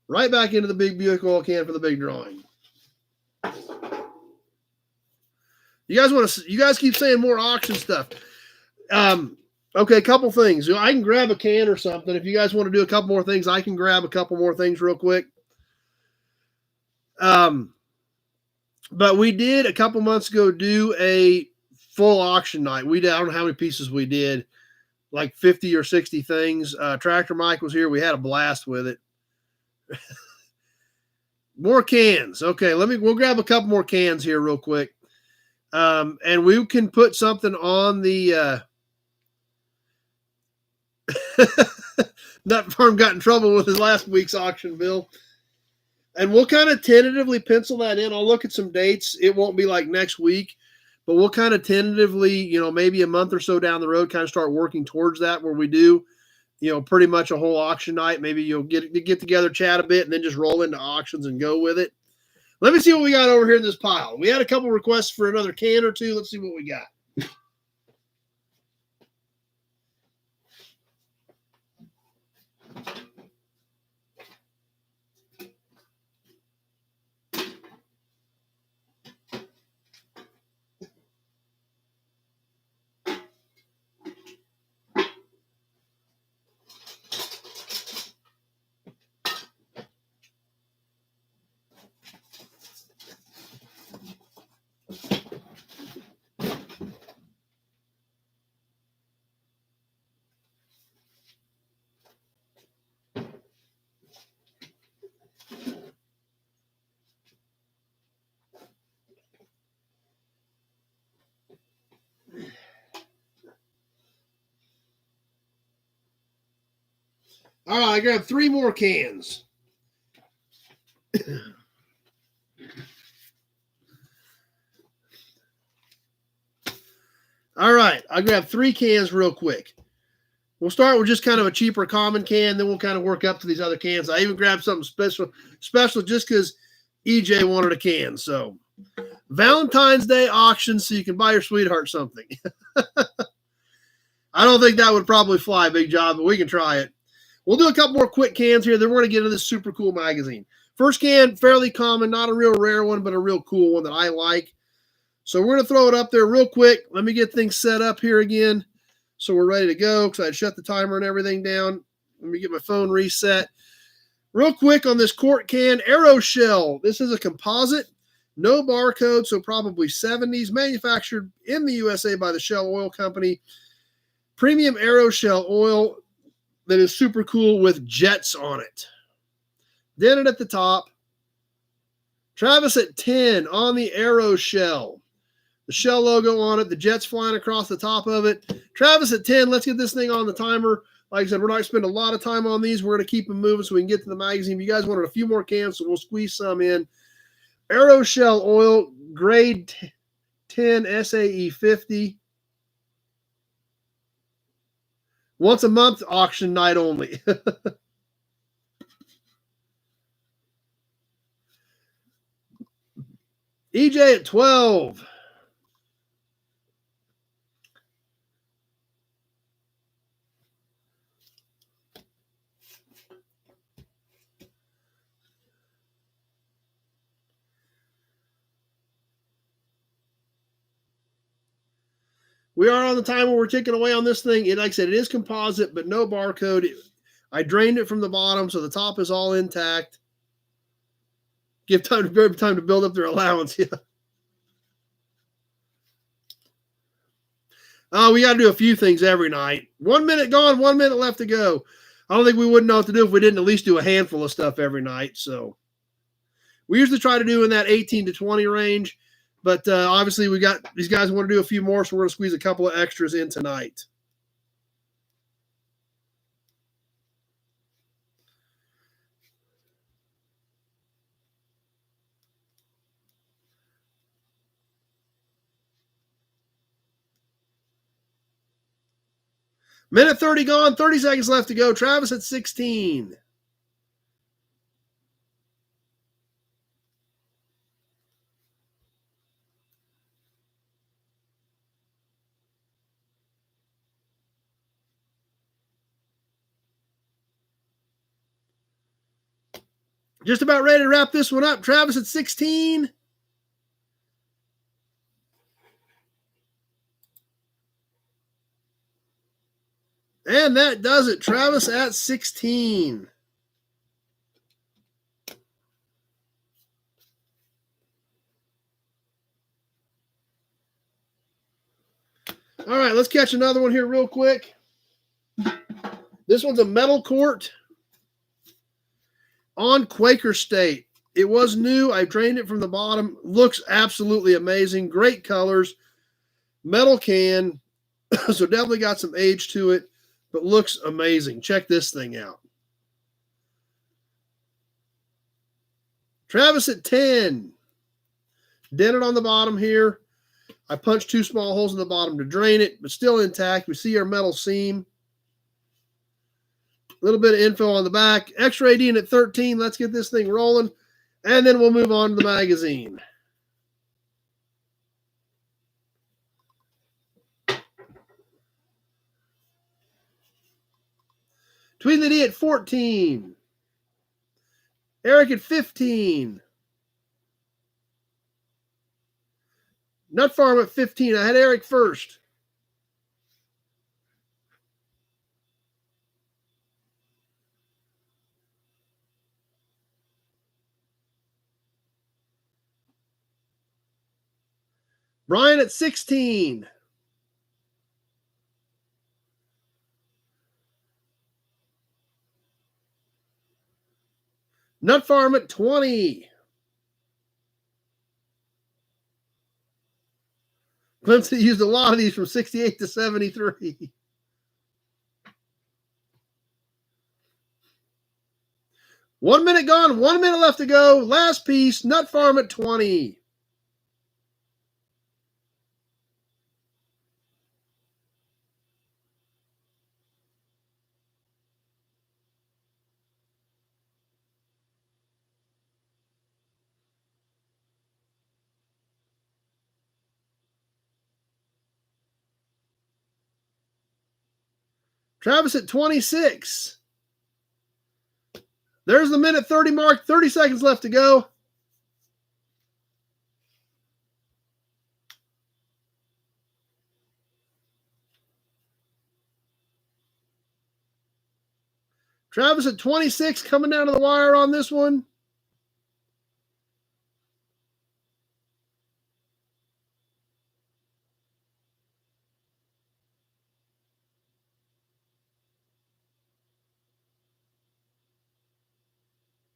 Speaker 1: right back into the big Buick oil can for the big drawing. You guys keep saying more auction stuff. Okay, a couple things. I can grab a can or something. If you guys want to do a couple more things, I can grab a couple more things real quick. But we did a couple months ago do a full auction night. I don't know how many pieces we did, like 50 or 60 things. Tractor Mike was here. We had a blast with it. More cans. Okay, we'll grab a couple more cans here real quick. And we can put something on the Nut Farm got in trouble with his last week's auction bill. And we'll kind of tentatively pencil that in. I'll look at some dates. It won't be like next week, but we'll kind of tentatively, maybe a month or so down the road, kind of start working towards that where we do, pretty much a whole auction night. Maybe you'll get together, chat a bit, and then just roll into auctions and go with it. Let me see what we got over here in this pile. We had a couple requests for another can or two. Let's see what we got. All right, I grabbed 3 more cans. All right, I grabbed 3 cans real quick. We'll start with just kind of a cheaper common can, then we'll kind of work up to these other cans. I even grabbed something special just because EJ wanted a can. So Valentine's Day auction so you can buy your sweetheart something. I don't think that would probably fly, Big Job, but we can try it. We'll do a couple more quick cans here. Then we're going to get into this super cool magazine. First can, fairly common, not a real rare one, but a real cool one that I like. So we're going to throw it up there real quick. Let me get things set up here again so we're ready to go because I shut the timer and everything down. Let me get my phone reset. Real quick on this quart can, Aero Shell. This is a composite, no barcode, so probably 70s, manufactured in the USA by the Shell Oil Company. Premium Aero Shell oil that is super cool with jets on it. Dented at the top. Travis at 10 on the Aero Shell. The Shell logo on it, the jets flying across the top of it. Travis at 10, let's get this thing on the timer. Like I said, we're not going to spend a lot of time on these. We're going to keep them moving so we can get to the magazine. If you guys wanted a few more cans, so we'll squeeze some in. Aero Shell oil, grade 10 SAE 50. Once a month, auction night only. EJ at 12. We are on the timer. We're ticking away on this thing. Like I said, it is composite, but no barcode. I drained it from the bottom, so the top is all intact. Give time to build up their allowance. Yeah. Oh, we got to do a few things every night. 1 minute gone, 1 minute left to go. I don't think we wouldn't know what to do if we didn't at least do a handful of stuff every night. So we usually try to do in that 18 to 20 range. But obviously, we got these guys want to do a few more, so we're going to squeeze a couple of extras in tonight. Minute 30 gone, 30 seconds left to go. Travis at 16. Just about ready to wrap this one up. Travis at 16. And that does it. Travis at 16. All right, let's catch another one here real quick. This one's a metal quart on Quaker State. It was new. I drained it from the bottom. Looks absolutely amazing. Great colors. Metal can. So definitely got some age to it, but looks amazing. Check this thing out. Travis at 10. Dented on the bottom here. I punched 2 small holes in the bottom to drain it, but still intact. We see our metal seam. A little bit of info on the back. Extra 18 at 13. Let's get this thing rolling, and then we'll move on to the magazine. Tweet the D at 14. Eric at 15. Nut Farm at 15. I had Eric first. Brian at 16. Nut Farm at 20. Clemson used a lot of these from 68 to 73. 1 minute gone, 1 minute left to go. Last piece, Nut Farm at 20. Travis at 26. There's the minute 30 mark, 30 seconds left to go. Travis at 26 coming down to the wire on this one.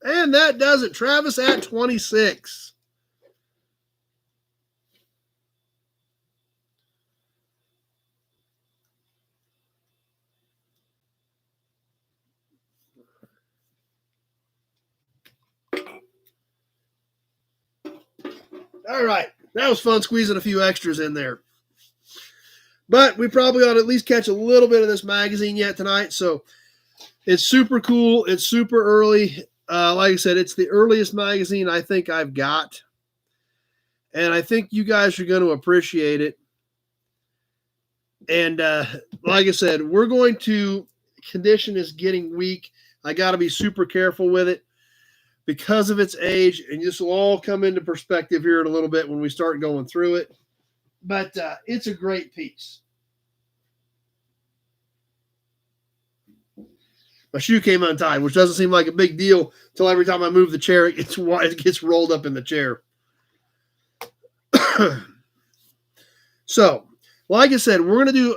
Speaker 1: And that does it. Travis at 26. All right. That was fun squeezing a few extras in there. But we probably ought to at least catch a little bit of this magazine yet tonight. So it's super cool. It's super early. Like I said, it's the earliest magazine I think I've got. And I think you guys are going to appreciate it. And like I said, we're going to, condition is getting weak. I got to be super careful with it because of its age. And this will all come into perspective here in a little bit when we start going through it. But it's a great piece. My shoe came untied, which doesn't seem like a big deal until every time I move the chair, it gets rolled up in the chair. So, like I said, we're going to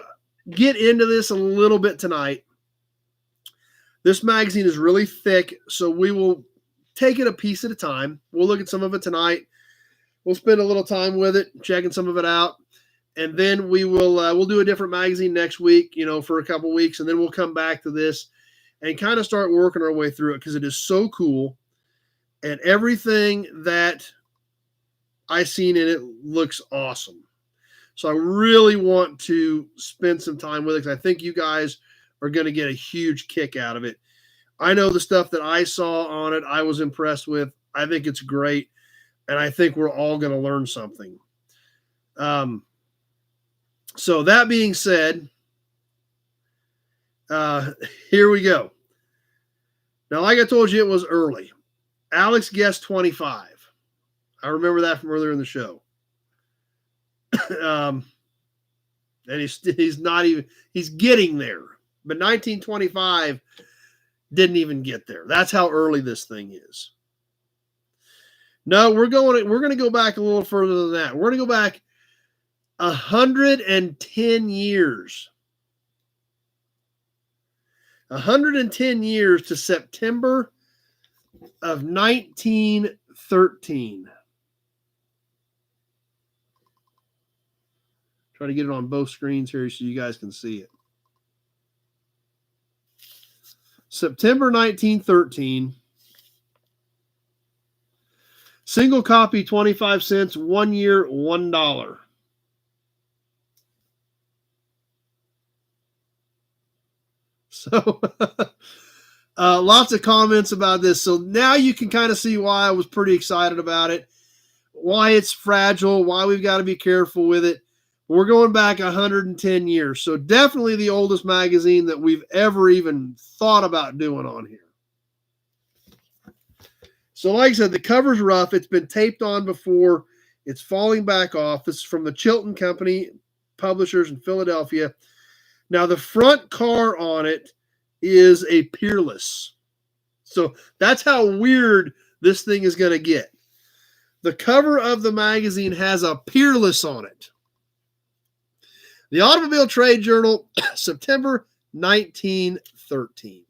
Speaker 1: get into this a little bit tonight. This magazine is really thick, so we will take it a piece at a time. We'll look at some of it tonight. We'll spend a little time with it, checking some of it out. And then we'll do a different magazine next week, for a couple weeks. And then we'll come back to this and kind of start working our way through it because it is so cool. And everything that I've seen in it looks awesome. So I really want to spend some time with it because I think you guys are going to get a huge kick out of it. I know the stuff that I saw on it, I was impressed with. I think it's great. And I think we're all going to learn something. So that being said, here we go. Now, like I told you, it was early. Alex guessed 25. I remember that from earlier in the show. And he's not even, he's getting there. But 1925 didn't even get there. That's how early this thing is. No, we're going to go back a little further than that. We're going to go back 110 years. 110 years to September of 1913. Try to get it on both screens here so you guys can see it. September 1913. Single copy, 25 cents. 1 year, $1. So lots of comments about this. So now you can kind of see why I was pretty excited about it, why it's fragile, why we've got to be careful with it. We're going back 110 years. So definitely the oldest magazine that we've ever even thought about doing on here. So like I said, the cover's rough. It's been taped on before. It's falling back off. This is from the Chilton Company, publishers in Philadelphia. Now, the front car on it is a Peerless. So that's how weird this thing is going to get. The cover of the magazine has a Peerless on it. The Automobile Trade Journal, September 1913.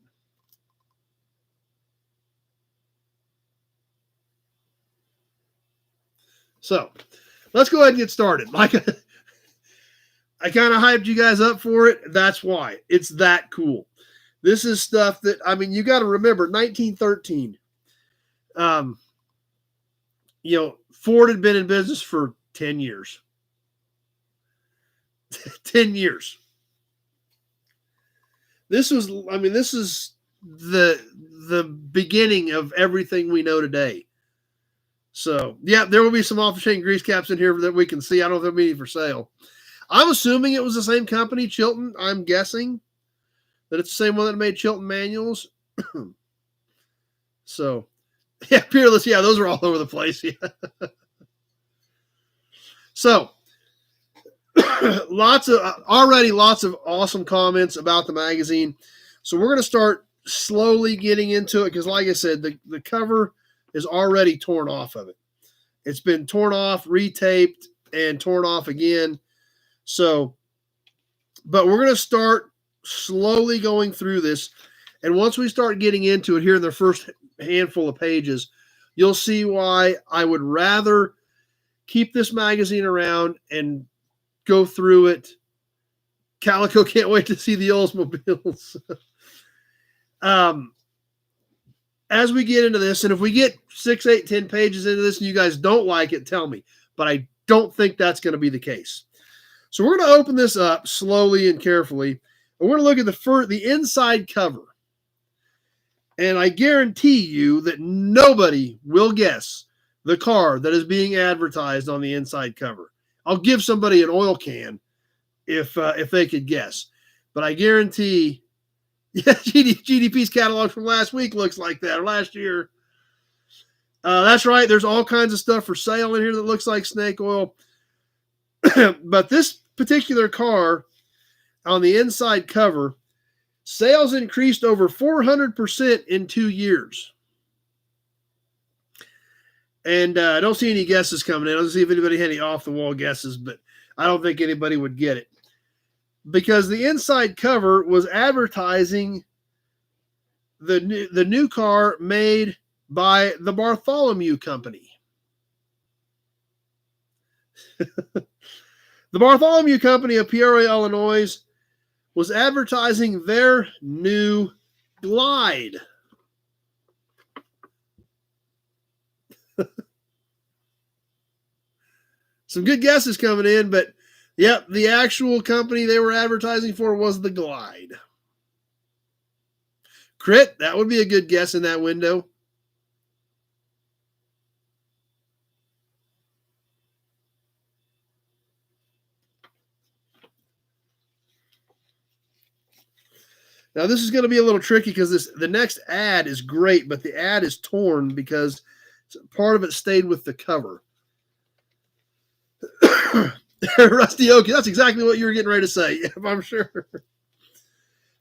Speaker 1: So let's go ahead and get started. I kind of hyped you guys up for it. That's why. It's that cool. This is stuff that, you got to remember, 1913. Um, Ford had been in business for 10 years. 10 years. This is the beginning of everything we know today. So, yeah, there will be some off-the-chain grease caps in here that we can see. I don't know if there'll be any for sale. I'm assuming it was the same company, Chilton. I'm guessing that it's the same one that made Chilton manuals. So, yeah, Peerless. Yeah, those are all over the place. Yeah. So, lots of awesome comments about the magazine. So we're going to start slowly getting into it because, like I said, the cover is already torn off of it. It's been torn off, retaped, and torn off again. So, but we're going to start slowly going through this. And once we start getting into it here in the first handful of pages, you'll see why I would rather keep this magazine around and go through it. Calico can't wait to see the Oldsmobiles. As we get into this, and if we get 6, 8, 10 pages into this and you guys don't like it, tell me. But I don't think that's going to be the case. So we're going to open this up slowly and carefully. And we're going to look at the inside cover. And I guarantee you that nobody will guess the car that is being advertised on the inside cover. I'll give somebody an oil can if they could guess. But I guarantee, yeah, GDP's catalog from last week looks like that, or last year. That's right. There's all kinds of stuff for sale in here that looks like snake oil. But this particular car on the inside cover, sales increased over 400% in 2 years. And I don't see any guesses coming in. I don't see if anybody had any off-the-wall guesses, but I don't think anybody would get it. Because the inside cover was advertising the new car made by the Bartholomew Company. The Bartholomew Company of Peoria, Illinois, was advertising their new Glide. Some good guesses coming in, but yep, the actual company they were advertising for was the Glide. Crit, that would be a good guess in that window. Now, this is going to be a little tricky because the next ad is great, but the ad is torn because part of it stayed with the cover. Rusty Oak, that's exactly what you were getting ready to say, I'm sure.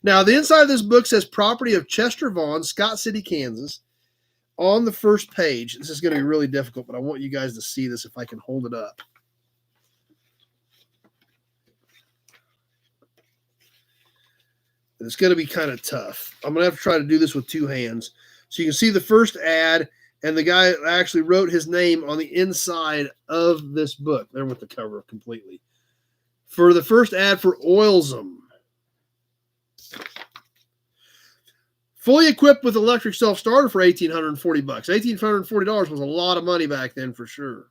Speaker 1: Now, the inside of this book says property of Chester Vaughn, Scott City, Kansas. On the first page, this is going to be really difficult, but I want you guys to see this if I can hold it up. It's going to be kind of tough. I'm going to have to try to do this with two hands. So you can see the first ad, and the guy actually wrote his name on the inside of this book. There with the cover completely. For the first ad for Oilsome. Fully equipped with electric self-starter for $1,840. $1,840 was a lot of money back then for sure.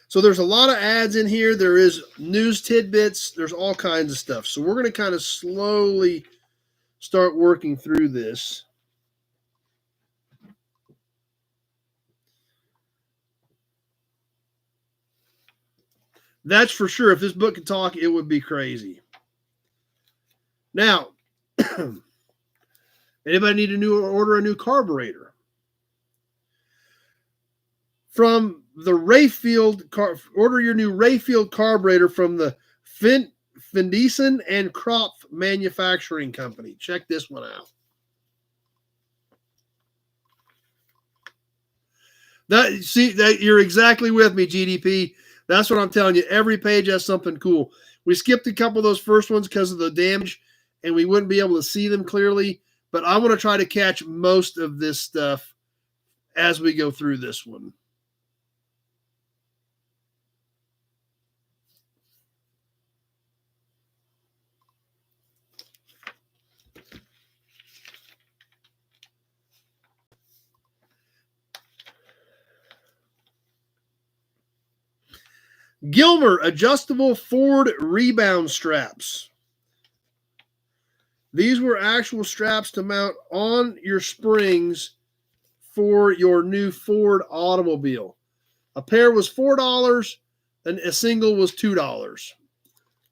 Speaker 1: So there's a lot of ads in here. There is news tidbits. There's all kinds of stuff. So we're going to kind of slowly start working through this. That's for sure. If this book could talk, it would be crazy. Now, anybody need order a new carburetor? From the Rayfield, order your new Rayfield carburetor from the Findesen and Kropf Manufacturing Company. Check this one out. You're exactly with me, GDP. That's what I'm telling you. Every page has something cool. We skipped a couple of those first ones because of the damage, and we wouldn't be able to see them clearly. but I want to try to catch most of this stuff as we go through this one. Gilmer adjustable Ford rebound straps. These were actual straps to mount on your springs for your new Ford automobile. A pair was $4 and a single was $2.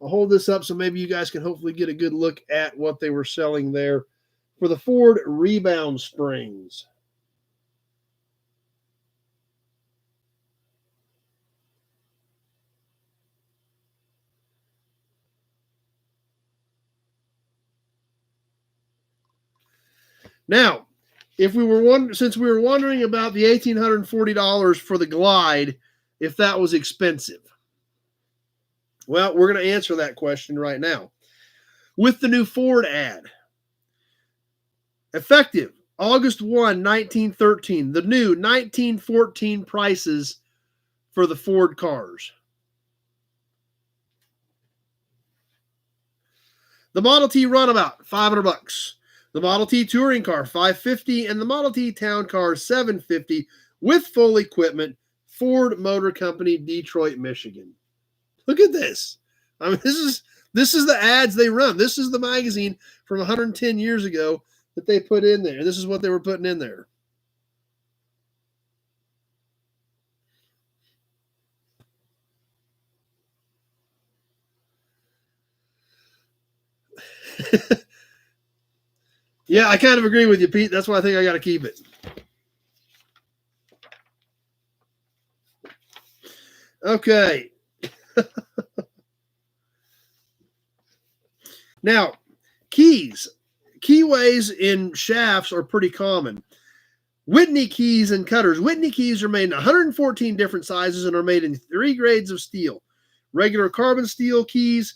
Speaker 1: I'll hold this up so maybe you guys can hopefully get a good look at what they were selling there for the Ford rebound springs. Now, if we were since we were wondering about the $1,840 for the Glide, if that was expensive. Well, we're going to answer that question right now with the new Ford ad. Effective August 1, 1913, the new 1914 prices for the Ford cars. The Model T Runabout, $500. The Model T Touring Car, $550, and the Model T Town Car, $750, with full equipment, Ford Motor Company, Detroit, Michigan. Look at this. I mean, this is the ads they run. This is the magazine from 110 years ago that they put in there. This is what they were putting in there. Yeah, I kind of agree with you, Pete. That's why I think I got to keep it. Okay. Now, keys. Keyways in shafts are pretty common. Whitney keys and cutters. Whitney keys are made in 114 different sizes and are made in 3 grades of steel. Regular carbon steel keys,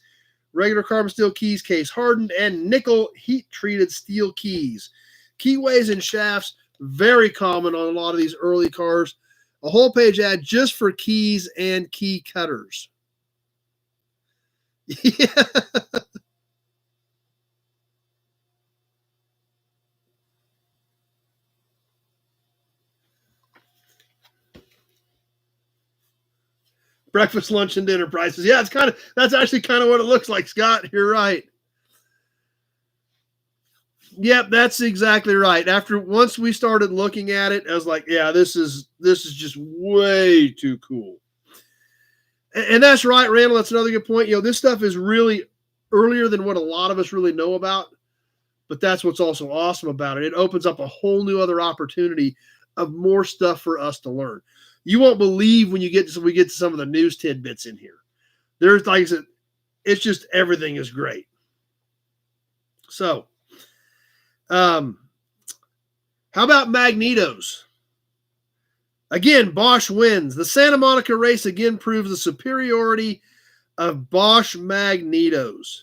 Speaker 1: case hardened, and nickel heat treated steel keys. Keyways and shafts, very common on a lot of these early cars. A whole page ad just for keys and key cutters. Yeah. Breakfast, lunch, and dinner prices. Yeah, that's actually kind of what it looks like, Scott. You're right. Yep, that's exactly right. Once we started looking at it, I was like, yeah, this is just way too cool. And that's right, Randall. That's another good point. This stuff is really earlier than what a lot of us really know about, but that's what's also awesome about it. It opens up a whole new other opportunity of more stuff for us to learn. You won't believe when we get to some of the news tidbits in here. There's, like I said, it's just everything is great. So, how about magnetos? Again, Bosch wins. The Santa Monica race again proves the superiority of Bosch magnetos.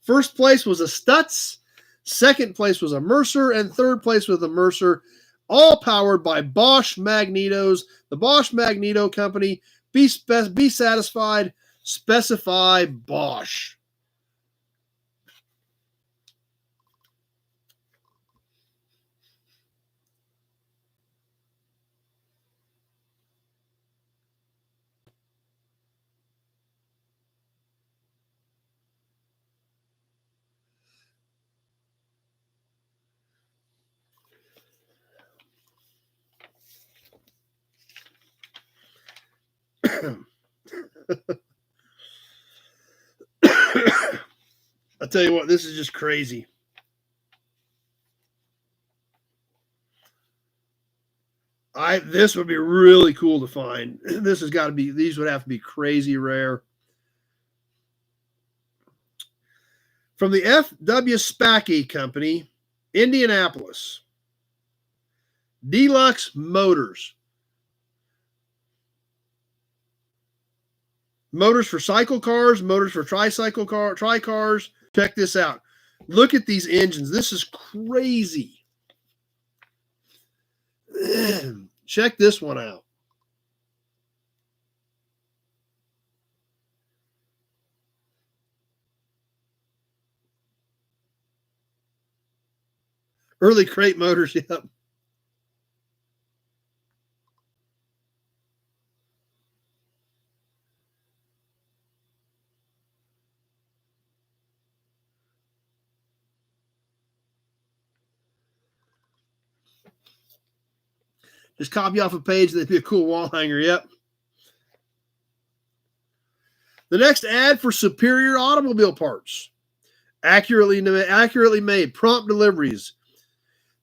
Speaker 1: First place was a Stutz, second place was a Mercer, and third place was a Mercer, all powered by Bosch magnetos. The Bosch Magneto Company. Be satisfied. Specify Bosch. I'll tell you what, this is just crazy. This would be really cool to find. These would have to be crazy rare. From the F.W. Spackey Company, Indianapolis. Deluxe Motors. Motors for cycle cars, motors for tri-cars. Check this out. Look at these engines. This is crazy. Check this one out. Early crate motors, yep. Just copy off a page, that'd be a cool wall hanger, yep. The next ad for superior automobile parts. Accurately made, prompt deliveries.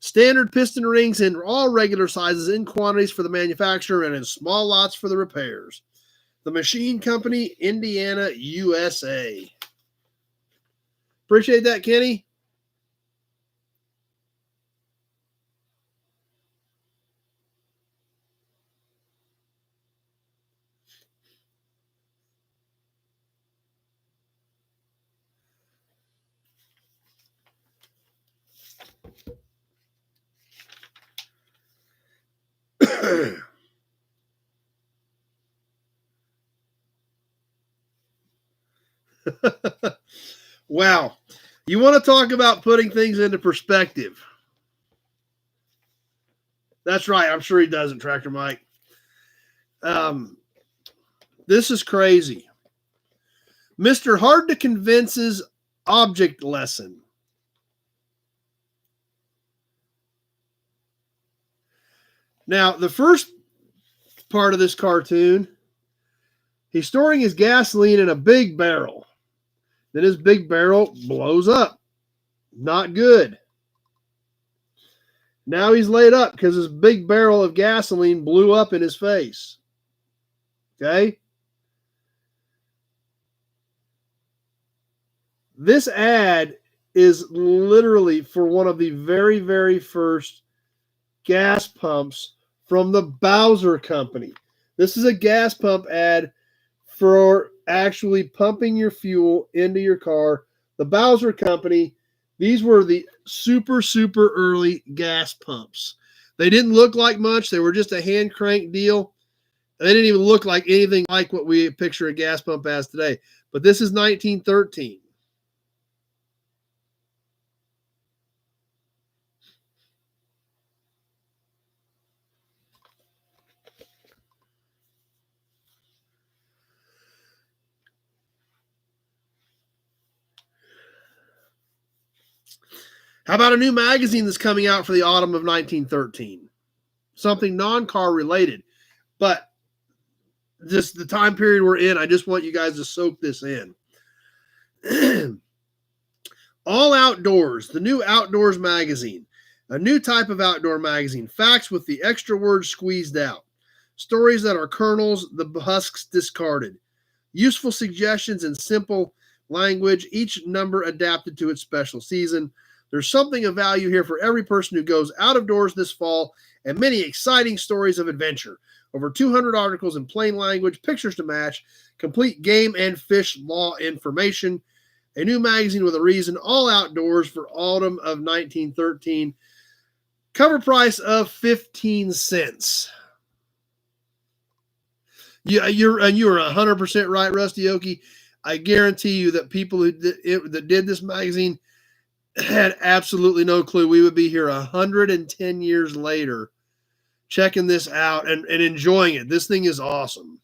Speaker 1: Standard piston rings in all regular sizes in quantities for the manufacturer and in small lots for the repairs. The Machine Company, Indiana, USA. Appreciate that, Kenny. Wow. You want to talk about putting things into perspective? That's right. I'm sure he doesn't, Tractor Mike. This is crazy. Mr. Hard to Convince's object lesson. Now, the first part of this cartoon, he's storing his gasoline in a big barrel. Then his big barrel blows up. Not good. Now he's laid up because his big barrel of gasoline blew up in his face. Okay? This ad is literally for one of the very, very first gas pumps from the Bowser Company. This is a gas pump ad for actually pumping your fuel into your car. The Bowser Company, these were the super, super early gas pumps. They didn't look like much. They were just a hand crank deal. They didn't even look like anything like what we picture a gas pump as today. But this is 1913. How about a new magazine that's coming out for the autumn of 1913? Something non-car related. But just the time period we're in, I just want you guys to soak this in. All Outdoors, the new Outdoors magazine. A new type of outdoor magazine. Facts with the extra words squeezed out. Stories that are kernels, the husks discarded. Useful suggestions in simple language, each number adapted to its special season. There's something of value here for every person who goes out of doors this fall, and many exciting stories of adventure. Over 200 articles in plain language, pictures to match, complete game and fish law information. A new magazine with a reason, all outdoors for autumn of 1913. Cover price of 15 cents. Yeah, you're 100% right, Rusty Okie. I guarantee you that people that did this magazine had absolutely no clue we would be here 110 years later checking this out and enjoying it. This thing is awesome.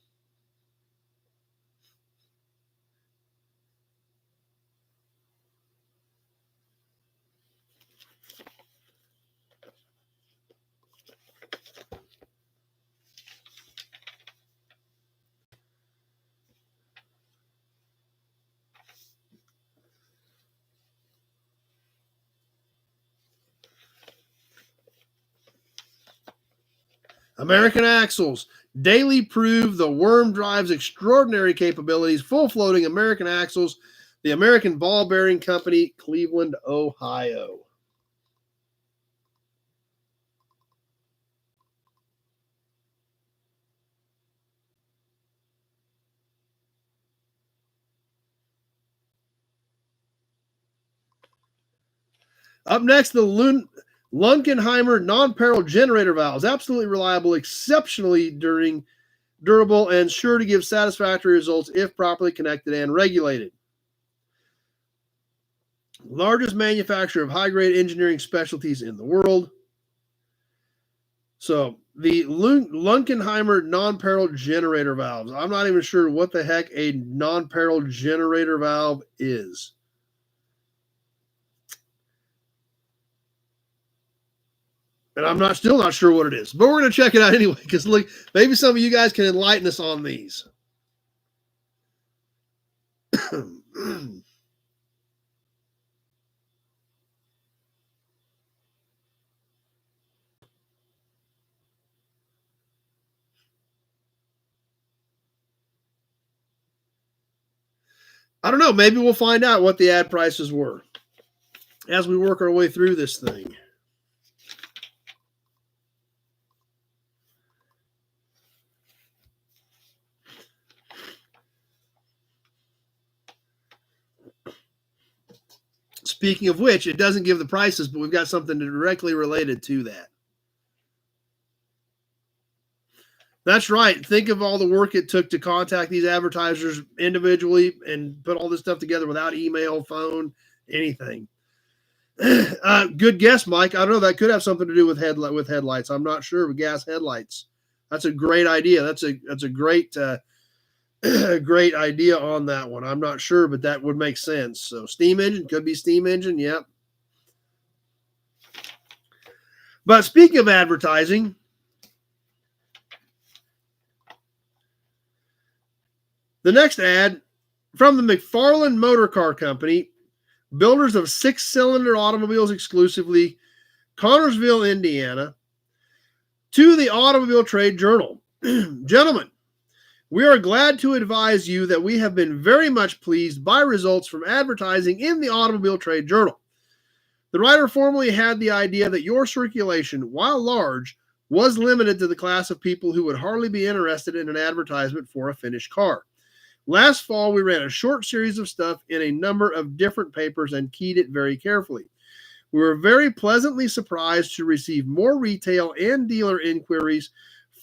Speaker 1: American Axles daily prove the worm drive's extraordinary capabilities. Full floating American Axles, the American Ball Bearing Company, Cleveland, Ohio. Up next, the Lunkenheimer non-peril generator valves. Absolutely reliable, exceptionally durable, and sure to give satisfactory results if properly connected and regulated. Largest manufacturer of high-grade engineering specialties in the world. So the Lunkenheimer non-peril generator valves. I'm not even sure what the heck a non-peril generator valve is. And I'm still not sure what it is, but we're going to check it out anyway, because look, maybe some of you guys can enlighten us on these. I don't know. Maybe we'll find out what the ad prices were as we work our way through this thing. Speaking of which, it doesn't give the prices, but we've got something directly related to that. That's right. Think of all the work it took to contact these advertisers individually and put all this stuff together without email, phone, anything. Good guess, Mike. I don't know. That could have something to do with headlights. I'm not sure. With gas headlights. That's a great idea. That's a great great idea on that one. I'm not sure, but that would make sense. So steam engine, could be steam engine. Yep. But speaking of advertising, the next ad from the McFarland Motor Car Company, builders of 6-cylinder automobiles exclusively, Connorsville, Indiana, to the Automobile Trade Journal. Gentlemen, we are glad to advise you that we have been very much pleased by results from advertising in the Automobile Trade Journal. The writer formerly had the idea that your circulation, while large, was limited to the class of people who would hardly be interested in an advertisement for a finished car. Last fall, we ran a short series of stuff in a number of different papers and keyed it very carefully. We were very pleasantly surprised to receive more retail and dealer inquiries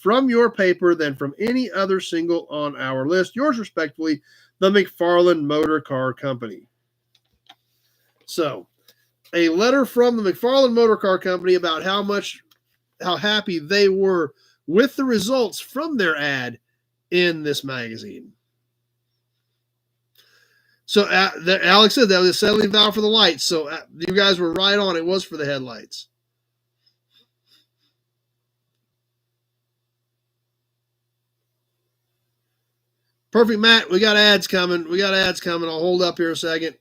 Speaker 1: from your paper than from any other single on our list. Yours respectfully, the McFarland Motor Car Company. So, a letter from the McFarland Motor Car Company about how happy they were with the results from their ad in this magazine. So Alex said that was a settling valve for the lights. So you guys were right on. It was for the headlights. Perfect, Matt. We got ads coming. I'll hold up here a second.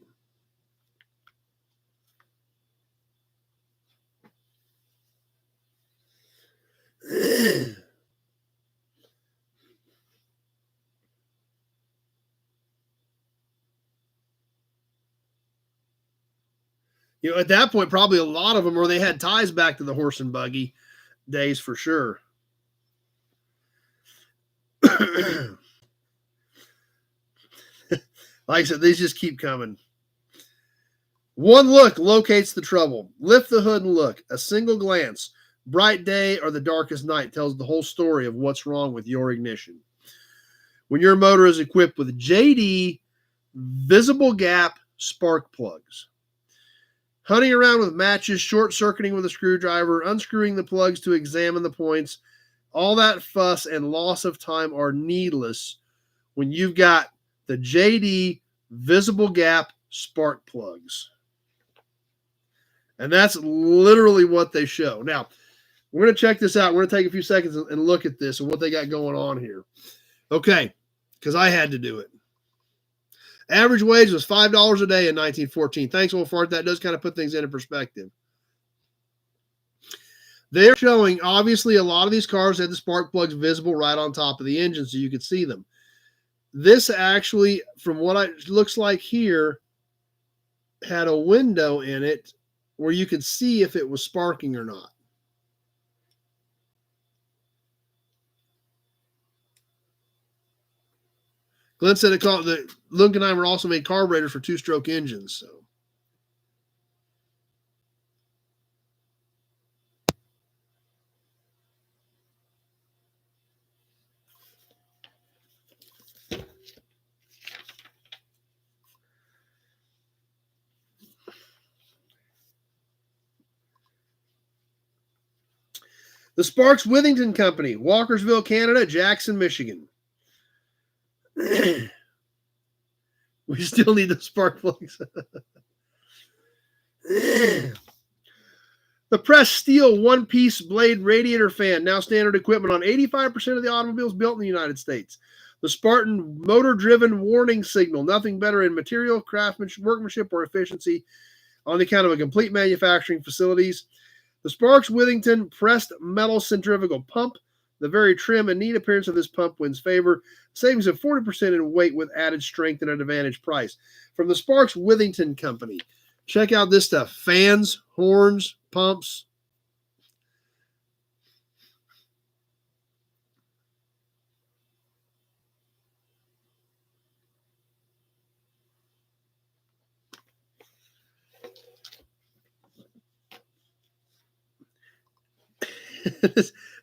Speaker 1: At that point, probably a lot of them, or they had ties back to the horse and buggy days for sure. Like I said, these just keep coming. One look locates the trouble. Lift the hood and look. A single glance, bright day or the darkest night, tells the whole story of what's wrong with your ignition. When your motor is equipped with JD visible gap spark plugs. Hunting around with matches, short-circuiting with a screwdriver, unscrewing the plugs to examine the points, all that fuss and loss of time are needless when you've got the JD visible gap spark plugs. And that's literally what they show. Now, we're going to check this out. We're going to take a few seconds and look at this and what they got going on here. Okay, because I had to do it. Average wage was $5 a day in 1914. Thanks, Wolfart. That does kind of put things into perspective. They're showing, obviously, a lot of these cars had the spark plugs visible right on top of the engine so you could see them. This actually, from what it looks like here, had a window in it where you could see if it was sparking or not. Glenn said the Lunkenheimer also made carburetors for two-stroke engines. So, The Sparks Withington Company, Walkersville, Canada, Jackson, Michigan. We still need the spark plugs. The pressed steel one-piece blade radiator fan, now standard equipment on 85% of the automobiles built in the United States. The Spartan motor-driven warning signal, nothing better in material, craftsmanship, workmanship, or efficiency on the account of a complete manufacturing facilities. The Sparks Withington pressed metal centrifugal pump. The very trim and neat appearance of this pump wins favor. Savings of 40% in weight with added strength and an advantage price. From the Sparks Withington Company. Check out this stuff. Fans, horns, pumps.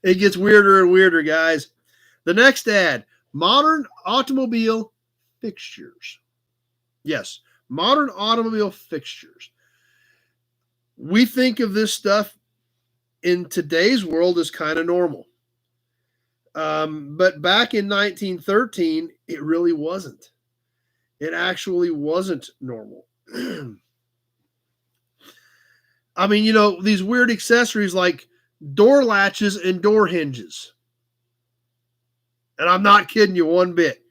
Speaker 1: It gets weirder and weirder, guys. The next ad, modern automobile fixtures. Yes, modern automobile fixtures. We think of this stuff in today's world as kind of normal. But back in 1913, it really wasn't. It actually wasn't normal. I mean, you know, these weird accessories like door latches and door hinges. And I'm not kidding you one bit.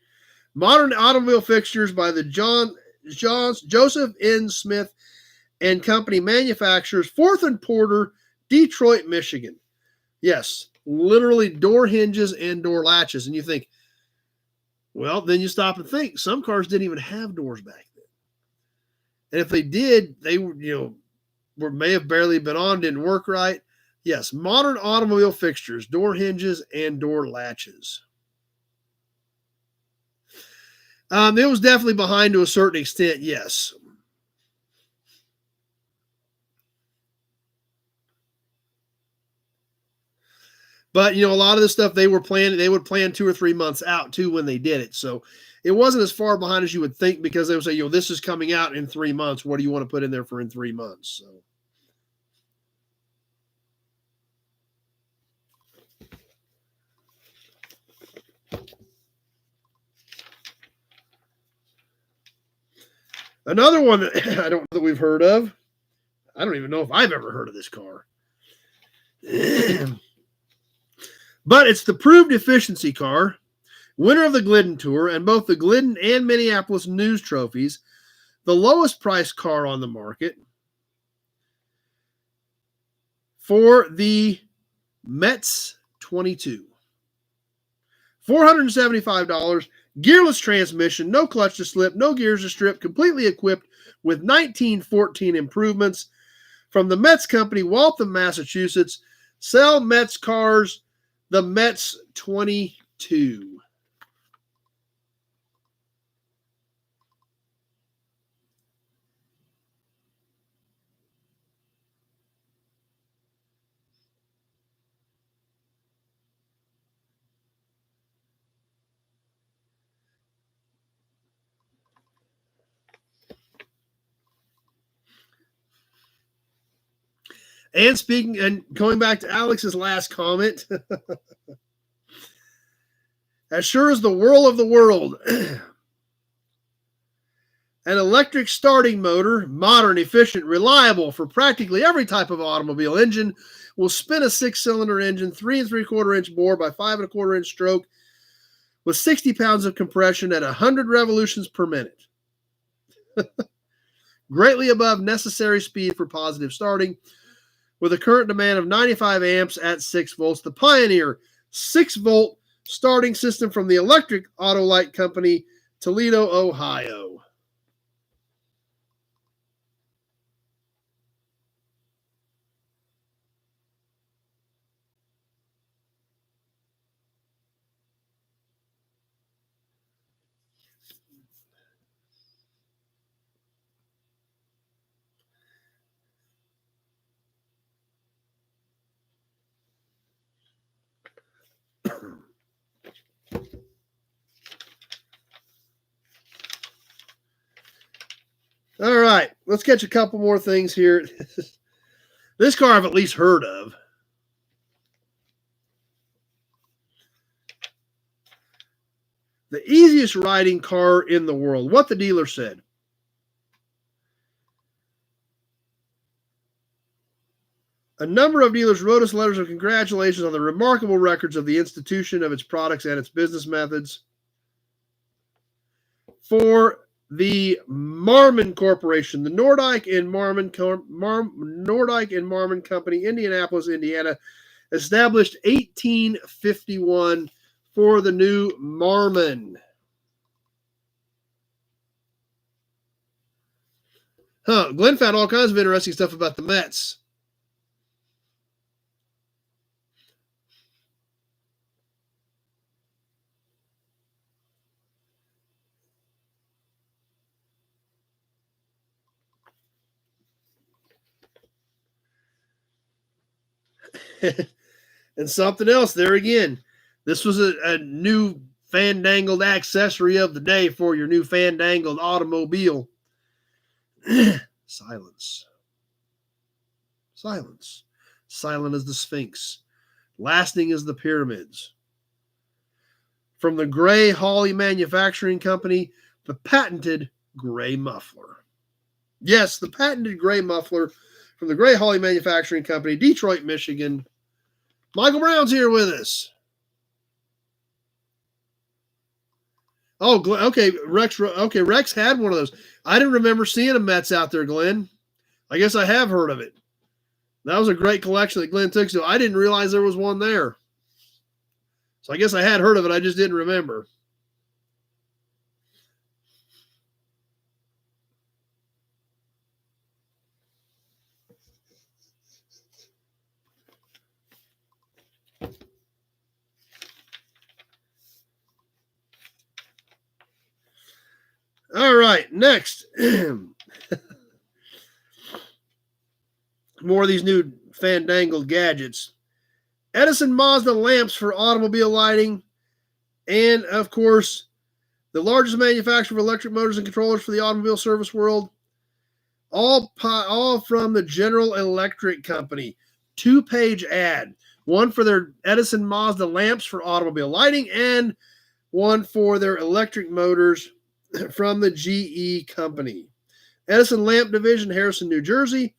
Speaker 1: Modern automobile fixtures by the Joseph N. Smith and Company manufacturers, 4th and Porter, Detroit, Michigan. Yes, literally door hinges and door latches. And you think, well, then you stop and think. Some cars didn't even have doors back then. And if they did, they were, may have barely been on, didn't work right. Yes, modern automobile fixtures, door hinges and door latches. It was definitely behind to a certain extent, yes. But, a lot of this stuff they would plan 2 or 3 months out too when they did it. So it wasn't as far behind as you would think, because they would say, this is coming out in 3 months. What do you want to put in there for in 3 months? So. Another one that I don't know that we've heard of. I don't even know if I've ever heard of this car. But it's the proved efficiency car, winner of the Glidden Tour and both the Glidden and Minneapolis News trophies, the lowest priced car on the market for the Metz 22. $475, gearless transmission, no clutch to slip, no gears to strip, completely equipped with 1914 improvements. From the Metz Company, Waltham, Massachusetts. Sell Metz cars, the Metz 22. And speaking and going back to Alex's last comment, as sure as the whirl of the world, an electric starting motor, modern, efficient, reliable for practically every type of automobile engine, will spin a 6-cylinder engine, 3 3/4-inch bore by 5 1/4-inch stroke, with 60 pounds of compression at 100 revolutions per minute. Greatly above necessary speed for positive starting. With a current demand of 95 amps at 6 volts, the Pioneer 6-volt starting system from the Electric Autolite Company, Toledo, Ohio. All right, let's catch a couple more things here. This car I've at least heard of. The easiest riding car in the world. What the dealer said. A number of dealers wrote us letters of congratulations on the remarkable records of the institution of its products and its business methods. For the Marmon Corporation, the Nordyke and Marmon Company, Indianapolis, Indiana, established 1851 for the new Marmon. Glenn found all kinds of interesting stuff about the Mets. And something else there again. This was a new fandangled accessory of the day for your new fandangled automobile. Silence. Silence. Silent as the Sphinx. Lasting as the pyramids. From the Gray Hawley Manufacturing Company, the patented gray muffler. Yes, the patented gray muffler from the Gray Hawley Manufacturing Company, Detroit, Michigan. Michael Brown's here with us. Oh, okay, Rex. Okay, Rex had one of those. I didn't remember seeing a Mets out there, Glenn. I guess I have heard of it. That was a great collection that Glenn took. So I didn't realize there was one there. So I guess I had heard of it. I just didn't remember. All right, next. More of these new fandangled gadgets. Edison Mazda lamps for automobile lighting. And, of course, the largest manufacturer of electric motors and controllers for the automobile service world. All from the General Electric Company. 2-page ad. One for their Edison Mazda lamps for automobile lighting and one for their electric motors from the GE Company. Edison Lamp Division, Harrison, New Jersey.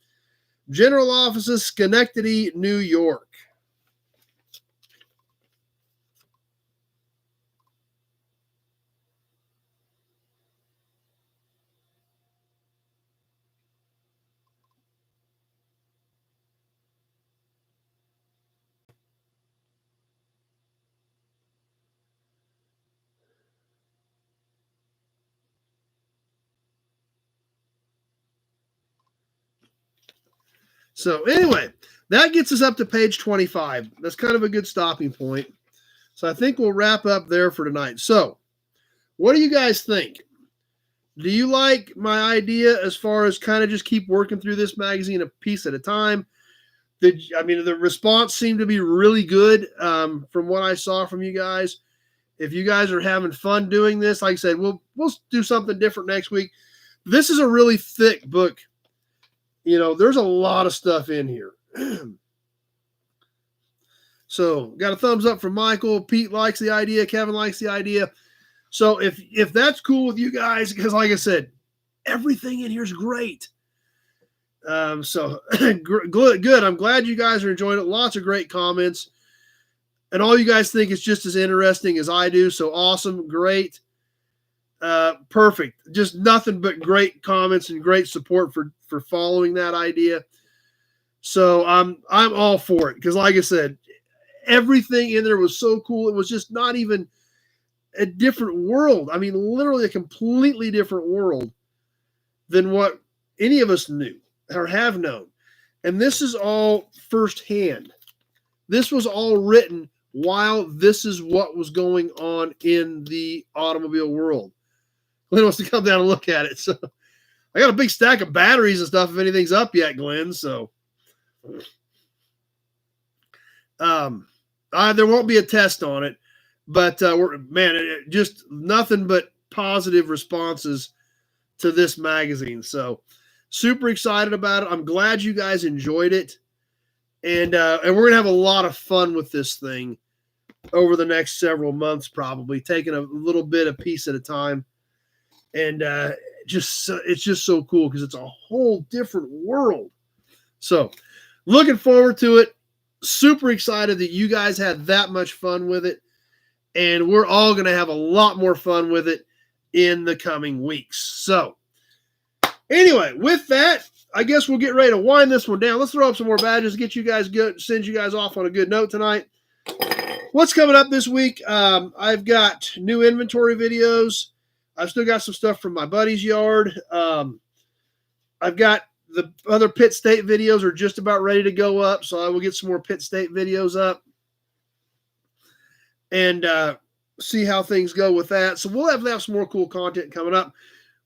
Speaker 1: General offices, Schenectady, New York. So anyway, that gets us up to page 25. That's kind of a good stopping point. So I think we'll wrap up there for tonight. So what do you guys think? Do you like my idea as far as kind of just keep working through this magazine a piece at a time? The response seemed to be really good from what I saw from you guys. If you guys are having fun doing this, like I said, we'll do something different next week. This is a really thick book. There's a lot of stuff in here. So got a thumbs up from Michael. Pete likes the idea. Kevin likes the idea. So if that's cool with you guys, because like I said, everything in here is great. So good. I'm glad you guys are enjoying it. Lots of great comments. And all you guys think is just as interesting as I do. So awesome. Great. Perfect. Just nothing but great comments and great support for following that idea. So I'm all for it. Because like I said, everything in there was so cool. It was just not even a different world. I mean, literally a completely different world than what any of us knew or have known. And this is all firsthand. This was all written while this is what was going on in the automobile world. Glenn wants to come down and look at it. So I got a big stack of batteries and stuff if anything's up yet, Glenn. So there won't be a test on it, but just nothing but positive responses to this magazine. So super excited about it. I'm glad you guys enjoyed it. And we're going to have a lot of fun with this thing over the next several months, probably taking a little bit a piece at a time. And it's just so cool because it's a whole different world. So looking forward to it. Super excited that you guys had that much fun with it. And we're all going to have a lot more fun with it in the coming weeks. So anyway, with that, I guess we'll get ready to wind this one down. Let's throw up some more badges, get you guys good, send you guys off on a good note tonight. What's coming up this week? I've got new inventory videos. I've still got some stuff from my buddy's yard. I've got the other Pitt State videos are just about ready to go up, so I will get some more Pitt State videos up and see how things go with that. So we'll have some more cool content coming up.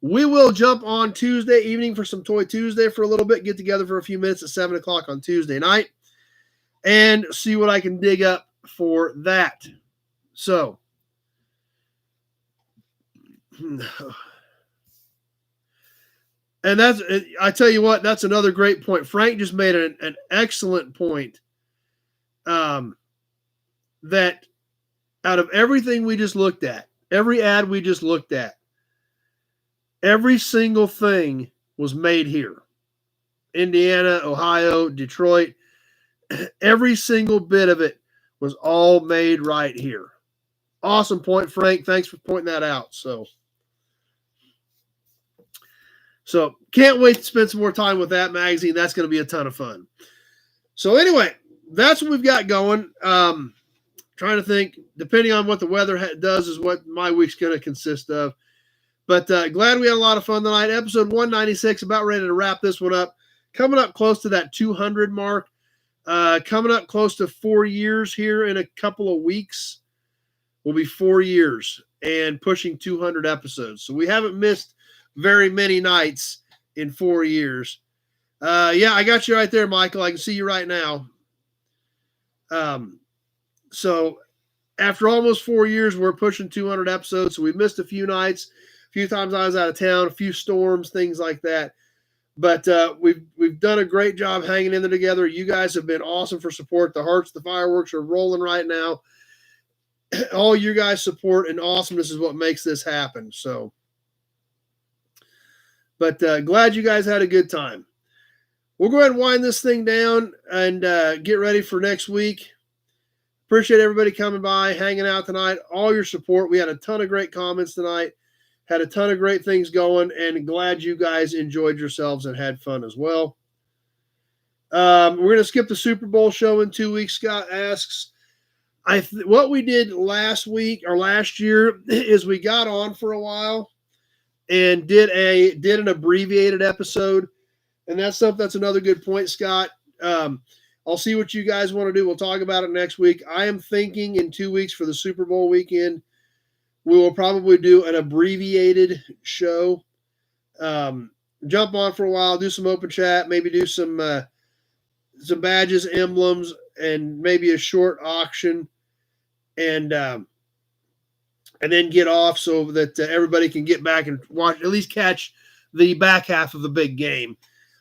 Speaker 1: We will jump on Tuesday evening for some Toy Tuesday for a little bit, get together for a few minutes at 7 o'clock on Tuesday night, and see what I can dig up for that. So, and I tell you what, that's another great point. Frank just made an excellent point that out of everything we just looked at, every ad we just looked at, every single thing was made here. Indiana, Ohio, Detroit, every single bit of it was all made right here. Awesome point, Frank. Thanks for pointing that out. So can't wait to spend some more time with that magazine. That's going to be a ton of fun. So anyway, that's what we've got going. Trying to think, depending on what the weather does is what my week's going to consist of. But glad we had a lot of fun tonight. Episode 196, about ready to wrap this one up. Coming up close to that 200 mark. Coming up close to 4 years here in a couple of weeks. Will be 4 years and pushing 200 episodes. So we haven't missed very many nights in 4 years. Yeah, I got you right there, Michael. I can see you right now. So after almost 4 years, we're pushing 200 episodes. So we missed a few nights, a few times I was out of town, a few storms, things like that. But we've done a great job hanging in there together. You guys have been awesome for support. The hearts, the fireworks are rolling right now. All you guys' support and awesomeness is what makes this happen. So, but glad you guys had a good time. We'll go ahead and wind this thing down and get ready for next week. Appreciate everybody coming by, hanging out tonight, all your support. We had a ton of great comments tonight, had a ton of great things going, and glad you guys enjoyed yourselves and had fun as well. We're going to skip the Super Bowl show in 2 weeks, Scott asks. What we did last week or last year is we got on for a while and did an abbreviated episode. And that's another good point, Scott. I'll see what you guys want to do. We'll talk about it next week. I am thinking in 2 weeks for the Super Bowl weekend, we will probably do an abbreviated show. Jump on for a while, do some open chat, maybe do some badges, emblems, and maybe a short auction, and then get off so that everybody can get back and watch, at least catch the back half of the big game.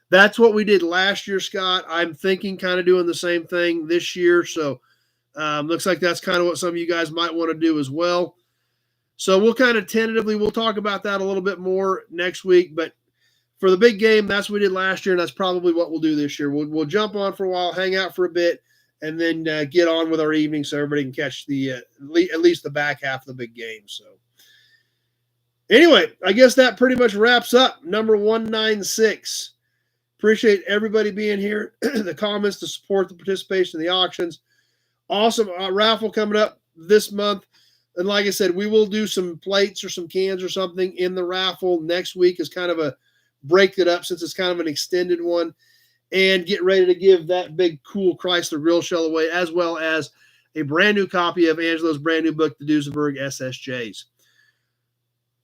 Speaker 1: That's what we did last year, Scott. I'm thinking kind of doing the same thing this year. So looks like that's kind of what some of you guys might want to do as well. So we'll kind of tentatively, we'll talk about that a little bit more next week. But for the big game, that's what we did last year, and that's probably what we'll do this year. We'll jump on for a while, hang out for a bit, and then get on with our evening so everybody can catch the at least the back half of the big game. So anyway, I guess that pretty much wraps up number 196. Appreciate everybody being here, the comments, the support, the participation in the auctions. Awesome raffle coming up this month. And like I said, we will do some plates or some cans or something in the raffle next week as kind of a break it up since it's kind of an extended one, and get ready to give that big cool Chrysler grill shell away, as well as a brand new copy of Angelo's brand new book, The Duesenberg SSJs.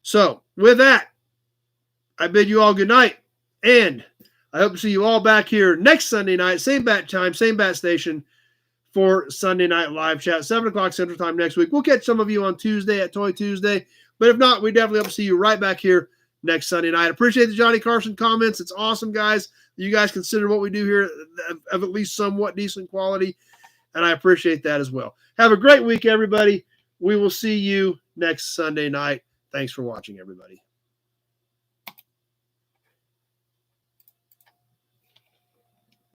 Speaker 1: So with that, I bid you all good night, and I hope to see you all back here next Sunday night, same bat time, same bat station, for Sunday Night Live Chat, 7 o'clock Central Time next week. We'll catch some of you on Tuesday at Toy Tuesday, but if not, we definitely hope to see you right back here next Sunday night. Appreciate the Johnny Carson comments. It's awesome, guys. You guys consider what we do here of at least somewhat decent quality. and I appreciate that as well. Have a great week, everybody. We will see you next Sunday night. Thanks for watching, everybody.